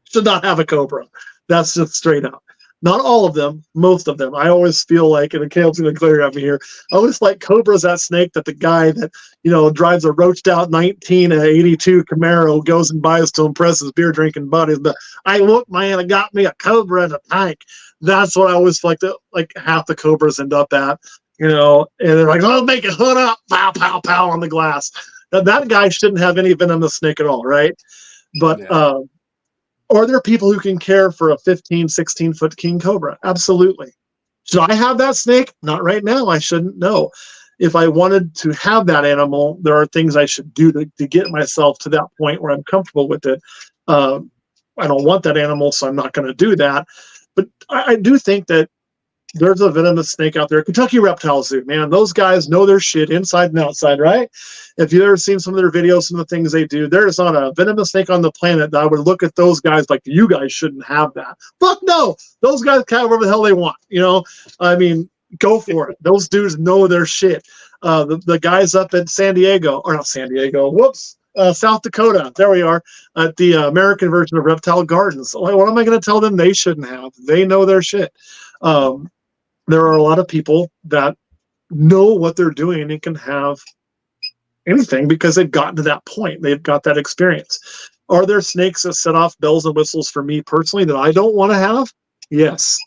should not have a cobra. That's just straight up. Not all of them, most of them. I always feel like, and Caleb's going to clear up here, I always like Cobra's that snake that the guy that, drives a roached out 1982 Camaro goes and buys to impress his beer drinking buddies. But I look, man, I got me a cobra in a tank. That's what I always like half the cobras end up at, and they're like, oh, make it hood up, pow, pow, pow on the glass. That guy shouldn't have any venomous snake at all, right? But, are there people who can care for a 15, 16-foot king cobra? Absolutely. Should I have that snake? Not right now. I shouldn't. No. If I wanted to have that animal, there are things I should do to get myself to that point where I'm comfortable with it. I don't want that animal, so I'm not going to do that. But I do think that there's a venomous snake out there. Kentucky Reptile Zoo, man, those guys know their shit inside and outside, right? If you've ever seen some of their videos, some of the things they do, there's not a venomous snake on the planet that I would look at those guys like, you guys shouldn't have that. Fuck no! Those guys can have whatever the hell they want, go for it. Those dudes know their shit. The guys up in San Diego, or not San Diego, South Dakota. There we are at the American version of Reptile Gardens. Like, what am I going to tell them they shouldn't have? They know their shit. There are a lot of people that know what they're doing and can have anything because they've gotten to that point. They've got that experience. Are there snakes that set off bells and whistles for me personally that I don't want to have? Yes.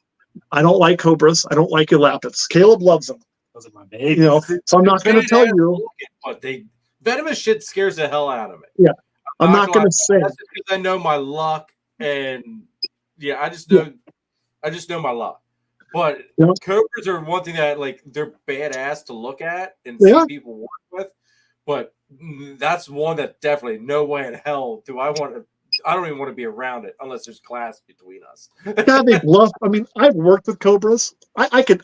I don't like cobras. I don't like elapids. Caleb loves them. Those are my babies. You know, so I'm not going to tell you. But venomous shit scares the hell out of me. Yeah. I'm not going to say. That's just because I know my luck, and yeah, I just know my luck. But cobras are one thing that like they're badass to look at and see people work with. But that's one that definitely no way in hell do I want to. I don't even want to be around it unless there's class between us. God, they bluff. I mean, I've worked with cobras. I could.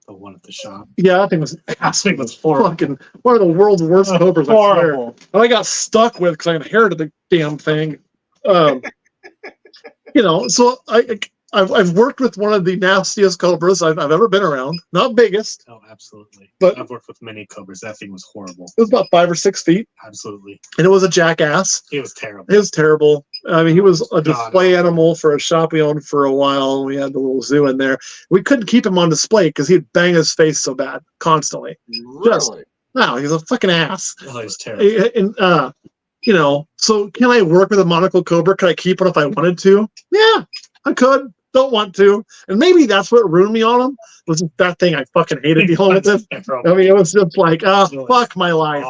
The one at the shop. Yeah, I think it was fucking one of the world's worst cobras. Horrible. I got stuck with because I inherited the damn thing. You know, so I've worked with one of the nastiest cobras I've ever been around. Not biggest. Oh, absolutely. But I've worked with many cobras. That thing was horrible. It was about 5 or 6 feet. Absolutely. And it was a jackass. It was terrible. It was terrible. I mean, he was a display animal for a shop we owned for a while. We had the little zoo in there. We couldn't keep him on display because he'd bang his face so bad constantly. Really? No, he's a fucking ass. Oh, he's terrible. And, you know, so can I work with a monocle cobra? Could I keep it if I wanted to? Yeah, I could. Don't want to. And maybe that's what ruined me on him. Was just that thing I fucking hated dealing with it. I mean, it was just like, fuck my life.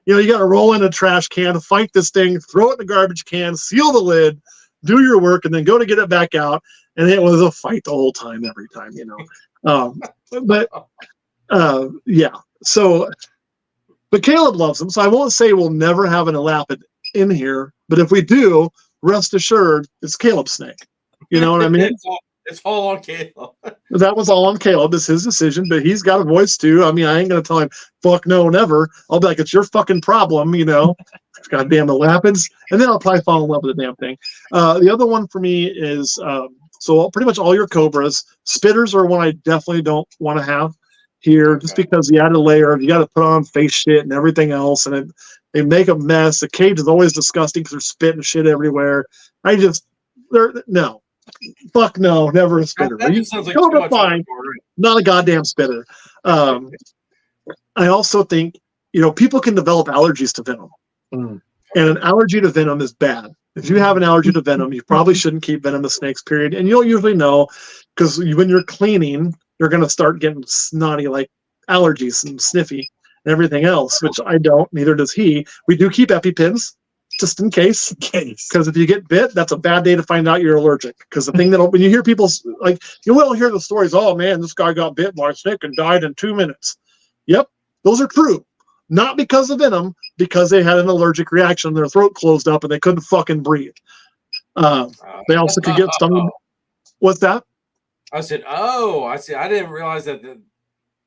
You know, you got to roll in a trash can, fight this thing, throw it in the garbage can, seal the lid, do your work, and then go to get it back out. And it was a fight the whole time, every time, you know. Yeah. So, but Caleb loves them. So I won't say we'll never have an elapid in here. But if we do, rest assured, it's Caleb's snake. You know what I mean? It's all on Caleb. That was all on Caleb. It's his decision, but he's got a voice too. I mean, I ain't going to tell him, fuck no, never. I'll be like, it's your fucking problem, you know? Goddamn elapids. And then I'll probably fall in love with the damn thing. The other one for me is, so pretty much all your cobras. Spitters are one I definitely don't want to have here just because you add a layer, you got to put on face shit and everything else, and they make a mess. The cage is always disgusting because they're spitting shit everywhere. No. Fuck no, never a spitter. Cobra fine, not a goddamn spitter. I also think, you know, people can develop allergies to venom. And an allergy to venom is bad. If you have an allergy to venom, you probably shouldn't keep venomous snakes, period. And you'll usually know because when you're cleaning, you're going to start getting snotty like allergies and sniffy and everything else, which I don't, neither does he. We do keep EpiPens. Just in case, because if you get bit, that's a bad day to find out you're allergic. Because the thing that when you hear people like, you will hear the stories, oh man, this guy got bit by a snake and died in 2 minutes. Yep, those are true. Not because of venom, because they had an allergic reaction, their throat closed up and they couldn't fucking breathe. They also could get stomach. What's that? I said, oh, I see. I didn't realize that.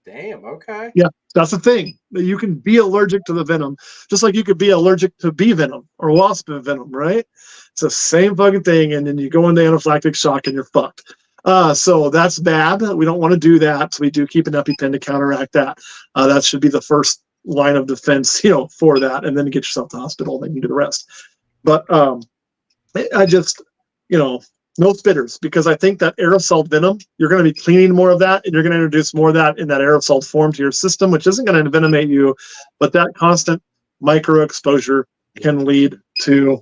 Damn. Okay. Yeah, that's the thing. You can be allergic to the venom, just like you could be allergic to bee venom or wasp venom, right? It's the same fucking thing, and then you go into anaphylactic shock and you're fucked. So that's bad. We don't want to do that. So we do keep an EpiPen to counteract that. That should be the first line of defense, you know, for that, and then get yourself to the hospital. Then you do the rest. But I just, you know. No spitters, because I think that aerosol venom, you're going to be cleaning more of that, and you're going to introduce more of that in that aerosol form to your system, which isn't going to envenomate you, but that constant micro exposure can lead to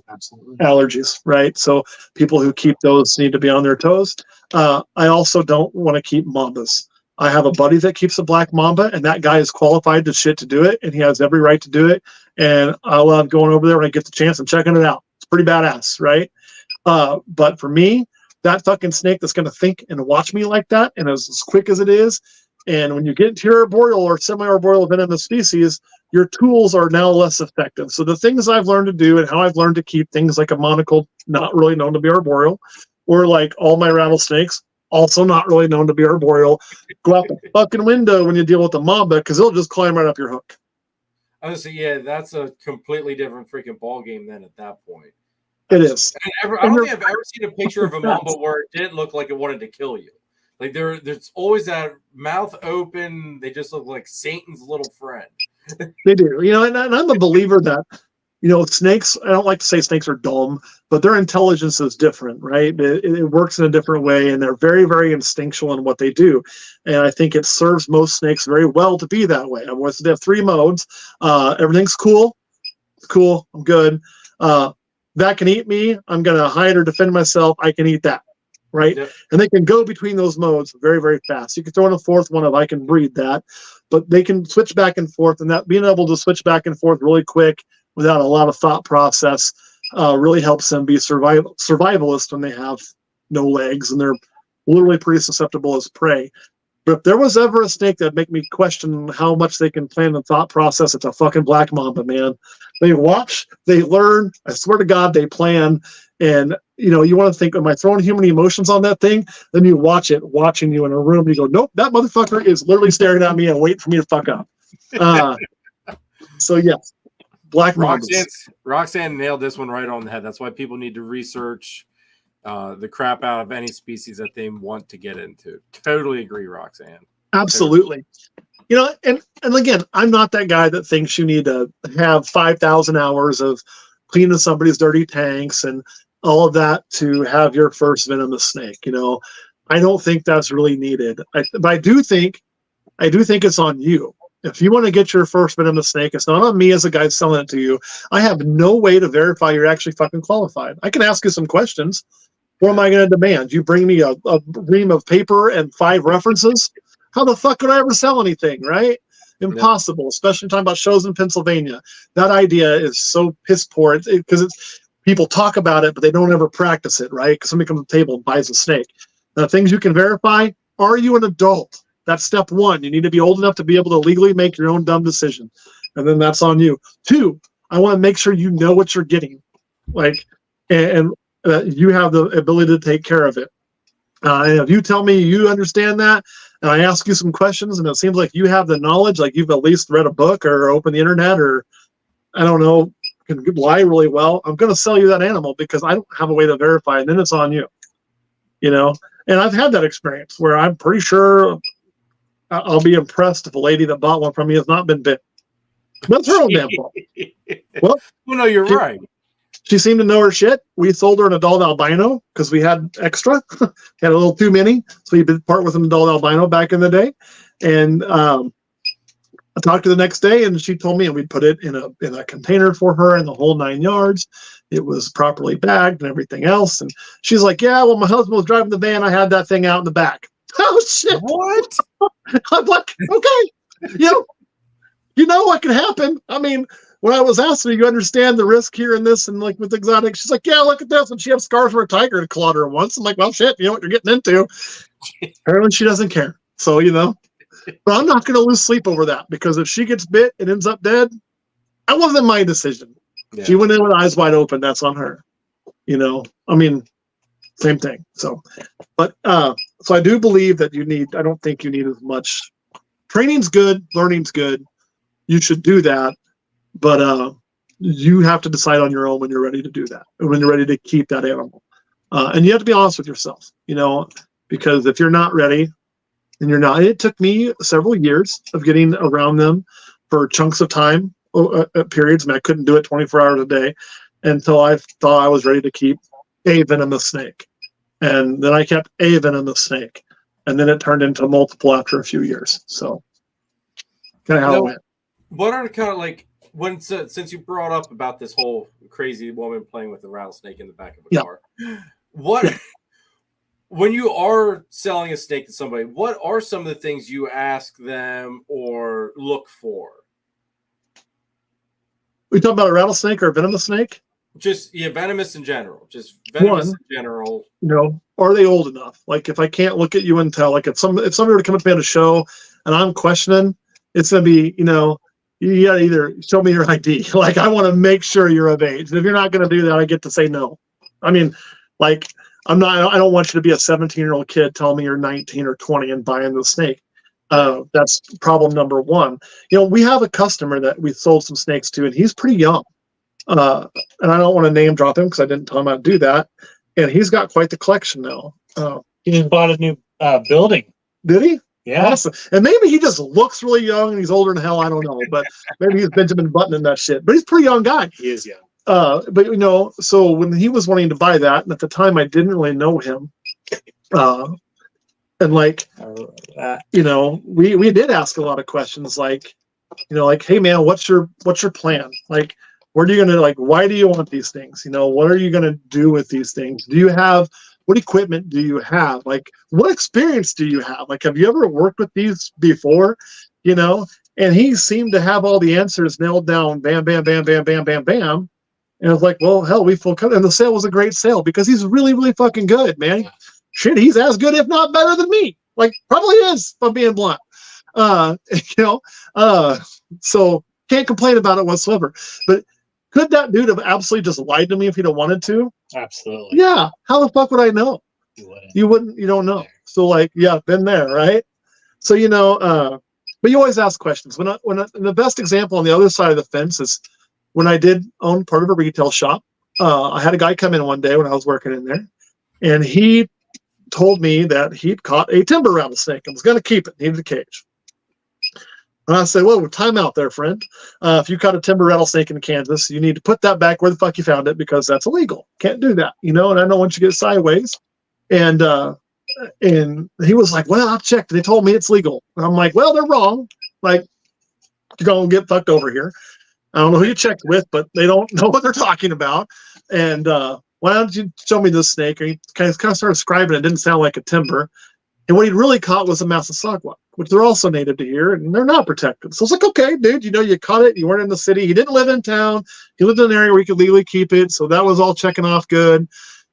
allergies, right? So people who keep those need to be on their toes. I also don't want to keep mambas. I have a buddy that keeps a black mamba, and that guy is qualified to do it, and he has every right to do it. And I love going over there when I get the chance and checking it out. It's pretty badass, right? But for me, that fucking snake that's going to think and watch me like that, and as quick as it is, and when you get into your arboreal or semi-arboreal venomous species, your tools are now less effective. So the things I've learned to do and how I've learned to keep things like a monocle, not really known to be arboreal, or like all my rattlesnakes, also not really known to be arboreal, go out the fucking window when you deal with the mamba, because it'll just climb right up your hook. Honestly, yeah, that's a completely different freaking ball game then at that point. It is. I don't think I've ever seen a picture of a mamba where it didn't look like it wanted to kill you. Like there's always that mouth open. They just look like Satan's little friend. They do, you know, and I'm a believer that snakes, I don't like to say snakes are dumb, but their intelligence is different, right? It works in a different way, and they're very, very instinctual in what they do. And I think it serves most snakes very well to be that way. I want to have 3 modes. Everything's cool. Cool. I'm good. That can eat me. I'm going to hide or defend myself. I can eat that, right? Yep. And they can go between those modes very, very fast. You can throw in a 4th one of I can breed that, but they can switch back and forth, and that being able to switch back and forth really quick without a lot of thought process really helps them be survivalist when they have no legs, and they're literally pretty susceptible as prey. But if there was ever a snake that'd make me question how much they can plan the thought process, it's a fucking black mamba, man. They watch, they learn, I swear to God, they plan. And, you want to think, am I throwing human emotions on that thing? Then you watch it, watching you in a room, you go, nope, that motherfucker is literally staring at me and waiting for me to fuck up. So, yes, black mambas. Roxanne nailed this one right on the head. That's why people need to research the crap out of any species that they want to get into. Totally agree, Roxanne. Absolutely. And again, I'm not that guy that thinks you need to have 5,000 hours of cleaning somebody's dirty tanks and all of that to have your first venomous snake. I don't think that's really needed. But I do think it's on you. If you want to get your first venomous snake, it's not on me as a guy selling it to you. I have no way to verify you're actually fucking qualified. I can ask you some questions. What am I going to demand? You bring me a ream of paper and 5 references? How the fuck could I ever sell anything, right? Impossible, especially talking about shows in Pennsylvania. That idea is so piss poor because people talk about it, but they don't ever practice it, right? Because somebody comes to the table and buys a snake. The things you can verify, are you an adult? That's step 1. You need to be old enough to be able to legally make your own dumb decision. And then that's on you. 2, I want to make sure you know what you're getting. And you have the ability to take care of it. And if you tell me you understand that, and I ask you some questions, and it seems like you have the knowledge, like you've at least read a book or opened the internet, or I don't know, can lie really well, I'm going to sell you that animal because I don't have a way to verify, and then it's on you. And I've had that experience where I'm pretty sure I'll be impressed if a lady that bought one from me has not been bit. That's her own damn fault. Well, no, you're right. She seemed to know her shit. We sold her an adult albino because we had extra. Had a little too many. So we did part with an adult albino back in the day. And I talked to her the next day, and she told me, and we put it in a container for her in the whole 9 yards. It was properly bagged and everything else. And she's like, yeah, well, my husband was driving the van. I had that thing out in the back. Oh, shit. What? I'm like, okay. You know what can happen. I mean, when I was asking her, you understand the risk here and this, and like with exotic, she's like, yeah, look at this. And she had scars for a tiger to claw her once. I'm like, well, shit, you know what you're getting into. Apparently she doesn't care. So, but I'm not going to lose sleep over that, because if she gets bit and ends up dead, that wasn't my decision. Yeah. She went in with eyes wide open. That's on her. I mean, same thing. So, but, so I do believe that I don't think you need as much. Training's good. Learning's good. You should do that. But you have to decide on your own when you're ready to do that, and when you're ready to keep that animal. And you have to be honest with yourself, because if you're not ready, and you're not, it took me several years of getting around them for chunks of time, periods. I mean, I couldn't do it 24 hours a day until I thought I was ready to keep a venomous snake. And then I kept a venomous snake. And then it turned into multiple after a few years. So kind of how it went. What are kind of like, since you brought up about this whole crazy woman playing with a rattlesnake in the back of a car, when you are selling a snake to somebody, what are some of the things you ask them or look for? We talking about a rattlesnake or a venomous snake? Just venomous in general. Just venomous in general. Are they old enough? Like, if I can't look at you and tell, like if somebody were to come up to me at a show and I'm questioning, it's gonna be, you gotta either show me your ID. Like, I want to make sure you're of age. And if you're not gonna do that, I get to say no. I mean, like, I don't want you to be a 17-year-old kid telling me you're 19 or 20 and buying the snake. That's problem number one. We have a customer that we sold some snakes to, and he's pretty young. And I don't want to name drop him because I didn't tell him how to do that. And he's got quite the collection now. He just bought a new building. Did he? Yeah. Awesome. And maybe he just looks really young and he's older than hell. I don't know. But maybe he's Benjamin Button and that shit. But he's a pretty young guy. He is young. But you know, so when he was wanting to buy that, and at the time I didn't really know him, and like, you know, we did ask a lot of questions, like, you know, like, hey man, what's your plan? Like, where are you gonna, like, why do you want these things? You know, what are you gonna do with these things? Do you have, what equipment do you have? Like, what experience do you have? Like, have you ever worked with these before? You know, and he seemed to have all the answers nailed down. Bam, bam, bam, bam, bam, bam, bam. And I was like, well, hell, we full cut. And the sale was a great sale because he's really, really fucking good, man. Shit, he's as good, if not better than me. Like, probably is, if I'm being blunt. You know, so can't complain about it whatsoever. But could that dude have absolutely just lied to me if he'd have wanted to? Absolutely. Yeah. How the fuck would I know? You wouldn't. You don't know. So, like, yeah, been there, right? So, you know, but you always ask questions. And the best example on the other side of the fence is when I did own part of a retail shop. I had a guy come in one day when I was working in there, and he told me that he'd caught a timber rattlesnake and was going to keep it, needed a cage. And I said, well, time out there, friend. If you caught a timber rattlesnake in Kansas, you need to put that back where the fuck you found it, because that's illegal. Can't do that, you know. And I know once you get sideways, and he was like, well, I've checked. They told me it's legal. And I'm like, well, they're wrong. Like, you're going to get fucked over here. I don't know who you checked with, but they don't know what they're talking about. And why don't you show me this snake? And he kind of started describing it. It didn't sound like a timber. And what he really caught was a Massasauga, which they're also native to here, and they're not protected. So it's like, okay, dude, you know, you caught it. You weren't in the city. He didn't live in town. He lived in an area where you could legally keep it. So that was all checking off good.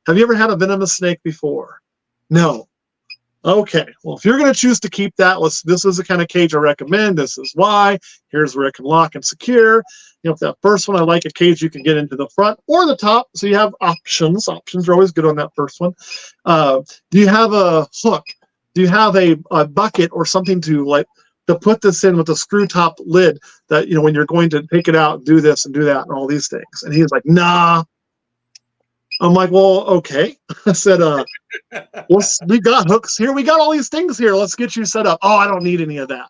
Have you ever had a venomous snake before? No. Okay. Well, if you're going to choose to keep that, this is the kind of cage I recommend. This is why. Here's where it can lock and secure. You know, if that first one, I like a cage you can get into the front or the top. So you have options. Options are always good on that first one. Do you have a hook? Do you have a bucket or something to put this in with a screw top lid that, you know, when you're going to take it out, do this and do that and all these things? And he's like, nah. I'm like, well, okay. I said, we got hooks here. We got all these things here. Let's get you set up. Oh, I don't need any of that.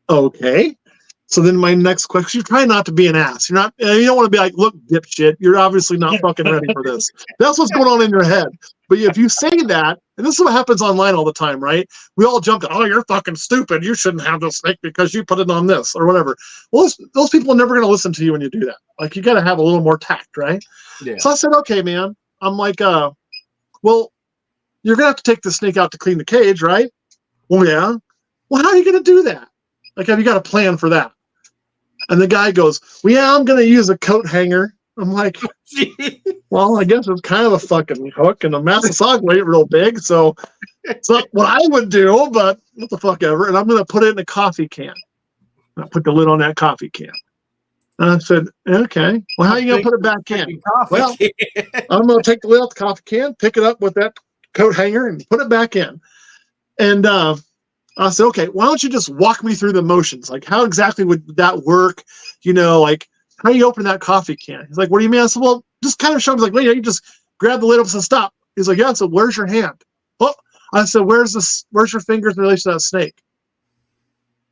Okay. So then my next question, you're trying not to be an ass. You don't want to be like, look, dipshit, you're obviously not fucking ready for this. That's what's going on in your head. But if you say that, and this is what happens online all the time, right? We all jump, oh, you're fucking stupid. You shouldn't have this snake because you put it on this or whatever. Well, those people are never going to listen to you when you do that. Like, you got to have a little more tact, right? Yeah. So I said, okay, man. I'm like, well, you're going to have to take the snake out to clean the cage, right? Well, yeah. Well, how are you going to do that? Like, have you got a plan for that? And the guy goes, well, yeah, I'm going to use a coat hanger. I'm like, well, I guess it's kind of a fucking hook, and the Massasauga ain't real big, so it's not what I would do, but what the fuck ever. And I'm going to put it in a coffee can. I put the lid on that coffee can. And I said, okay, well, how are you going to put it back in? Well, I'm going to take the lid off the coffee can, pick it up with that coat hanger, and put it back in. And I said, okay, why don't you just walk me through the motions? Like, how exactly would that work? You know, like, how do you open that coffee can? He's like, what do you mean? I said, well, just kind of show me. He's like, well, yeah, you just grab the lid up and stop. He's like, yeah. So where's your hand? Oh, I said, where's your fingers in relation to that snake?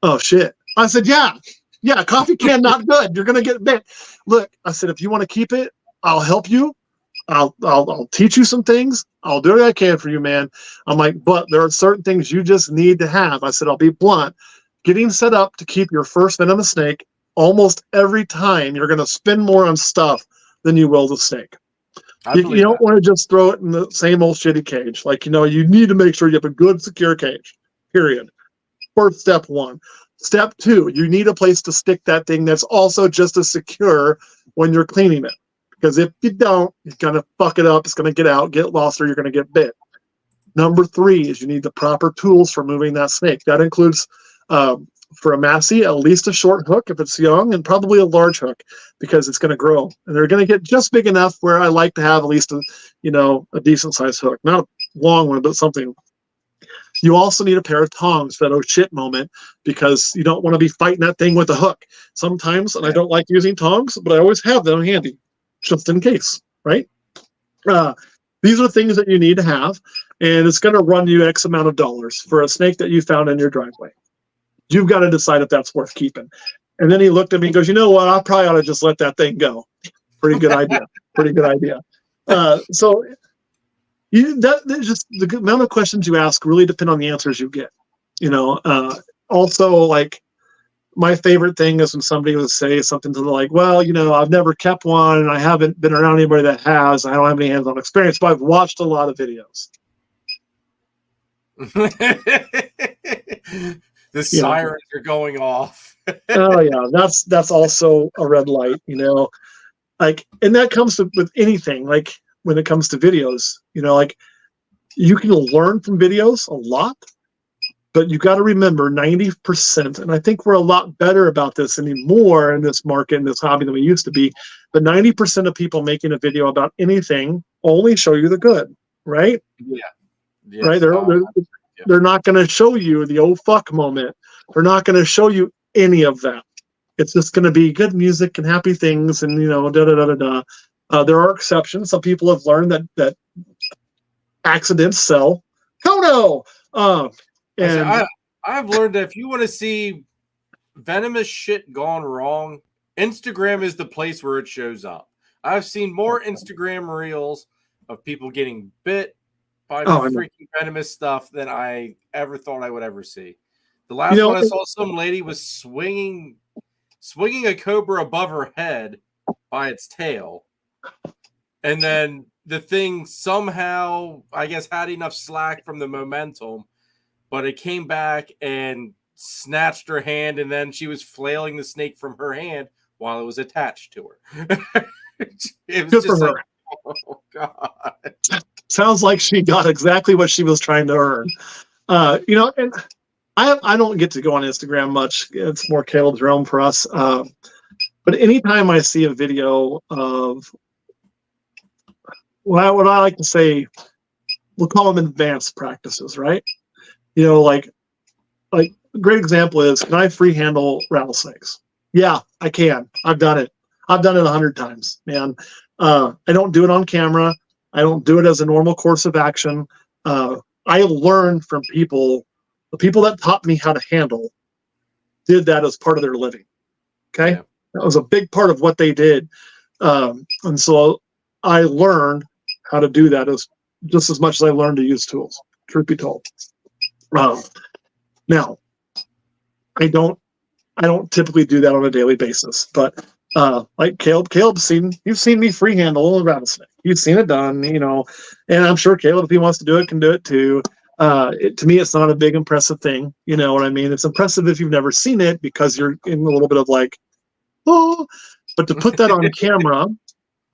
Oh, shit. I said, yeah, coffee can, not good. You're going to get bit. Look, I said, if you want to keep it, I'll help you. I'll teach you some things. I'll do what I can for you, man. I'm like, but there are certain things you just need to have. I said, I'll be blunt. Getting set up to keep your first venomous snake, almost every time you're going to spend more on stuff than you will the snake. You don't want to just throw it in the same old shitty cage. Like, you know, you need to make sure you have a good, secure cage, period. First, step one. Step two, you need a place to stick that thing that's also just as secure when you're cleaning it. Because if you don't, you're going to fuck it up. It's going to get out, get lost, or you're going to get bit. Number three is you need the proper tools for moving that snake. That includes, for a Massey, at least a short hook if it's young, and probably a large hook because it's going to grow. And they're going to get just big enough where I like to have at least a decent sized hook. Not a long one, but something. You also need a pair of tongs for that oh shit moment, because you don't want to be fighting that thing with a hook. Sometimes, and I don't like using tongs, but I always have them handy just in case, right? These are things that you need to have. and it's going to run you X amount of dollars for a snake that you found in your driveway. You've got to decide if that's worth keeping. And then he looked at me and goes, you know what? I probably ought to just let that thing go. Pretty good idea. Pretty good idea. So just the amount of questions you ask really depend on the answers you get. Also, like, my favorite thing is when somebody would say something to the like, well, I've never kept one and I haven't been around anybody that has. I don't have any hands-on experience, but I've watched a lot of videos. The sirens are going off. Oh yeah, that's also a red light, like, and that comes with anything. Like when it comes to videos, like, you can learn from videos a lot, but you got to remember 90%, and I think we're a lot better about this anymore in this market, in this hobby, than we used to be. But 90% of people making a video about anything only show you the good, right? Yeah. Yes. Right. They're not going to show you the oh fuck moment. They're not going to show you any of that. It's just going to be good music and happy things, and da da da da da. There are exceptions. Some people have learned that accidents sell. Oh no. And I've learned that if you want to see venomous shit gone wrong, Instagram is the place where it shows up. I've seen more Instagram reels of people getting bit by freaking venomous stuff than I ever thought I would ever see. The last one I saw, some lady was swinging a cobra above her head by its tail, and then the thing somehow, I guess, had enough slack from the momentum, but it came back and snatched her hand, and then she was flailing the snake from her hand while it was attached to her. It was just like, oh God. Sounds like she got exactly what she was trying to earn. And I don't get to go on Instagram much. It's more Caleb's realm for us. But anytime I see a video of what I like to say, we'll call them advanced practices, right? Like a great example is, can I free handle rattlesnakes? Yeah, I can. I've done it. I've done it 100 times, man. I don't do it on camera. I don't do it as a normal course of action. I learned from people. The people that taught me how to handle did that as part of their living. Okay. Yeah. That was a big part of what they did. And so I learned how to do that as just as much as I learned to use tools, truth be told. Now, I don't typically do that on a daily basis, but like Caleb's you've seen me free handle a rattlesnake. You've seen it done, and I'm sure Caleb, if he wants to do it, can do it too. To me, it's not a big impressive thing. You know what I mean? It's impressive if you've never seen it because you're in a little bit of like, oh, but to put that on camera,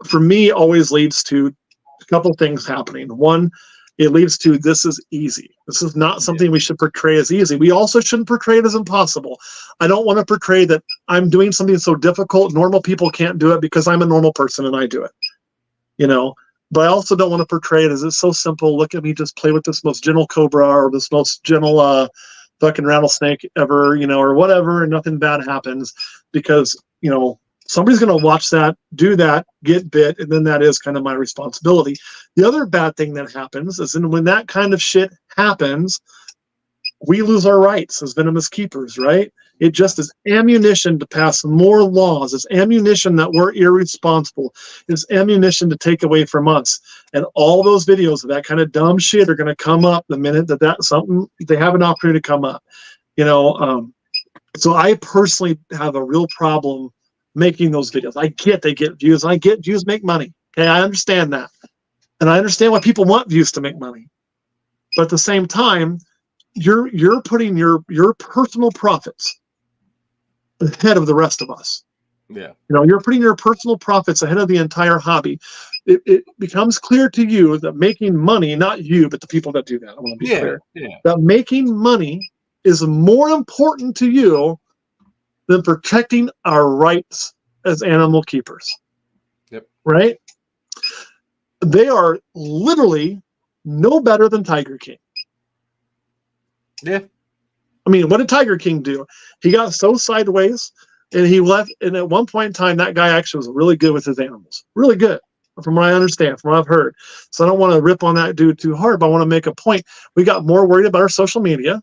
for me, always leads to a couple things happening. One, it leads to, this is easy. This is not something we should portray as easy. We also shouldn't portray it as impossible. I don't want to portray that I'm doing something so difficult, normal people can't do it because I'm a normal person and I do it, But I also don't want to portray it as it's so simple. Look at me just play with this most gentle cobra or this most gentle fucking rattlesnake ever, or whatever, and nothing bad happens because, somebody's going to watch that, do that, get bit, and then that is kind of my responsibility. The other bad thing that happens is when that kind of shit happens, we lose our rights as venomous keepers, right? It just is ammunition to pass more laws. It's ammunition that we're irresponsible. It's ammunition to take away from us. And all those videos of that kind of dumb shit are going to come up the minute that's something they have an opportunity to come up. So I personally have a real problem making those videos. I get they get views. I get views make money. Okay, I understand that. And I understand why people want views to make money. But at the same time, you're putting your personal profits ahead of the rest of us. Yeah. You're putting your personal profits ahead of the entire hobby. It becomes clear to you that making money, not you, but the people that do that, I want to be clear, that making money is more important to you than protecting our rights as animal keepers. Yep. Right? They are literally no better than Tiger King. Yeah. I mean, what did Tiger King do? He got so sideways and he left. And at one point in time, that guy actually was really good with his animals. Really good. from what I understand, from what I've heard. So I don't want to rip on that dude too hard, but I want to make a point. We got more worried about our social media.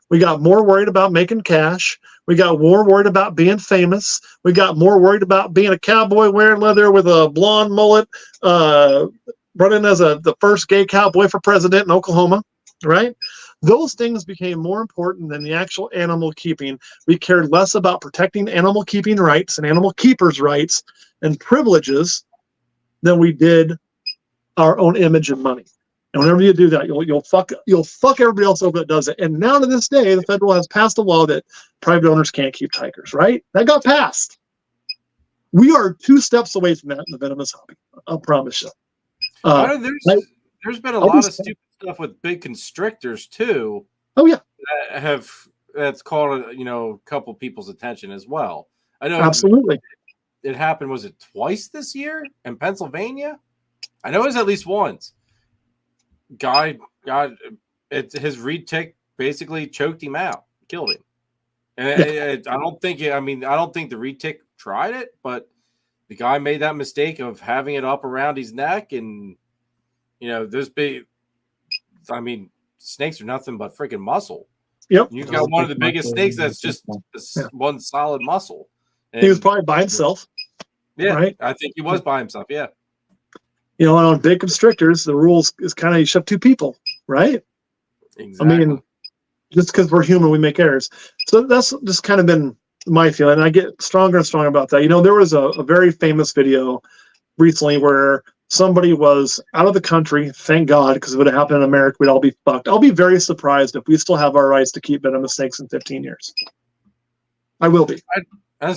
We got more worried about making cash. We got more worried about being famous. We got more worried about being a cowboy wearing leather with a blonde mullet, running as the first gay cowboy for president in Oklahoma, right? Those things became more important than the actual animal keeping. We cared less about protecting animal keeping rights and animal keepers' rights and privileges than we did our own image and money. And whenever you do that, you'll fuck everybody else over that does it. And now to this day, the federal has passed a law that private owners can't keep tigers, right? That got passed. We are 2 steps away from that in the venomous hobby. I'll promise you. There's been a lot of stupid stuff with big constrictors too. Oh yeah, that's called a couple people's attention as well. I know absolutely. It happened. Was it twice this year in Pennsylvania? I know it was at least once. His reed tick basically choked him out, killed him. And I don't think the reed tick tried it, but the guy made that mistake of having it up around his neck, and snakes are nothing but freaking muscle. Yep. You've got one of the biggest snakes that's just one solid muscle. And he was probably by himself. Yeah, right? I think he was by himself, yeah. And on big constrictors, the rules is kind of you shove 2 people, right? Exactly. I mean, just because we're human, we make errors. So that's just kind of been my feeling. And I get stronger and stronger about that. There was a very famous video recently where somebody was out of the country, thank God, because if it would have happened in America, we'd all be fucked. I'll be very surprised if we still have our rights to keep venomous snakes in 15 years. I will be. I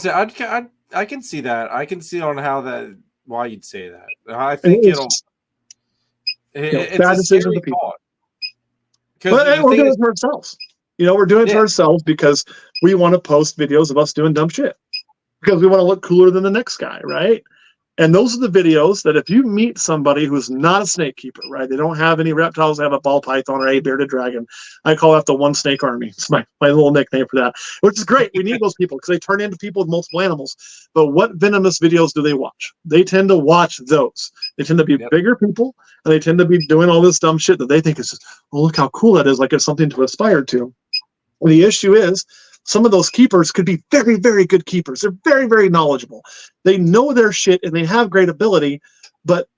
can see that. I can see on why you'd say that. I think it's bad decision of people. But we're doing it for ourselves. We're doing it for ourselves because we want to post videos of us doing dumb shit because we want to look cooler than the next guy, right? And those are the videos that if you meet somebody who's not a snake keeper, right? They don't have any reptiles, they have a ball python or a bearded dragon. I call that the one snake army. It's my little nickname for that, which is great. We need those people because they turn into people with multiple animals. But what venomous videos do they watch? They tend to watch those. They tend to be bigger people, and they tend to be doing all this dumb shit that they think is just, oh, look how cool that is, like it's something to aspire to. And the issue is, some of those keepers could be very, very good keepers. They're very, very knowledgeable. They know their shit and they have great ability, but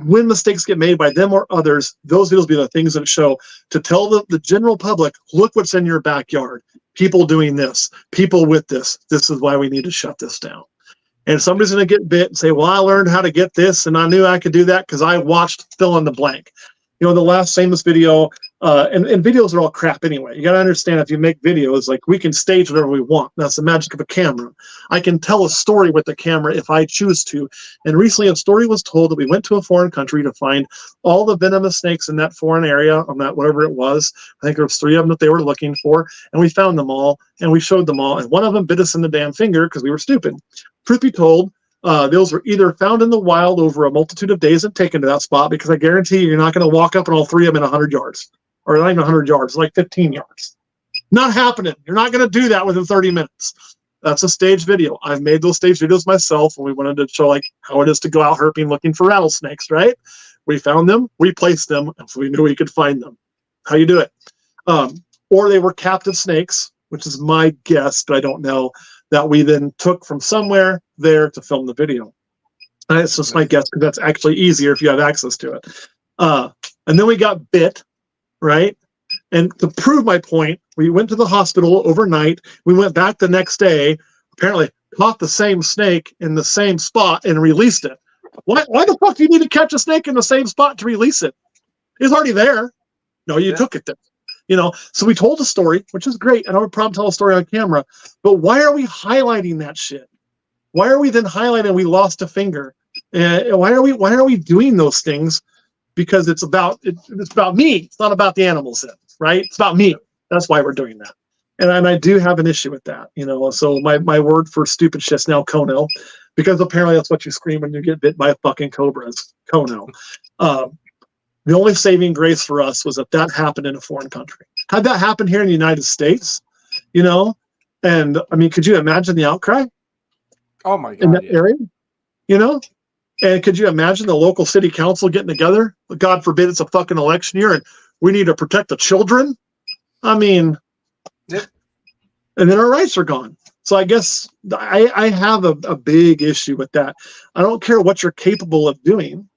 when mistakes get made by them or others, those videos be the things that show to tell the general public, look what's in your backyard. People doing this, people with this. This is why we need to shut this down. And somebody's going to get bit and say, well, I learned how to get this and I knew I could do that because I watched fill in the blank. The last famous video, and videos are all crap anyway. You got to understand, if you make videos, like, we can stage whatever we want. That's the magic of a camera. I can tell a story with the camera if I choose to. And recently a story was told that we went to a foreign country to find all the venomous snakes in that foreign area, on that whatever it was. I think there was 3 of them that they were looking for. And we found them all, and we showed them all. And one of them bit us in the damn finger because we were stupid. Truth be told, those were either found in the wild over a multitude of days and taken to that spot, because I guarantee you're not going to walk up on all 3 of them in 100 yards. Or not even 100 yards, like 15 yards. Not happening. You're not going to do that within 30 minutes. That's a staged video. I've made those staged videos myself when we wanted to show how it is to go out herping looking for rattlesnakes, right? We found them, we placed them, and so we knew we could find them. How you do it? Or they were captive snakes, which is my guess, but I don't know, that we then took from somewhere there to film the video. And it's just my guess, because that's actually easier if you have access to it. And then we got bit, right? And to prove my point, we went to the hospital overnight. We went back the next day, apparently caught the same snake in the same spot and released it. Why the fuck do you need to catch a snake in the same spot to release it? It's already there. No, you took it there. So we told a story, which is great. I don't have a problem telling a story on camera, but why are we highlighting that shit? Why are we then highlighting we lost a finger? Why are we doing those things? Because it's about me. It's not about the animals, right? It's about me. That's why we're doing that. And I do have an issue with that, So my word for stupid shit is now Kono, because apparently that's what you scream when you get bit by a fucking cobra. It's Kono. The only saving grace for us was that happened in a foreign country. Had that happened here in the United States, and I mean, could you imagine the outcry? Oh my God! In that area, And could you imagine the local city council getting together? God forbid it's a fucking election year and we need to protect the children. I mean, Yep. And then our rights are gone. So I guess I have a big issue with that. I don't care what you're capable of doing,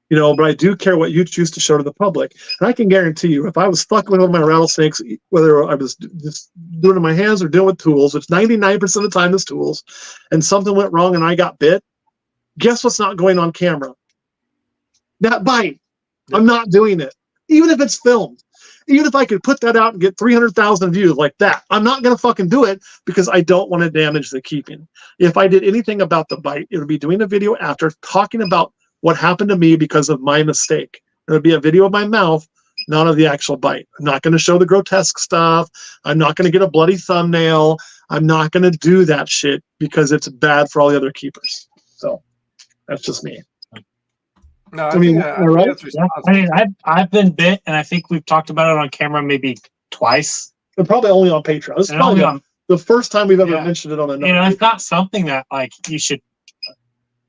you know, but I do care what you choose to show to the public. And I can guarantee you, if I was fucking with one of my rattlesnakes, whether I was just doing it in my hands or doing it with tools, which 99% of the time is tools, and something went wrong and I got bit, guess what's not going on camera? That bite. Yep. I'm not doing it. Even if it's filmed. Even if I could put that out and get 300,000 views like that, I'm not going to fucking do it because I don't want to damage the keeping. If I did anything about the bite, it would be doing a video after talking about what happened to me because of my mistake. It would be a video of my mouth, not of the actual bite. I'm not going to show the grotesque stuff. I'm not going to get a bloody thumbnail. I'm not going to do that shit because it's bad for all the other keepers. So that's just me. No, I I mean, think right? that's Yeah. I mean, I've been bit, and I think we've talked about it on camera maybe twice. And probably only on Patreon. This is And probably only on- the first time we've ever Yeah. mentioned it on a You know, it's not something that like you should.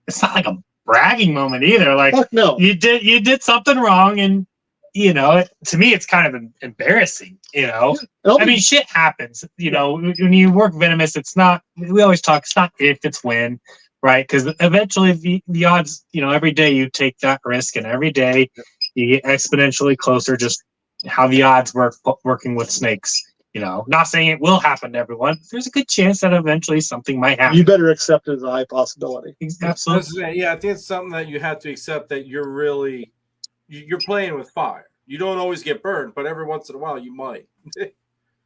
It's not like a bragging moment either. Like Fuck no. you did something wrong, and you know, to me, it's kind of embarrassing. You know, I mean, shit happens. You know, when you work venomous, it's not. We always talk. It's not if, it's when. Right, because eventually the odds, you know, every day you take that risk, and every day you get exponentially closer. Just how the odds work working with snakes. You know, not saying it will happen to everyone. There's a good chance that eventually something might happen. You better accept it as a high possibility. Absolutely. Yeah, I think it's something that you have to accept, that you're playing with fire. You don't always get burned, but every once in a while you might. You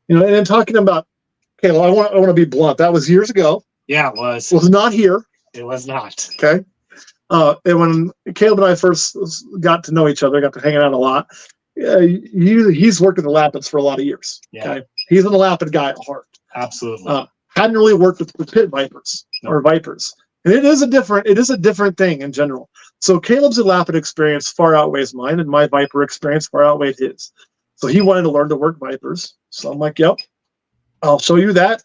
know, and then talking about, okay, well, I want to be blunt. That was years ago. Yeah, it was. Was not here. It was not. Okay. And when Caleb and I first got to know each other, got to hanging out a lot, he's worked in the Lapids for a lot of years. Yeah. Okay. He's a Lapid guy at heart. Absolutely. Hadn't really worked with pit vipers or vipers. And it is a different thing in general. So Caleb's Lapid experience far outweighs mine, and my viper experience far outweighed his. So he wanted to learn to work vipers. So I'm like, yep, I'll show you that.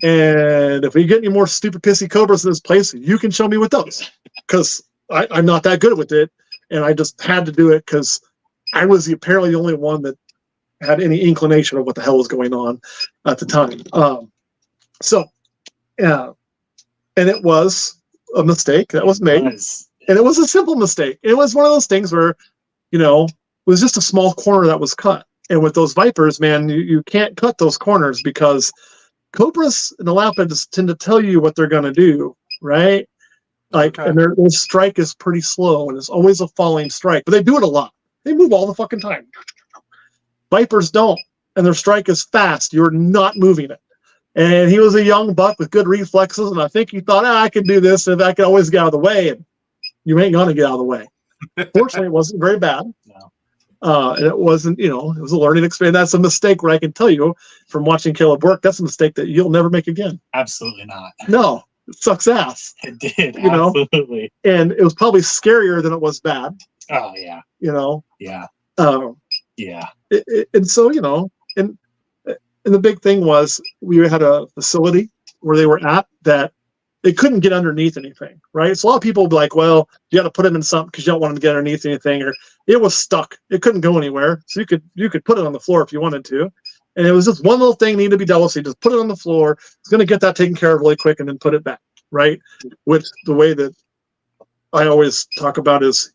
And if we get any more stupid pissy cobras in this place, you can show me with those, because I'm not that good with it, and I just had to do it because I was apparently the only one that had any inclination of what the hell was going on at the time. And it was a mistake that was made, and it was a simple mistake. It was one of those things where, you know, it was just a small corner that was cut. And with those vipers, man, you can't cut those corners because cobras and the Lapids tend to tell you what they're going to do, right? Like, okay. And their strike is pretty slow, and it's always a falling strike. But they do it a lot. They move all the fucking time. Vipers don't, and their strike is fast. You're not moving it. And he was a young buck with good reflexes, and I think he thought, I can do this, and I can always get out of the way. And you ain't going to get out of the way. Fortunately, it wasn't very bad. No. And it wasn't, you know, it was a learning experience. That's a mistake where I can tell you from watching Caleb work, that's a mistake that you'll never make again. Absolutely not. No, it sucks ass. It did, you absolutely. Know? And it was probably scarier than it was bad. Oh, yeah. You know? Yeah. Yeah. And so, you know, and the big thing was we had a facility where they were at that they couldn't get underneath anything, right? So a lot of people would be like, well, you got to put them in something because you don't want them to get underneath anything, or it was stuck. It couldn't go anywhere. So you could put it on the floor if you wanted to. And it was just one little thing needed to be dealt with. So you just put it on the floor. It's going to get that taken care of really quick and then put it back, right? Which the way that I always talk about is,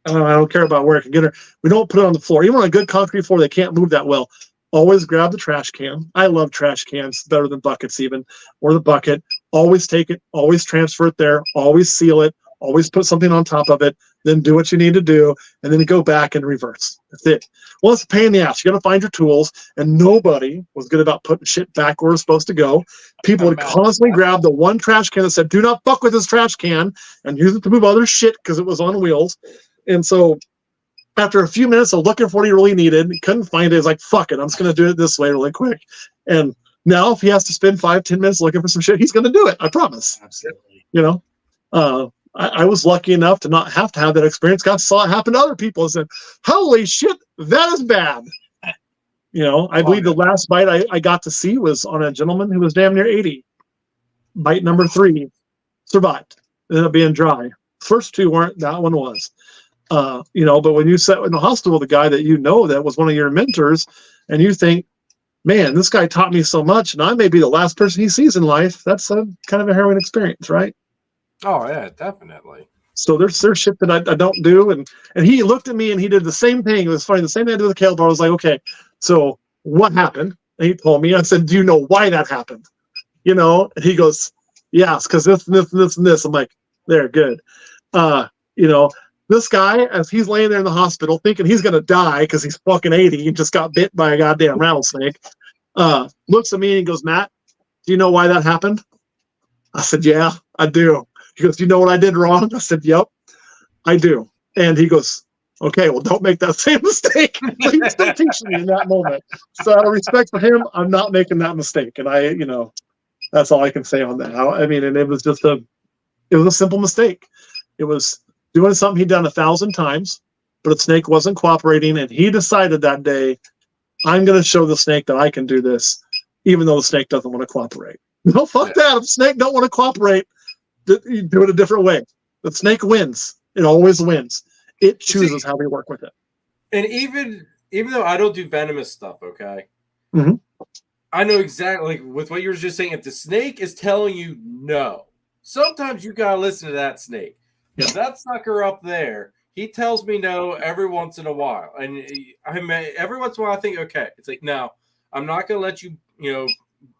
I don't care about where it can get her. We don't put it on the floor. Even on a good concrete floor, they can't move that well. Always grab the trash can. I love trash cans better than buckets even, or the bucket. Always take it, always transfer it there, always seal it, always put something on top of it, then do what you need to do, and then you go back and reverse. That's it. Well, it's a pain in the ass. You got to find your tools, and nobody was good about putting shit back where it's supposed to go. People would constantly grab the one trash can that said, do not fuck with this trash can, and use it to move other shit because it was on wheels. And so after a few minutes of looking for what he really needed, he couldn't find it. He's like, fuck it, I'm just going to do it this way really quick. And now if he has to spend 5-10 minutes looking for some shit, he's going to do it. I promise. Absolutely. You know, I was lucky enough to not have to have that experience. God saw it happen to other people and said, holy shit, that is bad. You know, I believe the last bite I got to see was on a gentleman who was damn near 80. Bite number 3 survived. Ended up being dry. First two weren't. That one was. But when you sat in the hospital with a guy that that was one of your mentors, and you think, man, this guy taught me so much, and I may be the last person he sees in life. That's a kind of a harrowing experience, right? Oh yeah, definitely. So there's shit that I don't do, and he looked at me and he did the same thing. It was funny. The same thing I did with Caleb. I was like, okay, so what happened? And he told me. I said, do you know why that happened? And he goes, yes, because this and this and this and this. I'm like, there, good. This guy, as he's laying there in the hospital thinking he's going to die because he's fucking 80 and just got bit by a goddamn rattlesnake, looks at me and he goes, Matt, do you know why that happened? I said, yeah, I do. He goes, do you know what I did wrong? I said, yep, I do. And he goes, okay, well, don't make that same mistake. So he was still teaching me in that moment. So out of respect for him, I'm not making that mistake. And that's all I can say on that. And it was just a simple mistake. It was doing something he'd done 1,000 times, but the snake wasn't cooperating. And he decided that day, I'm going to show the snake that I can do this, even though the snake doesn't want to cooperate. No, fuck that. If the snake don't want to cooperate, you do it a different way. The snake wins. It always wins. It chooses how we work with it. And even though I don't do venomous stuff, okay, mm-hmm. I know exactly, with what you were just saying, if the snake is telling you no, sometimes you got to listen to that snake. If that sucker up there, he tells me no every once in a while. And every once in a while I think, okay, it's like, no, I'm not going to let you,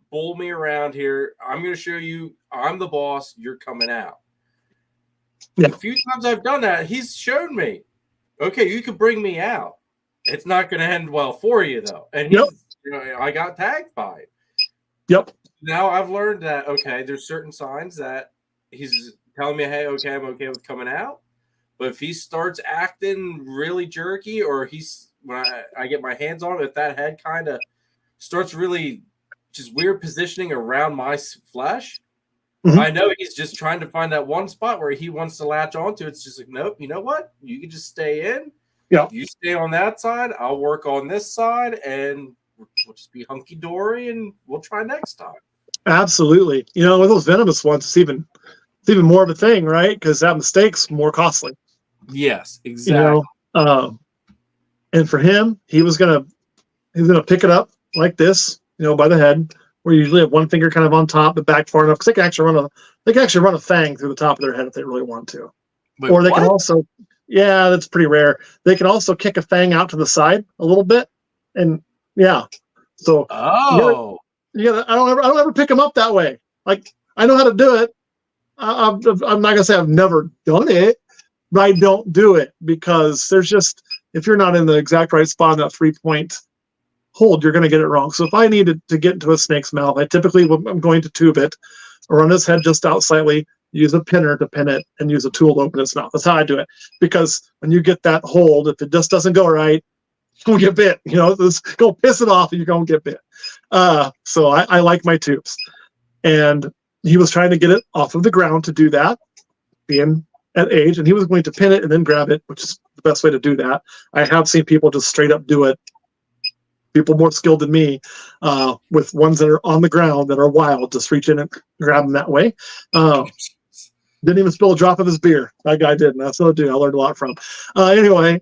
bull me around here. I'm going to show you I'm the boss. You're coming out. Yeah. A few times I've done that, he's shown me, okay, you can bring me out. It's not going to end well for you, though. And I got tagged by it. Yep. Now I've learned that, okay, there's certain signs that he's telling me, hey, okay, I'm okay with coming out. But if he starts acting really jerky, or when I get my hands on him, if that head kind of starts really just weird positioning around my flesh, mm-hmm. I know he's just trying to find that one spot where he wants to latch onto. It's just like, nope, you know what? You can just stay in. Yeah. You stay on that side. I'll work on this side, and we'll just be hunky-dory, and we'll try next time. Absolutely. With those venomous ones, it's even more of a thing, right? Because that mistake's more costly. Yes, exactly. And for him, he was gonna pick it up like this, by the head, where you usually have one finger kind of on top, but back far enough, because they can actually run a fang through the top of their head if they really want to. Wait, or they can also, that's pretty rare. They can also kick a fang out to the side a little bit, and so I don't ever pick them up that way. Like, I know how to do it. I'm not gonna say I've never done it, but I don't do it because there's just, if you're not in the exact right spot in that 3-point hold, you're going to get it wrong. So if I needed to get into a snake's mouth, I typically, I'm going to tube it or run his head just out slightly, use a pinner to pin it, and use a tool to open its mouth. That's how I do it. Because when you get that hold, if it just doesn't go right, you'll get bit. Just go piss it off and you're going to get bit. So I like my tubes. And he was trying to get it off of the ground to do that, being at age, and he was going to pin it and then grab it, which is the best way to do that. I have seen people just straight up do it. People more skilled than me, with ones that are on the ground that are wild, just reach in and grab them that way. Didn't even spill a drop of his beer. That guy didn't. That's what I do. I learned a lot from. Anyway,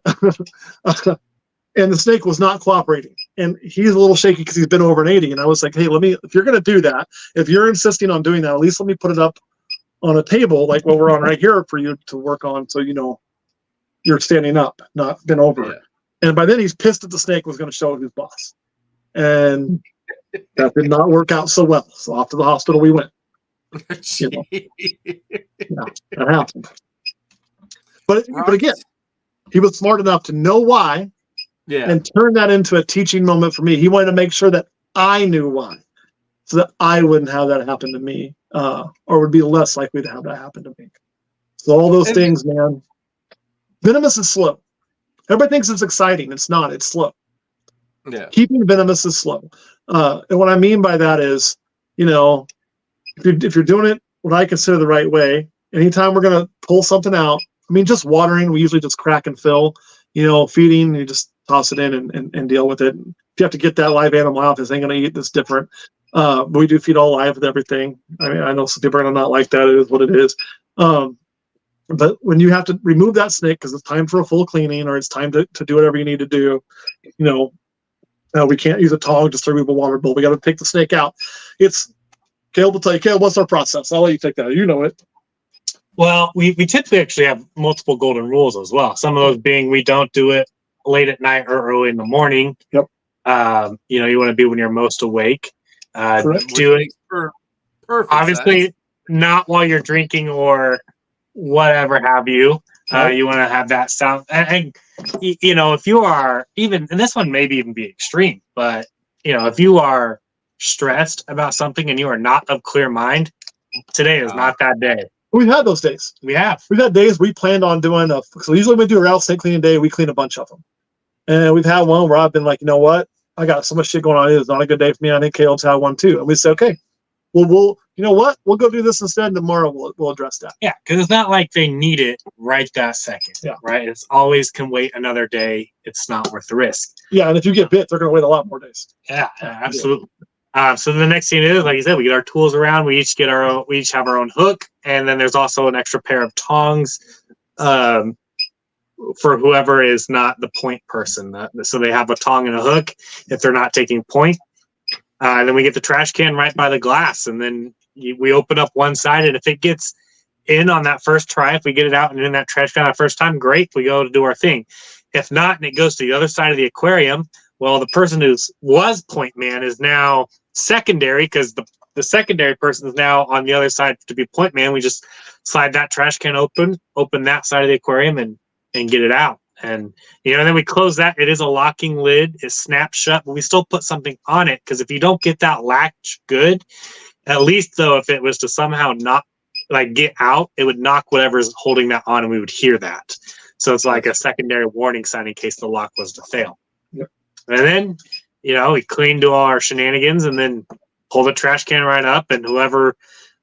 and the snake was not cooperating. And he's a little shaky because he's been over an 80. And I was like, hey, if you're going to do that, if you're insisting on doing that, at least let me put it up on a table like what we're on right here for you to work on, so you're standing up, not been over. Yeah. And by then he's pissed that the snake was going to show his boss. And that did not work out so well. So off to the hospital we went. That happened. But again, he was smart enough to know why, and turn that into a teaching moment for me. He wanted to make sure that I knew why, so that I wouldn't have that happen to me, or would be less likely to have that happen to me. So all those things, man. Venomous is slow. Everybody thinks it's exciting. It's not. It's slow. Yeah. Keeping venomous is slow. And what I mean by that is, if you're doing it what I consider the right way, anytime we're going to pull something out, just watering, we usually just crack and fill, feeding, you just toss it in and deal with it. If you have to get that live animal out, this ain't going to eat, that's different. But we do feed all live with everything. I know some people are going to not like that. It is what it is. But when you have to remove that snake because it's time for a full cleaning or it's time to do whatever you need to do, we can't use a tong just to remove a water bowl. We got to take the snake out. Caleb will tell you, Caleb, what's our process? I'll let you take that. You know it. Well, we typically actually have multiple golden rules as well. Some of those being we don't do it late at night or early in the morning. Yep. You want to be when you're most awake. Do it. Perfect. Obviously, sense. not while you're drinking or whatever have you. You want to have that sound. And if you are even, and this one maybe even be extreme, but if you are stressed about something and you are not of clear mind, today is not that day. We've had those days. We've had days we planned on doing so usually we do a rattlesnake cleaning day, we clean a bunch of them. And we've had one where I've been like, you know what? I got so much shit going on. It's not a good day for me. I think Caleb's had one too. And we say, okay, we'll you know what? We'll go do this instead. And tomorrow we'll address that. Yeah, because it's not like they need it right that second. Yeah. Right. It's always can wait another day. It's not worth the risk. Yeah, and if you get bit, they're going to wait a lot more days. Yeah, absolutely. So the next thing is, like you said, we get our tools around. We each have our own hook, and then there's also an extra pair of tongs for whoever is not the point person. So they have a tong and a hook if they're not taking point. And then we get the trash can right by the glass, and then we open up one side, and if it gets in on that first try, if we get it out and in that trash can that first time, great, we go to do our thing. If not, and it goes to the other side of the aquarium, well, the person who was point man is now secondary because the secondary person is now on the other side to be point man. We just slide that trash can open that side of the aquarium and get it out. And then we close that. It is a locking lid. It snaps shut, but we still put something on it because if you don't get that latch good, at least though, if it was to somehow not get out, it would knock whatever's holding that on, and we would hear that. So it's like a secondary warning sign in case the lock was to fail. Yep. And then, we clean do all our shenanigans and then pull the trash can right up, and whoever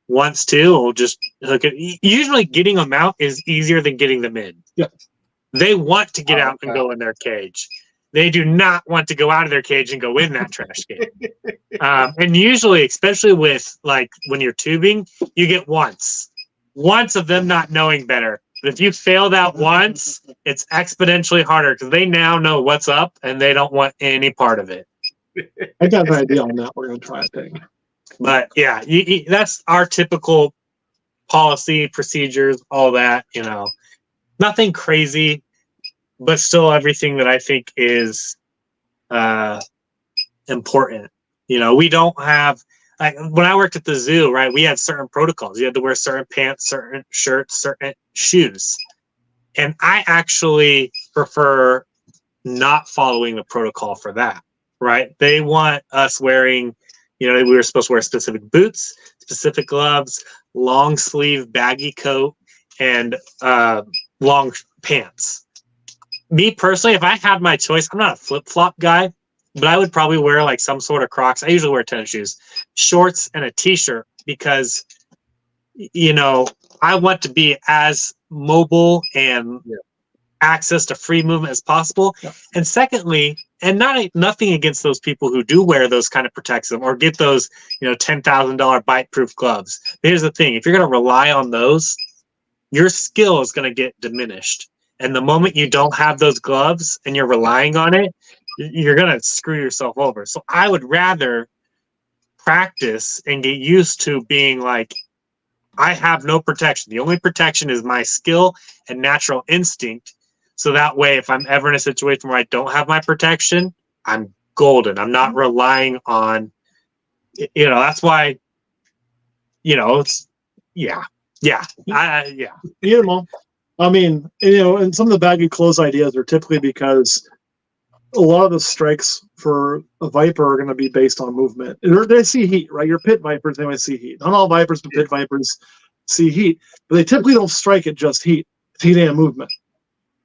wants to will just hook it. Usually getting them out is easier than getting them in. Yeah. They want to get out and go in their cage. They do not want to go out of their cage and go in that trash can. And usually, especially with when you're tubing, you get once of them not knowing better. But if you fail that once, it's exponentially harder because they now know what's up and they don't want any part of it. I got an idea on that. We're going to try a thing. But yeah, that's our typical policy, procedures, all that, nothing crazy, but still everything that I think is important. We don't have, when I worked at the zoo, right, we had certain protocols. You had to wear certain pants, certain shirts, certain shoes. And I actually prefer not following the protocol for that, right? They want us wearing, we were supposed to wear specific boots, specific gloves, long sleeve baggy coat, and long pants. Me personally, if I had my choice, I'm not a flip-flop guy, but I would probably wear some sort of Crocs. I usually wear tennis shoes, shorts, and a t-shirt because, I want to be as mobile and access to free movement as possible. Yeah. And secondly, and nothing against those people who do wear those kind of protects them or get those, $10,000 bite-proof gloves. But here's the thing. If you're going to rely on those, your skill is going to get diminished. And the moment you don't have those gloves and you're relying on it, you're going to screw yourself over. So I would rather practice and get used to being I have no protection. The only protection is my skill and natural instinct. So that way, if I'm ever in a situation where I don't have my protection, I'm golden. I'm not relying on, that's why, it's, yeah. I mean, and some of the baggy clothes ideas are typically because a lot of the strikes for a viper are going to be based on movement. They see heat, right? Your pit vipers, they might see heat. Not all vipers, but pit vipers see heat. But they typically don't strike at just heat. It's heat and movement,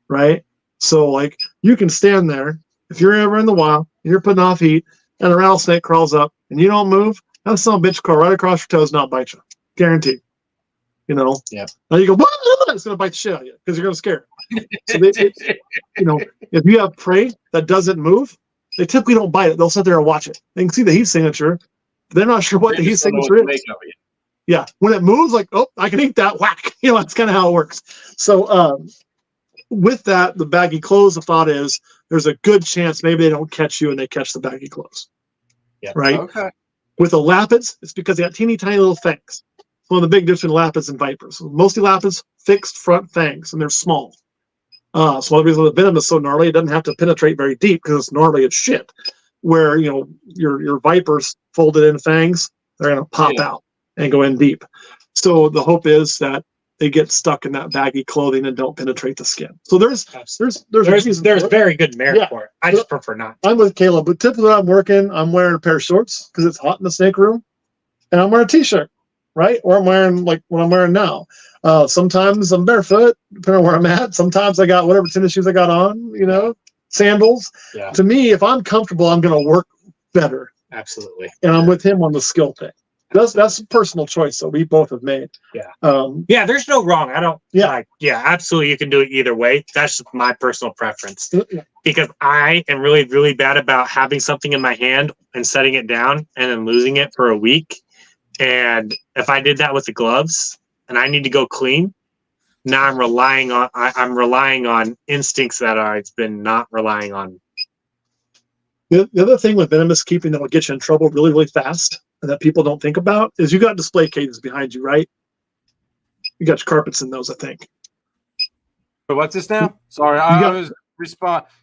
right? So, you can stand there. If you're ever in the wild, and you're putting off heat, and a rattlesnake crawls up, and you don't move, that son of a bitch crawl right across your toes, not bite you. Guaranteed. Yeah. Now you go, it's going to bite the shit out of you because you're going to scare it. So if you have prey that doesn't move, they typically don't bite it. They'll sit there and watch it. They can see the heat signature. They're not sure what the heat signature is. Yeah, when it moves, like, oh, I can eat that. Whack. That's kind of how it works. So with that, the baggy clothes, the thought is there's a good chance maybe they don't catch you and they catch the baggy clothes. Yeah. Right. Okay. With the lapids, it's because they got teeny tiny little fangs. One of the big difference between lapids and vipers. Mostly lapids, fixed front fangs, and they're small. So one of the reasons the venom is so gnarly, it doesn't have to penetrate very deep because it's gnarly as shit. Where your vipers folded in fangs, they're gonna pop out and go in deep. So the hope is that they get stuck in that baggy clothing and don't penetrate the skin. So there's very good merit for it. I just prefer not. I'm with Caleb, but typically when I'm working, I'm wearing a pair of shorts because it's hot in the snake room, and I'm wearing a t-shirt, right? Or I'm wearing like what I'm wearing now. Sometimes I'm barefoot, depending on where I'm at. Sometimes I got whatever tennis shoes I got on, sandals. Yeah. To me, if I'm comfortable, I'm going to work better. Absolutely. And I'm with him on the skill thing. That's a personal choice that we both have made. Yeah. There's no wrong. I don't. Yeah. Absolutely. You can do it either way. That's just my personal preference Yeah. because I am really, really bad about having something in my hand and setting it down and then losing it for a week. And if I did that with the gloves and I need to go clean, now I'm relying on instincts that I've been not relying on. The other thing with venomous keeping that will get you in trouble really, really fast and that people don't think about is you got display cages behind you, right? You got your carpets in those, I think. So what's this now? Sorry, I was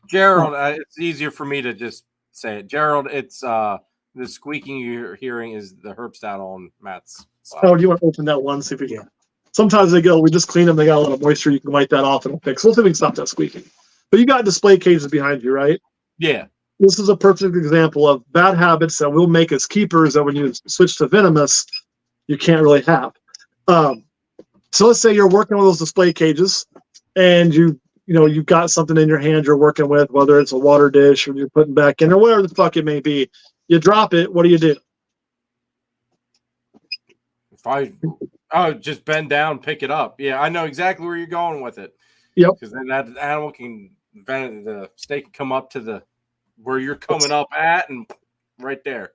Gerald, it's easier for me to just say it. Gerald, it's the squeaking you're hearing is the herb stat on Matt's side. Oh, do you want to open that one? See if we can. Sometimes we just clean them. They got a little moisture. You can wipe that off and it'll fix. We'll see if we can stop that squeaking. But you got display cages behind you, right? Yeah. This is a perfect example of bad habits that we'll make as keepers that when you switch to venomous, you can't really have. So let's say you're working with those display cages and you've got something in your hand you're working with, whether it's a water dish or you're putting back in or whatever the fuck it may be. You drop it. What do you do? Just bend down, pick it up. Yeah, I know exactly where you're going with it. Yep. Because then that animal the snake can come up to where you're coming up at and right there.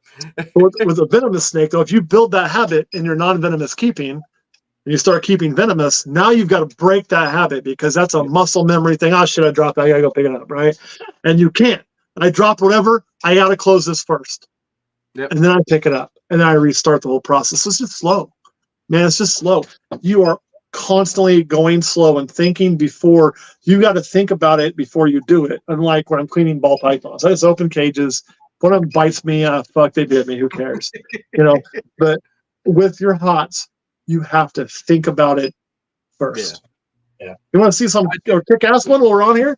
with a venomous snake, though, if you build that habit in your non-venomous keeping and you start keeping venomous, now you've got to break that habit because that's a muscle memory thing. Oh shit, I dropped that. I gotta go pick it up, right? And you can't. I drop whatever, I gotta close this first. Yep. And then I pick it up and then I restart the whole process. It's just slow. Man, it's just slow. You are constantly going slow and thinking before you got to think about it before you do it. Unlike when I'm cleaning ball pythons, I just open cages. One of them bites me. Fuck, they bit me. Who cares? But with your hots, you have to think about it first. Yeah. You want to see some kick-ass one while we're on here?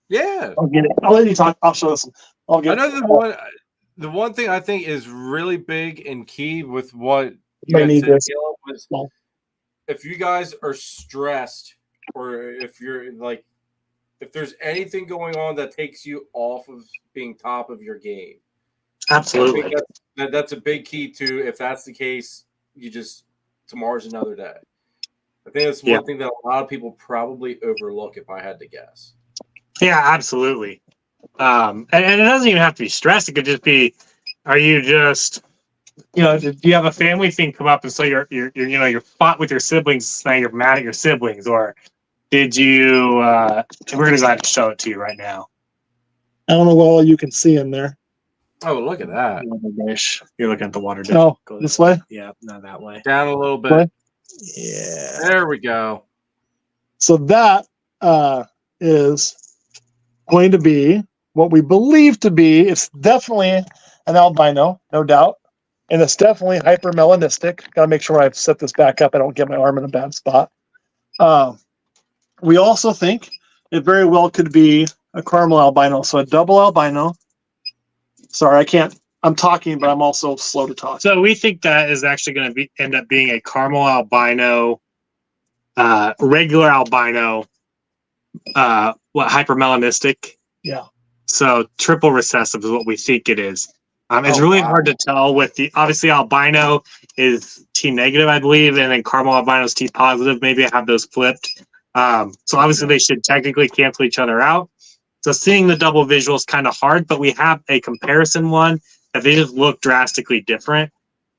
Yeah. I'll get it. I'll let you talk. I'll show this. The one thing I think is really big and key with what you might need this. Was if you guys are stressed or if you're like, if there's anything going on that takes you off of being top of your game. Absolutely. That's a big key too. If that's the case, tomorrow's another day. I think that's one thing that a lot of people probably overlook if I had to guess. Yeah, absolutely. And it doesn't even have to be stress. It could just be, are you just, do you have a family thing come up and so you're fought with your siblings, now you're mad at your siblings, or did you? We're gonna go ahead and show it to you right now. I don't know what all you can see in there. Oh, look at that! You're looking at the water dish. Oh, this way? Yeah, not that way. Down a little bit. Yeah. There we go. So that is going to be what we believe to be. It's definitely an albino, no doubt. And it's definitely hypermelanistic. Got to make sure I set this back up. I don't get my arm in a bad spot. We also think it very well could be a caramel albino. So a double albino. Sorry, I can't. I'm talking, but I'm also slow to talk. So we think that is actually going to end up being a caramel albino, regular albino, hypermelanistic. Yeah. So triple recessive is what we think it is. It's really hard to tell with obviously albino is T negative, I believe, and then caramel albino is T positive. Maybe I have those flipped. So obviously they should technically cancel each other out. So seeing the double visual is kind of hard, but we have a comparison one that they just look drastically different.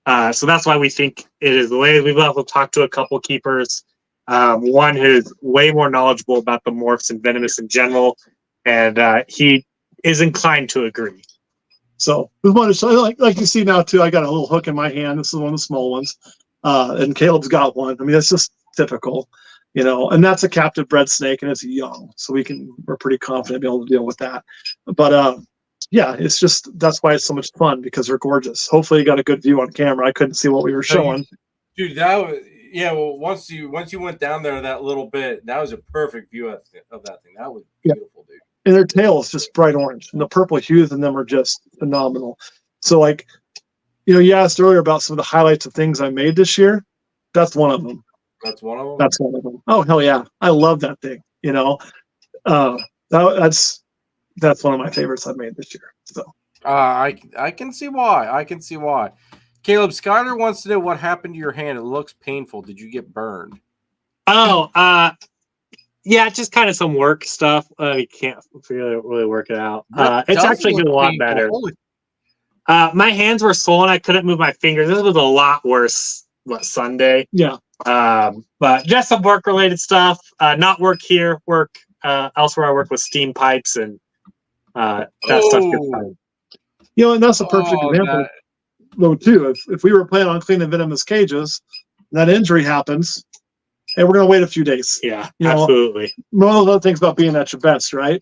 So that's why we think it is the way. We've also talked to a couple keepers, one who's way more knowledgeable about the morphs and venomous in general, and he is inclined to agree. So we want to show, like you see now too. I got a little hook in my hand. This is one of the small ones, and Caleb's got one. I mean, that's just typical, and that's a captive bred snake, and it's young, so we're pretty confident be able to deal with that. But yeah, it's just that's why it's so much fun because they're gorgeous. Hopefully, you got a good view on camera. I couldn't see what we were showing. Dude, that was Well, once you went down there that little bit, that was a perfect view of that thing. That was beautiful, dude. And their tail is just bright orange, and the purple hues in them are just phenomenal. So, like, you asked earlier about some of the highlights of things I made this year. That's one of them. That's one of them. That's one of them. Oh hell yeah, I love that thing. That's one of my favorites I've made this year. So I can see why. Caleb Skyler wants to know what happened to your hand. It looks painful. Did you get burned? Oh, yeah, just kind of some work stuff. You can't really work it out. It's actually a lot better. My hands were swollen. I couldn't move my fingers. This was a lot worse. Sunday? Yeah. But just some work-related stuff. Not work here. Work elsewhere. I work with steam pipes and that stuff gets fine. And that's a perfect example. Though too, if we were planning on cleaning venomous cages, that injury happens. And we're going to wait a few days. Yeah, absolutely. One of the things about being at your best, right?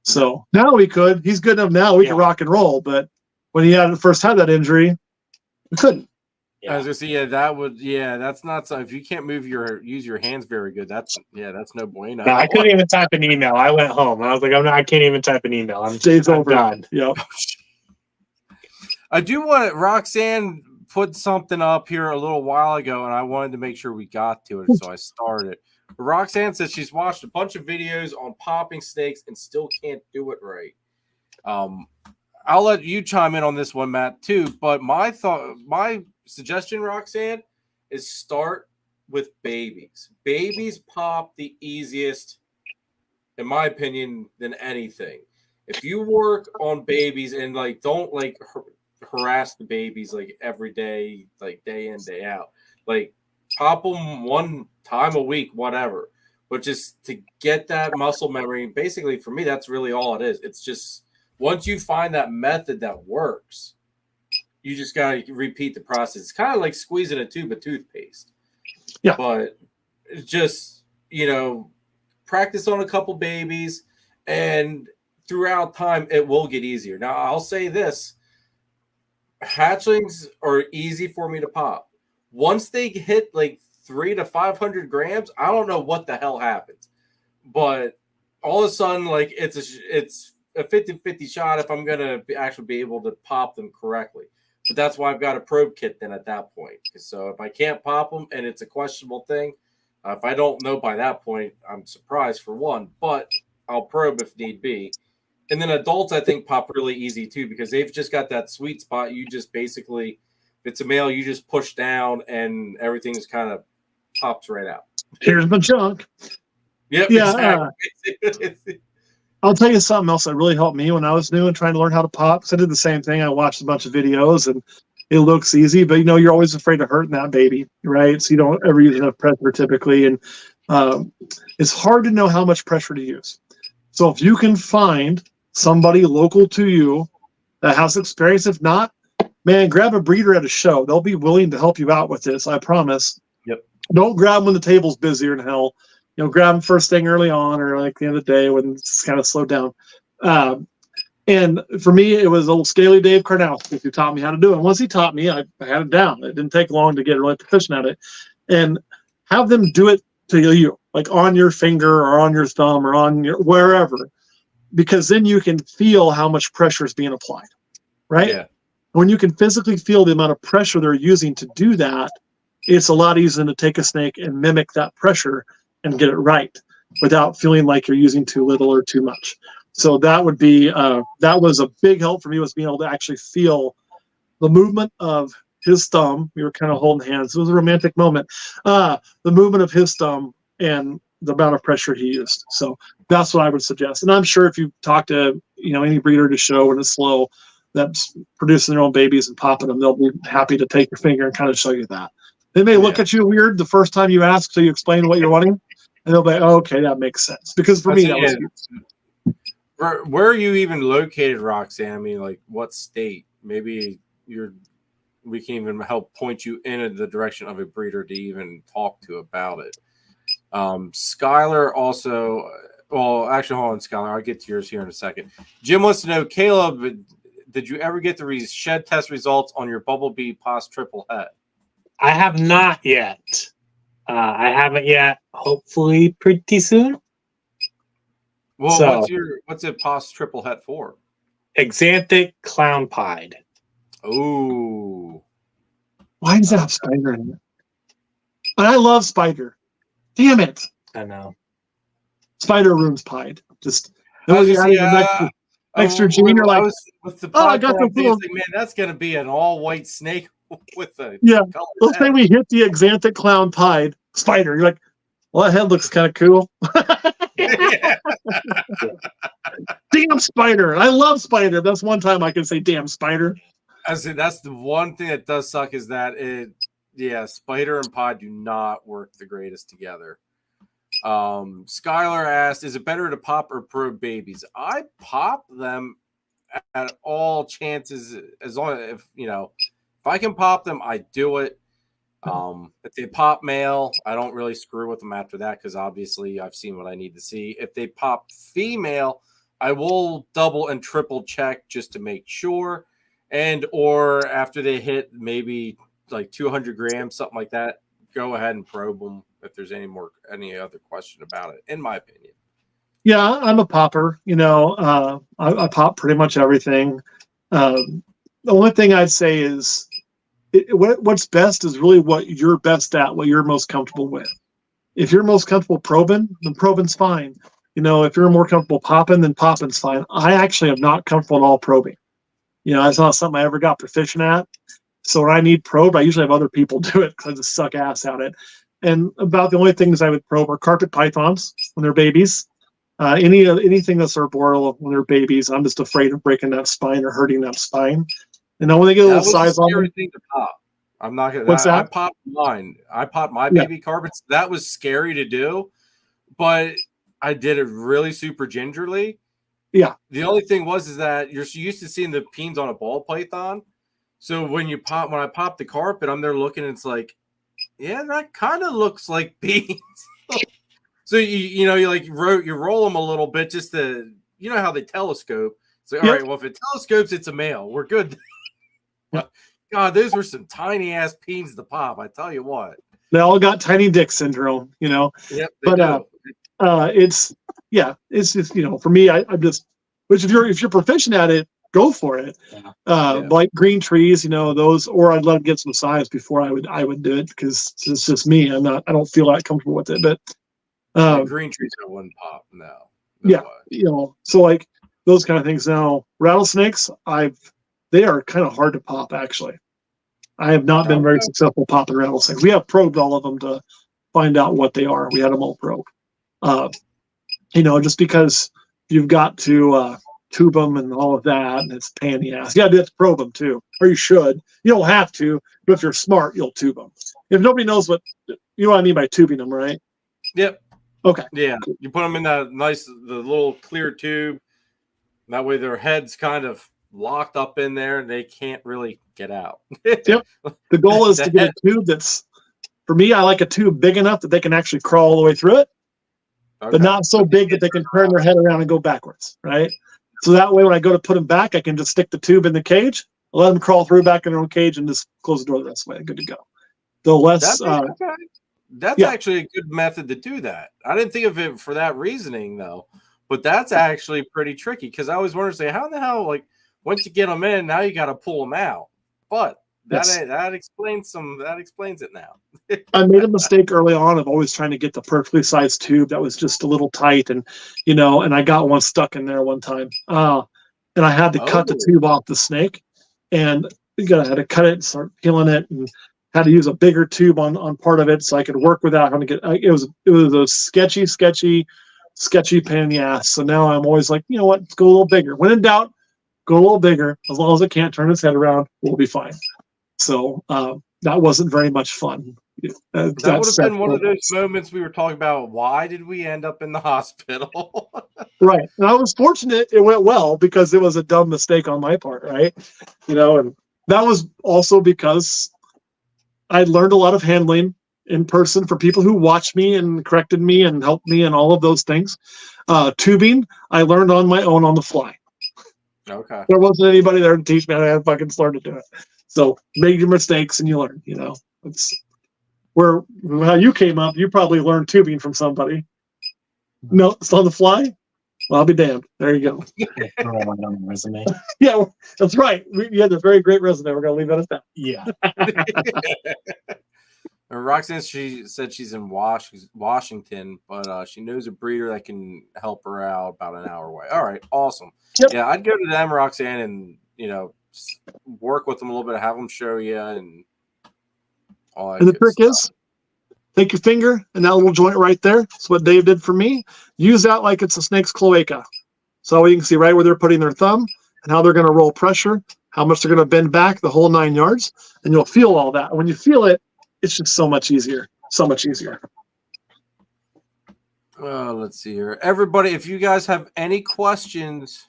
So now he's good enough now. We can rock and roll. But when he first had that injury, we couldn't. Yeah. I was going to say, that's not so. If you can't use your hands very good, that's no bueno. No, I couldn't even type an email. I went home. I was like, I can't even type an email. I'm done. Yep. I do want Roxanne put something up here a little while ago, and I wanted to make sure we got to it, so I started. Roxanne says she's watched a bunch of videos on popping snakes and still can't do it right. I'll let you chime in on this one, Matt, too. But my suggestion, Roxanne, is start with babies. Babies pop the easiest, in my opinion, than anything. If you work on babies and don't harass the babies every day, day in, day out. Pop them one time a week, whatever. But just to get that muscle memory, basically for me, that's really all it is. It's just once you find that method that works, you just got to repeat the process. It's kind of like squeezing a tube of toothpaste. Yeah. But just, practice on a couple babies, and throughout time, it will get easier. Now, I'll say this. Hatchlings are easy for me to pop. Once they hit 300 to 500 grams, I don't know what the hell happens. But all of a sudden, it's a 50-50 shot if I'm going to actually be able to pop them correctly. But that's why I've got a probe kit then at that point. So if I can't pop them and it's a questionable thing, if I don't know by that point, I'm surprised for one. But I'll probe if need be. And then adults, I think, pop really easy, too, because they've just got that sweet spot. You just basically, if it's a male, you just push down and everything just kind of pops right out. Here's my junk. Yep, yeah, exactly. I'll tell you something else that really helped me when I was new and trying to learn how to pop. So I did the same thing. I watched a bunch of videos, and it looks easy, but, you're always afraid of hurting that baby, right? So you don't ever use enough pressure typically. And it's hard to know how much pressure to use. So if you can find somebody local to you that has experience. If not, man, grab a breeder at a show. They'll be willing to help you out with this. I promise. Yep. Don't grab them when the table's busier than hell. Grab them first thing early on or the end of the day when it's kind of slowed down. And for me, it was old scaly Dave Karnowski who taught me how to do it. And once he taught me, I had it down. It didn't take long to get really proficient at it. And have them do it to you, on your finger or on your thumb or on your wherever. Because then you can feel how much pressure is being applied, right? Yeah. When you can physically feel the amount of pressure they're using to do that, it's a lot easier to take a snake and mimic that pressure and get it right without feeling like you're using too little or too much. So that would be, that was a big help for me, was being able to actually feel the movement of his thumb. We were kind of holding hands. It was a romantic moment. The movement of his thumb and the amount of pressure he used. So that's what I would suggest. And I'm sure if you talk to, any breeder to show when it's slow, that's producing their own babies and popping them, they'll be happy to take your finger and kind of show you that. They may look at you weird the first time you ask, so you explain what you're wanting, and they'll be like, oh, okay, that makes sense. Because for me, that was huge. Where are you even located, Roxanne? I mean, like, what state? Maybe we can even help point you in the direction of a breeder to even talk to about it. Skylar also, well, actually, hold on, Skylar. I'll get to yours here in a second. Jim wants to know, Caleb, did you ever get the shed test results on your Bumblebee Pos triple head? I have not yet. I haven't yet. Hopefully, pretty soon. Well, So, what's a Pos triple head for? Exanthic clown pied. Oh, Why does that have spider in it? And I love spider. Damn it. I know. Spider room's pied. Just extra with gene. You're like, with the I got the like, man, that's gonna be an all white snake with a Let's say we hit the Exanthic clown pied spider. You're like, well, that head looks kind of cool. Damn spider. I love spider. That's one time I can say damn spider. I say that's the one thing that does suck is that spider and pod do not work the greatest together. Skylar asked, is it better to pop or probe babies? I pop them at all chances, as long as if I can pop them, I do it. If they pop male, I don't really screw with them after that, because obviously I've seen what I need to see. If they pop female, I will double and triple check just to make sure. And or after they hit maybe like 200 grams, something like that, go ahead and probe them if there's any other question about it, in my opinion. Yeah, I'm a popper. I pop pretty much everything. The only thing I'd say is what's best is really what you're best at, what you're most comfortable with. If you're most comfortable probing, then probing's fine. If you're more comfortable popping, then popping's fine. I actually am not comfortable at all probing. That's not something I ever got proficient at. So when I need probe, I usually have other people do it because I just suck ass at it. And about the only things I would probe are carpet pythons when they're babies. Anything that's arboreal when they're babies, I'm just afraid of breaking that spine or hurting that spine. And then when they get a little size on them, thing to pop. I'm not gonna. What's that? I popped mine. I popped my baby carpets. That was scary to do, but I did it really super gingerly. Yeah. The only thing is that you're used to seeing the peens on a ball python. So when I pop the carpet, I'm there looking, and it's like, yeah, that kind of looks like peens. So you roll them a little bit just to, how they telescope. It's like, all right, well, if it telescopes, it's a male. We're good. God, those were some tiny ass peens to pop. I tell you what. They all got tiny dick syndrome, Yep. But it's just for me, I'm just. Which if you're proficient at it, go for it. Like green trees, those, or I'd let them get some size before I would do it, because it's just me. I don't feel that comfortable with it. But green trees I wouldn't pop. No way. So like those kind of things. Now rattlesnakes, they are kind of hard to pop, actually. I have not been very successful popping rattlesnakes. We have probed all of them to find out what they are. We had them all probed. Just because you've got to tube them and all of that, and it's a pain in the ass. You got to do it to probe them too, or you should. You don't have to, but if you're smart, you'll tube them. If nobody knows what I mean by tubing them, right? Yep. Okay. Yeah, you put them in the little clear tube. That way, their head's kind of locked up in there, and they can't really get out. Yep. The goal is to get a tube that's, for me, I like a tube big enough that they can actually crawl all the way through it. Okay. But not so big that they can turn their head around and go backwards, right? So that way, when I go to put them back, I can just stick the tube in the cage, let them crawl through back in their own cage, and just close the door the rest of the way. Good to go. The less. That's actually a good method to do that. I didn't think of it for that reasoning, though. But that's actually pretty tricky, because I always wonder, how in the hell, like, once you get them in, now you got to pull them out. But that explains it now. I made a mistake early on of always trying to get the perfectly sized tube that was just a little tight, and and I got one stuck in there one time. And I had to cut the tube off the snake, and I had to cut it and start peeling it, and had to use a bigger tube on part of it so I could work without having to get. It was a sketchy pain in the ass. So now I'm always like, what? Let's go a little bigger. When in doubt, go a little bigger. As long as it can't turn its head around, we'll be fine. So that wasn't very much fun. That would have been one of those moments we were talking about. Why did we end up in the hospital? Right. And I was fortunate it went well because it was a dumb mistake on my part, right? And that was also because I learned a lot of handling in person for people who watched me and corrected me and helped me and all of those things. Tubing, I learned on my own on the fly. Okay. There wasn't anybody there to teach me. I had to fucking learn to do it. So make your mistakes and you learn, It's where how you came up, you probably learned tubing from somebody. No, it's on the fly? Well, I'll be damned. There you go. Throw one on the resume. Yeah, that's right. You had a very great resume. We're going to leave that at that. Yeah. Roxanne, she said she's in Washington, but she knows a breeder that can help her out about an hour away. All right, awesome. Yep. Yeah, I'd go to them, Roxanne, and just work with them a little bit, have them show you, and all that. And the trick is, take your finger and that little joint right there. That's what Dave did for me. Use that like it's a snake's cloaca. So you can see right where they're putting their thumb and how they're going to roll pressure, how much they're going to bend back, the whole 9 yards, and you'll feel all that. And when you feel it, it's just so much easier. So much easier. Let's see here. Everybody, if you guys have any questions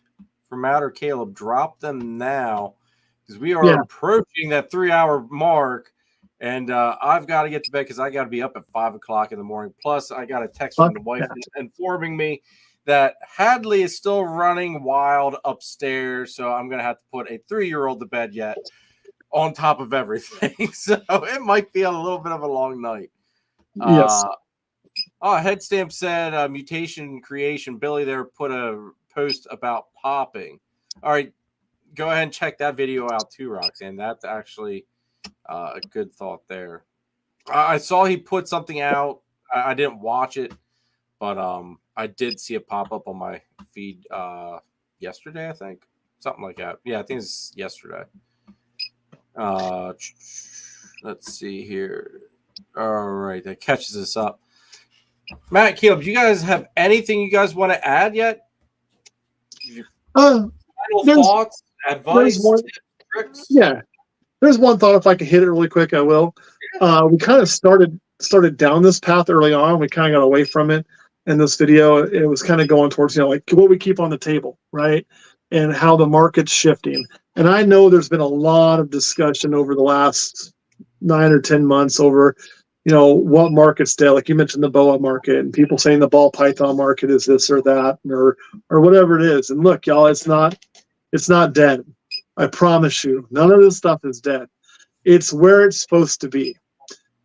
for Matt or Caleb, drop them now because we are approaching that 3-hour mark. And I've got to get to bed because I got to be up at 5 o'clock in the morning. Plus, I got a text from the wife informing me that Hadley is still running wild upstairs. So I'm going to have to put a 3-year-old to bed yet on top of everything. So it might be a little bit of a long night. Yes. Headstamp said mutation creation. Billy there put a post about popping. All right. Go ahead and check that video out too, Roxanne. That's actually a good thought there. I saw he put something out. I didn't watch it, but I did see it pop up on my feed yesterday, I think. Something like that. Yeah, I think it's yesterday. Let's see here. All right, that catches us up. Matt, Caleb, do you guys have anything you guys want to add yet? Final thoughts, advice, tips, tricks? Yeah. There's one thought. If I can hit it really quick, I will. We kind of started down this path early on. We kind of got away from it in this video. It was kind of going towards, like what we keep on the table, right? And how the market's shifting. And I know there's been a lot of discussion over the last 9 or 10 months over, what market's dead. Like you mentioned the boa market and people saying the ball python market is this or that or whatever it is. And look, y'all, it's not dead. I promise you, none of this stuff is dead. It's where it's supposed to be.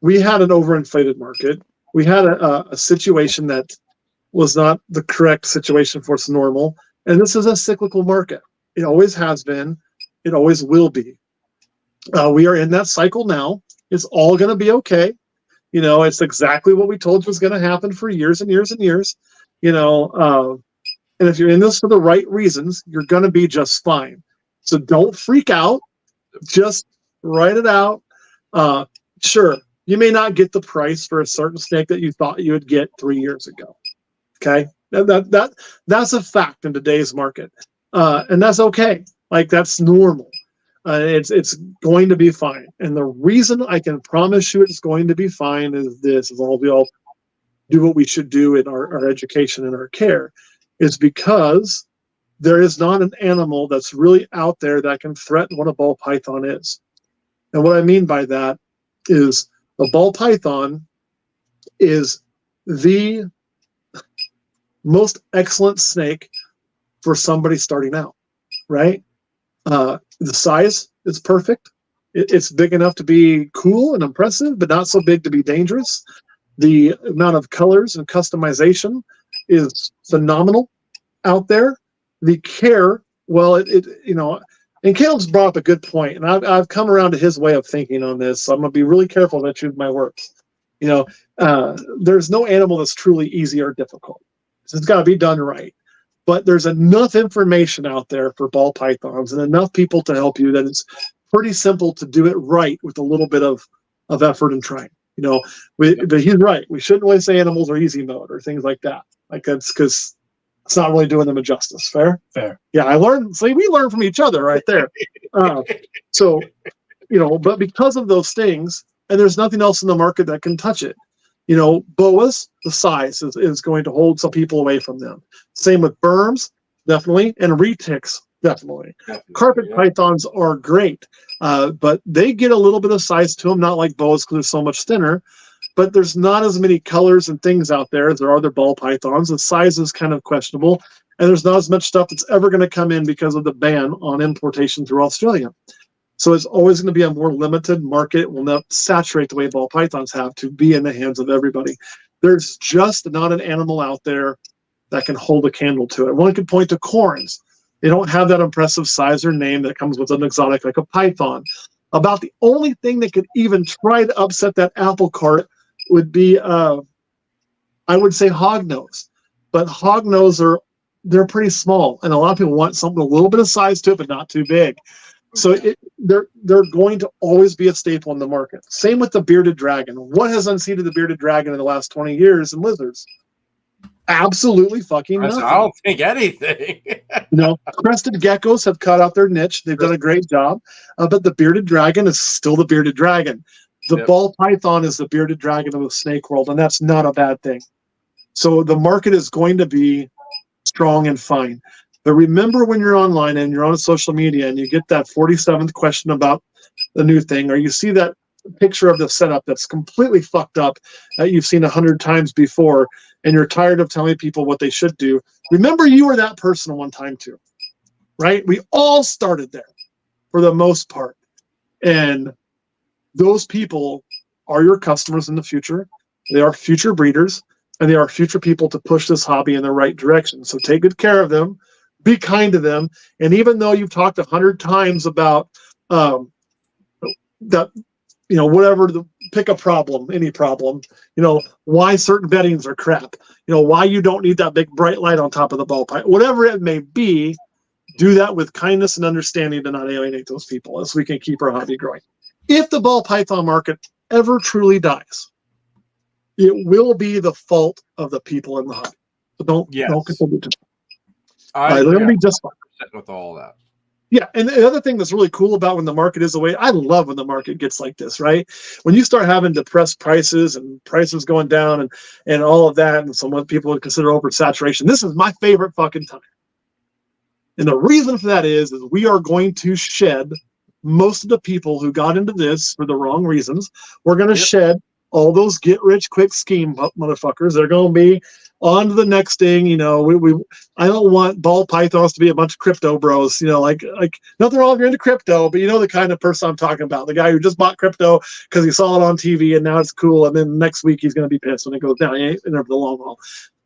We had an overinflated market. We had a situation that was not the correct situation for its normal. And this is a cyclical market. It always has been. It always will be. We are in that cycle now. It's all going to be okay. It's exactly what we told you was going to happen for years and years and years. And if you're in this for the right reasons, you're going to be just fine. So don't freak out. Just write it out. Sure, you may not get the price for a certain snake that you thought you would get 3 years ago. Okay, that's a fact in today's market, and that's okay. Like that's normal. It's going to be fine. And the reason I can promise you it's going to be fine is this: as long as we all do what we should do in our education and our care, is because there is not an animal that's really out there that can threaten what a ball python is. And what I mean by that is the ball python is the most excellent snake for somebody starting out, right? The size is perfect. It's big enough to be cool and impressive, but not so big to be dangerous. The amount of colors and customization is phenomenal out there. The care, well, and Caleb's brought up a good point, and I've come around to his way of thinking on this, so I'm going to be really careful that I choose my words. There's no animal that's truly easy or difficult. So it's got to be done right. But there's enough information out there for ball pythons and enough people to help you that it's pretty simple to do it right with a little bit of effort and trying. But he's right. We shouldn't always say animals are easy mode or things like that. Like that's because It's not really doing them a justice. Fair? Fair. Yeah, I learned. See, we learn from each other right there. So, but because of those things, and there's nothing else in the market that can touch it. Boas, the size is going to hold some people away from them. Same with berms, definitely, and retics, definitely. Carpet pythons are great, but they get a little bit of size to them, not like boas because they're so much thinner. But there's not as many colors and things out there as there are other ball pythons. The size is kind of questionable, and there's not as much stuff that's ever going to come in because of the ban on importation through Australia. So it's always going to be a more limited market. It will not saturate the way ball pythons have to be in the hands of everybody. There's just not an animal out there that can hold a candle to it. One could point to corns. They don't have that impressive size or name that comes with an exotic like a python. About the only thing that could even try to upset that apple cart would be, I would say, hognose. But hognose they're pretty small, and a lot of people want something a little bit of size to it, but not too big. So they're going to always be a staple in the market. Same with the bearded dragon. What has unseated the bearded dragon in the last 20 years in lizards? Absolutely fucking nothing. I don't think anything. Crested geckos have cut out their niche. They've done a great job. But the bearded dragon is still the bearded dragon. The ball python is the bearded dragon of the snake world, and that's not a bad thing. So the market is going to be strong and fine. But remember, when you're online and you're on social media and you get that 47th question about the new thing, or you see that picture of the setup that's completely fucked up that you've seen 100 times before, and you're tired of telling people what they should do, remember you were that person one time too, right? We all started there for the most part. And those people are your customers in the future. They are future breeders, and they are future people to push this hobby in the right direction. So take good care of them. Be kind to them. And even though you've talked 100 times about that, whatever, pick a problem, any problem, why certain beddings are crap, why you don't need that big bright light on top of the ball pipe, whatever it may be, do that with kindness and understanding to not alienate those people, as we can keep our hobby growing. If the ball python market ever truly dies, it will be the fault of the people in the hobby. So don't contribute to it. It'll be just fine with all that. Yeah, and the other thing that's really cool about when the market is away, I love when the market gets like this, right? When you start having depressed prices and prices going down and all of that, and some people would consider oversaturation, this is my favorite fucking time. And the reason for that is we are going to shed most of the people who got into this for the wrong reasons. We're going to shed all those get-rich-quick scheme motherfuckers. They're going to be on to the next thing. I don't want ball pythons to be a bunch of crypto bros. Like nothing wrong if you're into crypto, but the kind of person I'm talking about. The guy who just bought crypto because he saw it on TV and now it's cool, and then next week he's going to be pissed when it goes down. He ain't in there for the long haul.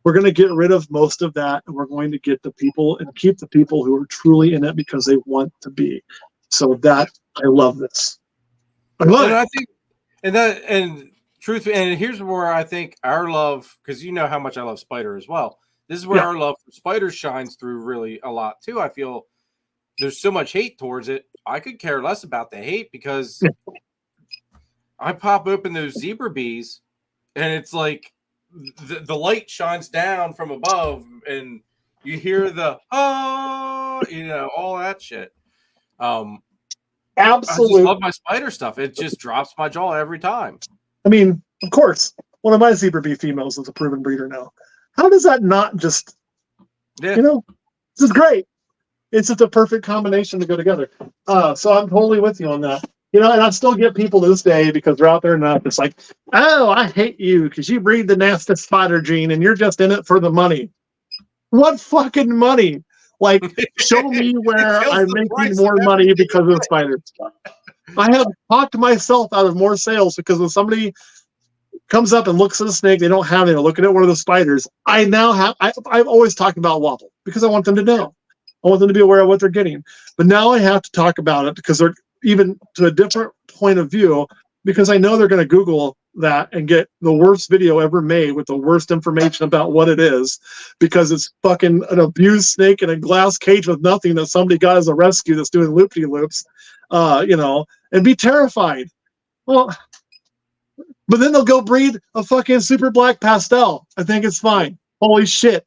We're going to get rid of most of that, and we're going to get the people and keep the people who are truly in it because they want to be. So I love this. I love it. I think, and here's where I think our love, because you know how much I love Spider as well. This is where our love for Spider shines through really a lot too. I feel there's so much hate towards it. I could care less about the hate because I pop open those zebra bees, and it's like the light shines down from above, and you hear the all that shit. Absolutely, I just love my Spider stuff. It just drops my jaw every time. I mean, of course, one of my zebra bee females is a proven breeder now. How does that not just, this is great. It's just a perfect combination to go together. So I'm totally with you on that. And I still get people to this day because they're out there enough. It's like, oh, I hate you because you breed the nasty spider gene and you're just in it for the money. What fucking money? Like, show me where I'm making more money because of spiders. I have talked myself out of more sales because when somebody comes up and looks at a snake, they don't have it, they're looking at one of the spiders. I've always talked about wobble because I want them to know. I want them to be aware of what they're getting. But now I have to talk about it because they're even to a different point of view, because I know they're going to Google that and get the worst video ever made with the worst information about what it is, because it's fucking an abused snake in a glass cage with nothing that somebody got as a rescue that's doing loop-de-loops, and be terrified. Well, but then they'll go breed a fucking super black pastel. I think it's fine. Holy shit.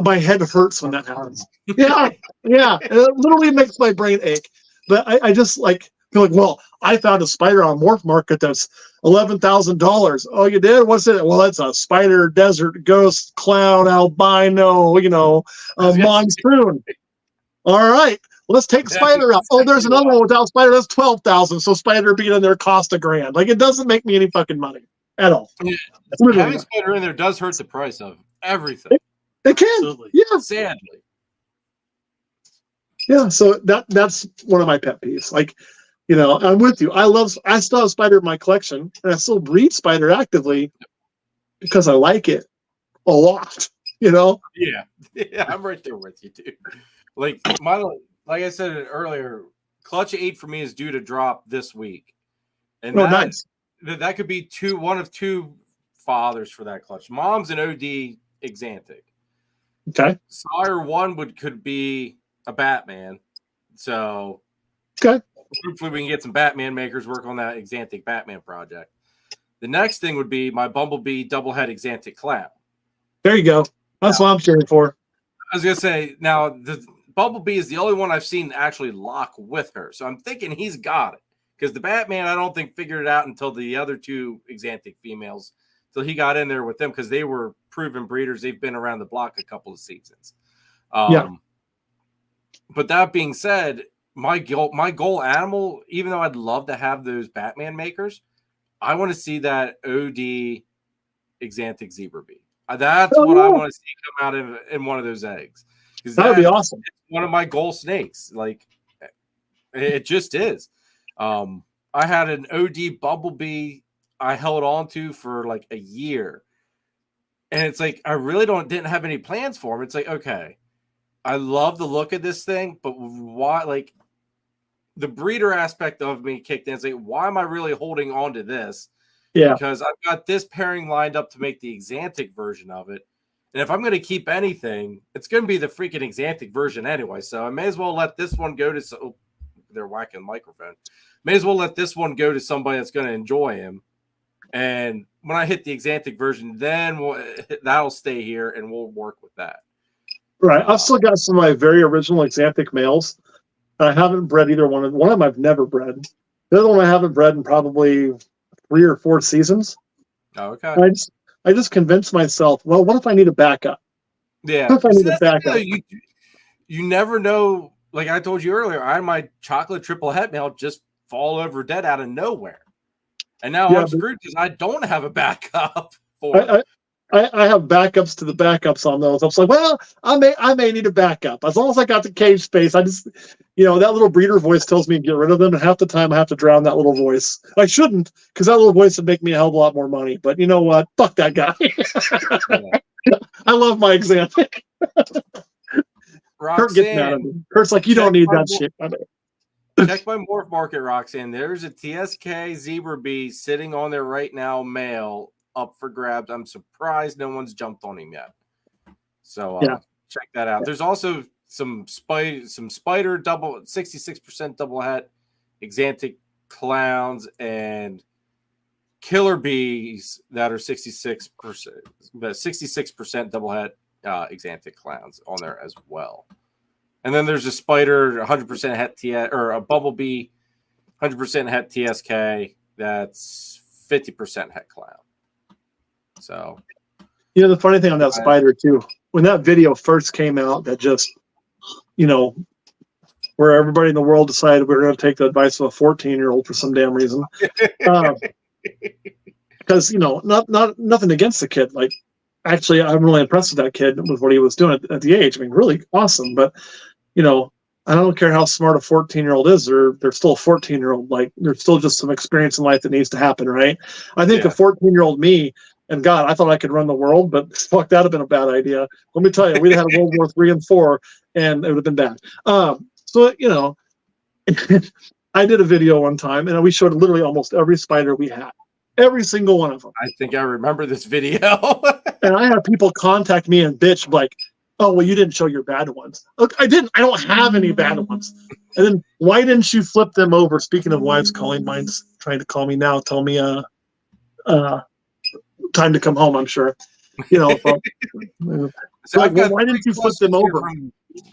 my head hurts when that happens. Yeah, yeah. It literally makes my brain ache. But I just like feel like, well, I found a spider on Morph Market that's $11,000. Oh, you did? What's it? Well, it's a spider, desert ghost, clown, albino, a monsoon. All right. Well, let's take spider out. Oh, there's another one without spider. That's 12,000. So spider being in there cost $1,000. Like, it doesn't make me any fucking money at all. Having spider in there does hurt the price of everything. It can. Absolutely. Yeah. Sadly. Yeah. So that's one of my pet peeves. Like, I'm with you. I still have spider in my collection, and I still breed spider actively because I like it a lot. Yeah. Yeah, I'm right there with you, dude. Like like I said earlier, Clutch 8 for me is due to drop this week. And nice. That could be one of two fathers for that clutch. Mom's an OD Exantic. Okay. Sire 1 could be a Batman. So okay. Hopefully we can get some Batman makers work on that Exantic Batman project. The next thing would be my Bumblebee double-head Exantic Clown. There you go. That's what I'm cheering for. I was going to say, now, the Bumblebee is the only one I've seen actually lock with her. So I'm thinking he's got it. Because the Batman, I don't think, figured it out until the other two Exantic females, till he got in there with them, because they were proven breeders. They've been around the block a couple of seasons. Yeah. But that being said, my goal animal, even though I'd love to have those Batman makers, I want to see that OD Exantic Zebra Bee. That's what I want to see come out in one of those eggs. That would be awesome. It's one of my goal snakes. Like, it just is. I had an OD Bumblebee I held on to for like a year. And it's like, I really didn't have any plans for him. It's like, okay, I love the look of this thing, but why, like, the breeder aspect of me kicked in. It's like, why am I really holding on to this? Yeah. Because I've got this pairing lined up to make the Exantic version of it. And if I'm going to keep anything, it's going to be the freaking Exantic version anyway. So I may as well let this one go to, they're whacking the microphone. May as well let this one go to somebody that's going to enjoy him. And when I hit the Exantic version, then that'll stay here and we'll work with that. Right. I've still got some of my very original Exantic males. I haven't bred either one. One of them I've never bred. The other one I haven't bred in probably 3 or 4 seasons. Oh, okay. I just convinced myself, well, what if I need a backup? Yeah. What if I need a backup? You never know. Like I told you earlier, I had my chocolate triple het male just fall over dead out of nowhere. And now I'm screwed because I don't have a backup for it. I have backups to the backups on those. I was like, well, I may need a backup. As long as I got the cage space, I just, that little breeder voice tells me to get rid of them. And half the time I have to drown that little voice. I shouldn't, because that little voice would make me a hell of a lot more money. But you know what? Fuck that guy. I love my Exantic. Kurt gets mad at me. Kurt's like, you don't need that shit. Check my Morph Market, Roxanne. There's a TSK Zebra Bee sitting on there right now, male, up for grabs. I'm surprised no one's jumped on him yet. So check that out. There's also some spider double 66% double het Exantic clowns and killer bees that are 66% double het Exantic clowns on there as well. And then there's a spider 100% het TS or a bumblebee 100% het TSK that's 50% het clown. So, the funny thing on that spider too, when that video first came out, that just, where everybody in the world decided we were going to take the advice of a 14-year-old for some damn reason, because nothing against the kid. Like, actually, I'm really impressed with that kid with what he was doing at the age. I mean, really awesome. But I don't care how smart a 14-year-old is. They're still a 14-year-old. Like, there's still just some experience in life that needs to happen, right? I think a 14-year-old me. And God, I thought I could run the world, but fuck, that would have been a bad idea. Let me tell you, we'd have had World War III and IV, and it would have been bad. So, I did a video one time, and we showed literally almost every spider we had. Every single one of them. I think I remember this video. And I had people contact me and bitch like, oh, well, you didn't show your bad ones. Look, I didn't. I don't have any bad ones. And then why didn't you flip them over? Speaking of wives calling, mine's trying to call me now. Tell me, time to come home, I'm sure. So Like, I've got why didn't you flip them questions here over?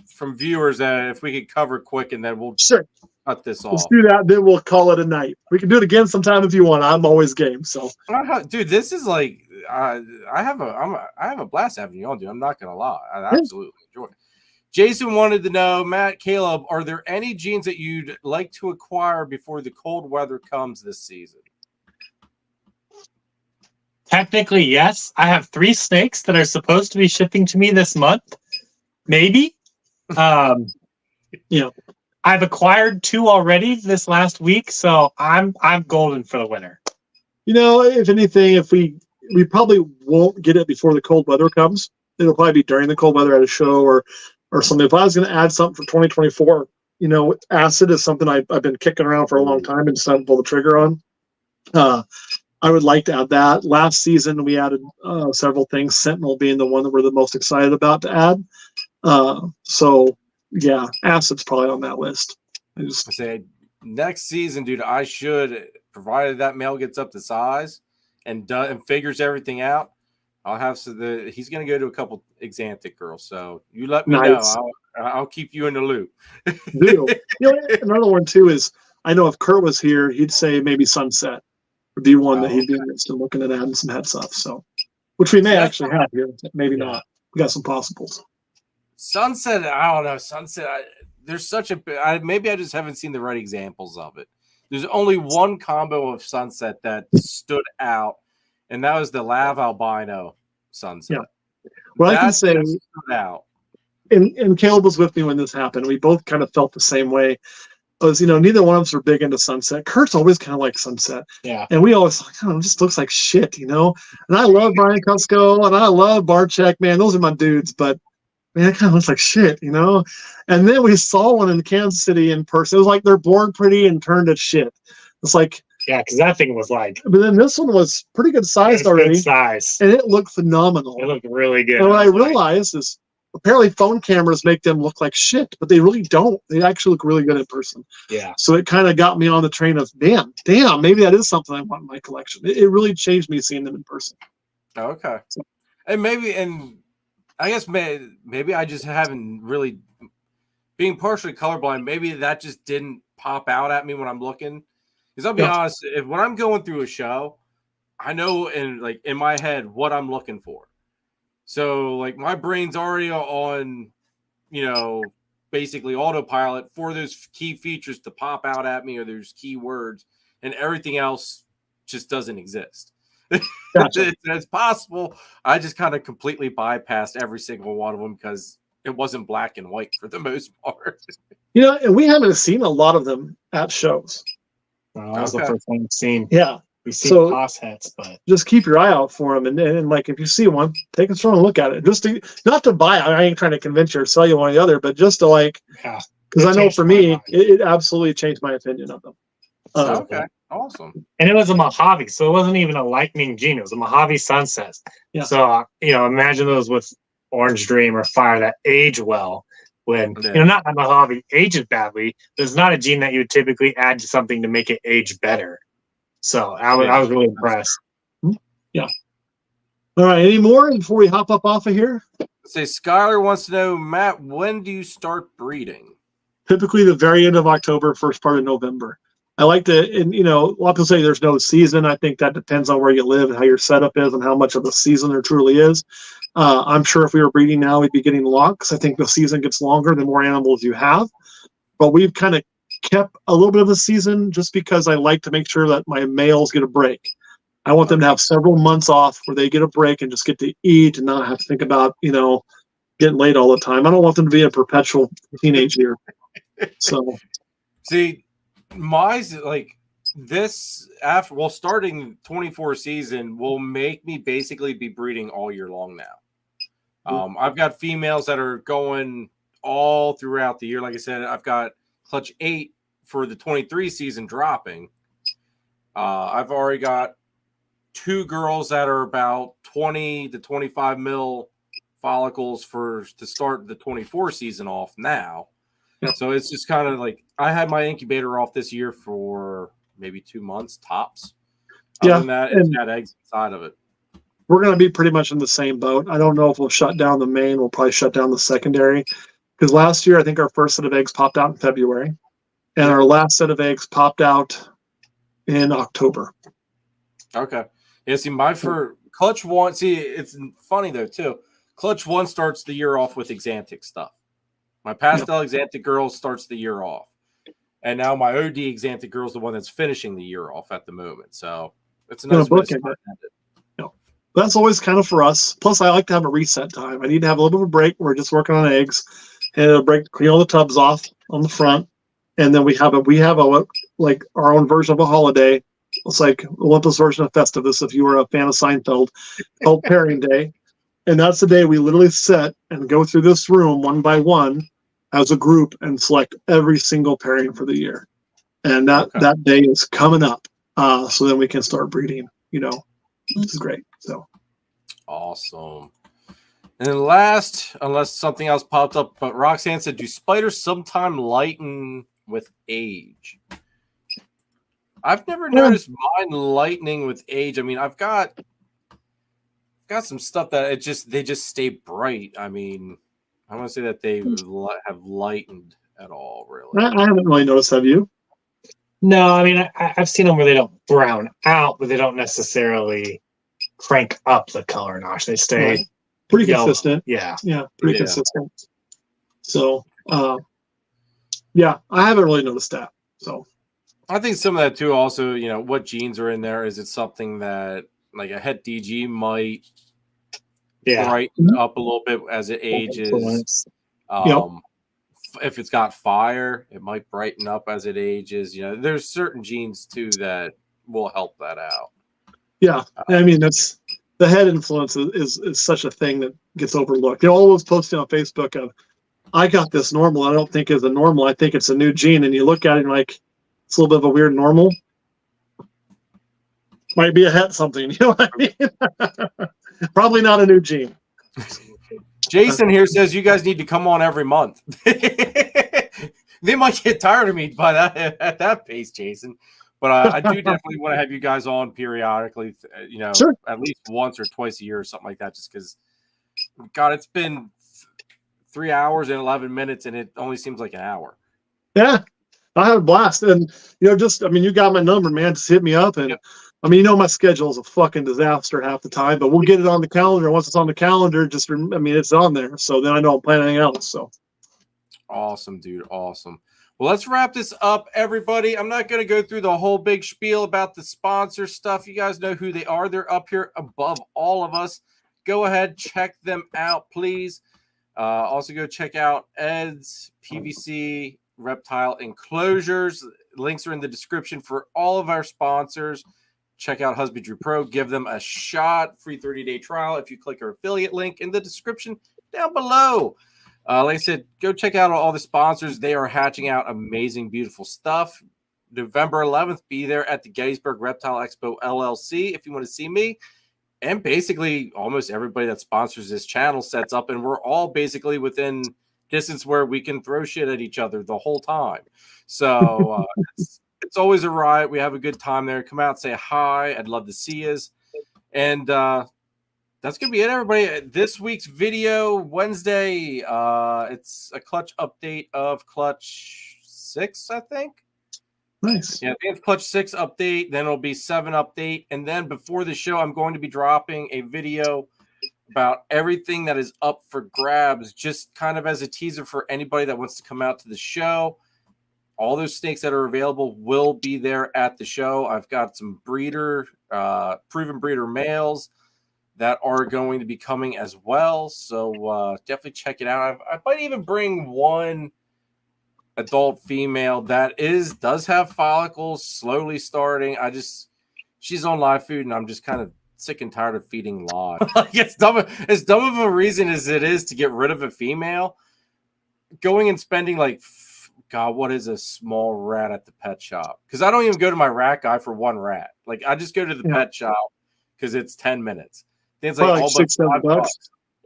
from viewers that if we could cover quick, and then we'll Sure. cut this Let's off. do that. Then we'll call it a night. We can do it again sometime if you want. I'm always game. So, Dude, this is like I have a blast having you on, dude. I'm not gonna lie, I absolutely enjoy it. Jason wanted to know, Matt, Caleb, are there any genes that you'd like to acquire before the cold weather comes this season? Technically, yes. I have 3 snakes that are supposed to be shipping to me this month. Maybe. I've acquired 2 already this last week, so I'm golden for the winter. if anything, if we probably won't get it before the cold weather comes. It'll probably be during the cold weather at a show or something. If I was going to add something for 2024, acid is something I've been kicking around for a long time and just haven't pulled the trigger on. I would like to add that. Last season, we added several things, Sentinel being the one that we're the most excited about to add. So, yeah, acid's probably on that list. I say next season, dude, I should, provided that male gets up to size and figures everything out, I'll have he's going to go to a couple Exantic girls. So you let me know. I'll keep you in the loop. Another one, too, is I know if Kurt was here, he'd say maybe Sunset would be one that he'd be interested in looking at adding some head stuff. So, which we may actually have here. Maybe not. We got some possibles. Sunset, I don't know. Sunset, there's such a maybe I just haven't seen the right examples of it. There's only one combo of Sunset that stood out, and that was the Lav Albino Sunset. Yeah. Well, I can say, stood out. And Caleb was with me when this happened. We both kind of felt the same way. Was neither one of us were big into Sunset. Kurt's always kind of like Sunset. Yeah. And we always like, it just looks like shit, And I love Brian Cusco and I love Barczyk, man. Those are my dudes, but man, it kind of looks like shit, And then we saw one in Kansas City in person. It was like they're born pretty and turned to shit. It's like, yeah, because that thing was like. But then this one was pretty good sized already. Good size. And it looked phenomenal. It looked really good. And what I realized is apparently phone cameras make them look like shit, but they really don't. They actually look really good in person. Yeah. So it kind of got me on the train of, damn, maybe that is something I want in my collection. It really changed me seeing them in person. Okay. And I guess maybe I just haven't really, being partially colorblind, maybe that just didn't pop out at me when I'm looking. Because I'll be honest, when I'm going through a show, I know in my head what I'm looking for. So like my brain's already on, basically autopilot for those key features to pop out at me or those key words, and everything else just doesn't exist. Gotcha. It's possible. I just kind of completely bypassed every single one of them because it wasn't black and white for the most part. And we haven't seen a lot of them at shows. Well, that was the first one we've seen. Yeah. We've seen toss hats, but just keep your eye out for them. And like, if you see one, take a strong look at it. Just not to buy it. I ain't trying to convince you or sell you one or the other, but just to because I know for me, it absolutely changed my opinion of them. Okay. Awesome. And it was a Mojave, so it wasn't even a lightning gene. It was a Mojave Sunset. Yeah. So, imagine those with Orange Dream or Fire that age well. When, not that Mojave ages badly, there's not a gene that you would typically add to something to make it age better. So I was really impressed. Yeah. All right. Any more before we hop up off of here? Say Skylar wants to know, Matt, when do you start breeding? Typically the very end of October, first part of November. I like to, and a lot of people say there's no season. I think that depends on where you live and how your setup is and how much of a season there truly is. I'm sure if we were breeding now, we'd be getting locks. I think the season gets longer the more animals you have. But we've kind of kept a little bit of a season just because I like to make sure that my males get a break. I want them to have several months off where they get a break and just get to eat and not have to think about, getting laid all the time. I don't want them to be a perpetual teenage year. So, see, this starting 24 season will make me basically be breeding all year long now. I've got females that are going all throughout the year. Like I said, I've got clutch 8 for the 23 season dropping. I've already got 2 girls that are about 20 to 25 mil follicles to start the 24 season off now. So it's just kind of like I had my incubator off this year for maybe 2 months tops. Other than that, it's got eggs inside of it. we're going to be pretty much in the same boat. I don't know if we'll shut down the main. We'll probably shut down the secondary. Because last year, I think our first set of eggs popped out in February. And our last set of eggs popped out in October. Okay. Yeah, see, for Clutch 1, see, it's funny, though, too. Clutch 1 starts the year off with Exantic stuff. My Pastel Exantic girl starts the year off. And now my OD Exantic girl is the one that's finishing the year off at the moment. So it's a nice way to start it. That's always kind of for us. Plus, I like to have a reset time. I need to have a little bit of a break. We're just working on eggs, and it'll clean all the tubs off on the front, and then we have like our own version of a holiday. It's like Olympus version of Festivus, if you were a fan of Seinfeld, called Pairing Day, and that's the day we literally sit and go through this room one by one as a group and select every single pairing for the year. And that day is coming up, so then we can start breeding. Which is great. So awesome. And then last, unless something else popped up, but Roxanne said, do spiders sometime lighten with age? I've never noticed mine lightening with age. I mean, I've got some stuff that they just stay bright. I mean, I want to say that they have lightened at all, really. I haven't really noticed. Have you? No, I mean, I've seen them where they don't brown out, but they don't necessarily crank up the color notch. They stay pretty yellow. Consistent. Yeah. Pretty consistent. So, I haven't really noticed that. So, I think some of that too. Also, what genes are in there? Is it something that like a het DG might brighten up a little bit as it ages? If it's got fire, it might brighten up as it ages. There's certain genes too that will help that out. Yeah, I mean that's the head influence is such a thing that gets overlooked. All those posting on Facebook of, I got this normal. I don't think it's a normal. I think it's a new gene. And you look at it and like, it's a little bit of a weird normal. Might be a het something. You know what I mean? Probably not a new gene. Jason here says you guys need to come on every month. They might get tired of me by that at that pace, Jason. But I do definitely want to have you guys on periodically. Sure. At least once or twice a year or something like that. Just because, God, it's been 3 hours and 11 minutes, and it only seems like an hour. Yeah, I had a blast, and you got my number, man. Just hit me up, and my schedule is a fucking disaster half the time, but we'll get it on the calendar. Once it's on the calendar, it's on there. So then I know I'm planning anything else. So awesome, dude. Awesome. Well, let's wrap this up, everybody. I'm not going to go through the whole big spiel about the sponsor stuff. You guys know who they are. They're up here above all of us. Go ahead, check them out, please. Also go check out Ed's PVC Reptile Enclosures. Links are in the description for all of our sponsors. Check out Husbandry Pro. Give them a shot. Free 30-day trial if you click our affiliate link in the description down below. Like I said, go check out all the sponsors. They are hatching out amazing, beautiful stuff. November 11th, be there at the Gettysburg Reptile Expo LLC if you want to see me. And basically, almost everybody that sponsors this channel sets up, and we're all basically within distance where we can throw shit at each other the whole time. So it's always a riot. We have a good time there. Come out, say hi. I'd love to see you. And that's going to be it, everybody. This week's video, Wednesday, it's a clutch update of clutch 6, I think. Nice. Yeah, I think it's clutch 6 update. Then it'll be 7 update. And then before the show, I'm going to be dropping a video about everything that is up for grabs, just kind of as a teaser for anybody that wants to come out to the show. All those snakes that are available will be there at the show. I've got some proven breeder males that are going to be coming as well. So definitely check it out. I might even bring one adult female that does have follicles slowly starting. She's on live food, and I'm just kind of sick and tired of feeding live. As dumb of a reason as it is to get rid of a female, going and spending God, what is a small rat at the pet shop? Because I don't even go to my rat guy for one rat. I just go to the pet shop because it's 10 minutes. I think it's all but $5.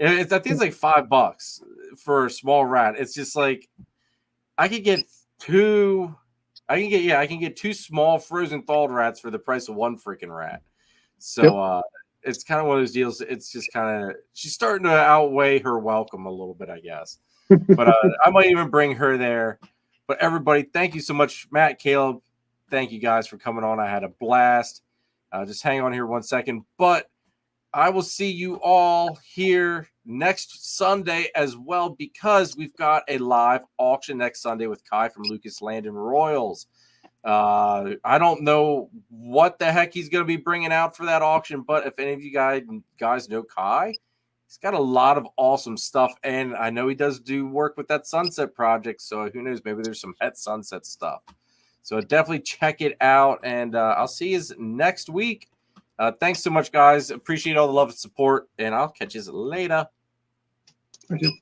I think it's $5 for a small rat. It's just I can get two small frozen thawed rats for the price of one freaking rat. So it's kind of one of those deals. It's just kind of she's starting to outweigh her welcome a little bit, I guess. But I might even bring her there. But everybody, thank you so much, Matt, Caleb. Thank you guys for coming on. I had a blast. Just hang on here 1 second. But I will see you all here next Sunday as well, because we've got a live auction next Sunday with Kai from Lucas Landon Royals. I don't know what the heck he's going to be bringing out for that auction, but if any of you guys know Kai, he's got a lot of awesome stuff, and I know he does do work with that Sunset project, so who knows, maybe there's some Het Sunset stuff. So definitely check it out, and I'll see you next week. Thanks so much, guys. Appreciate all the love and support, and I'll catch you later. Thank you.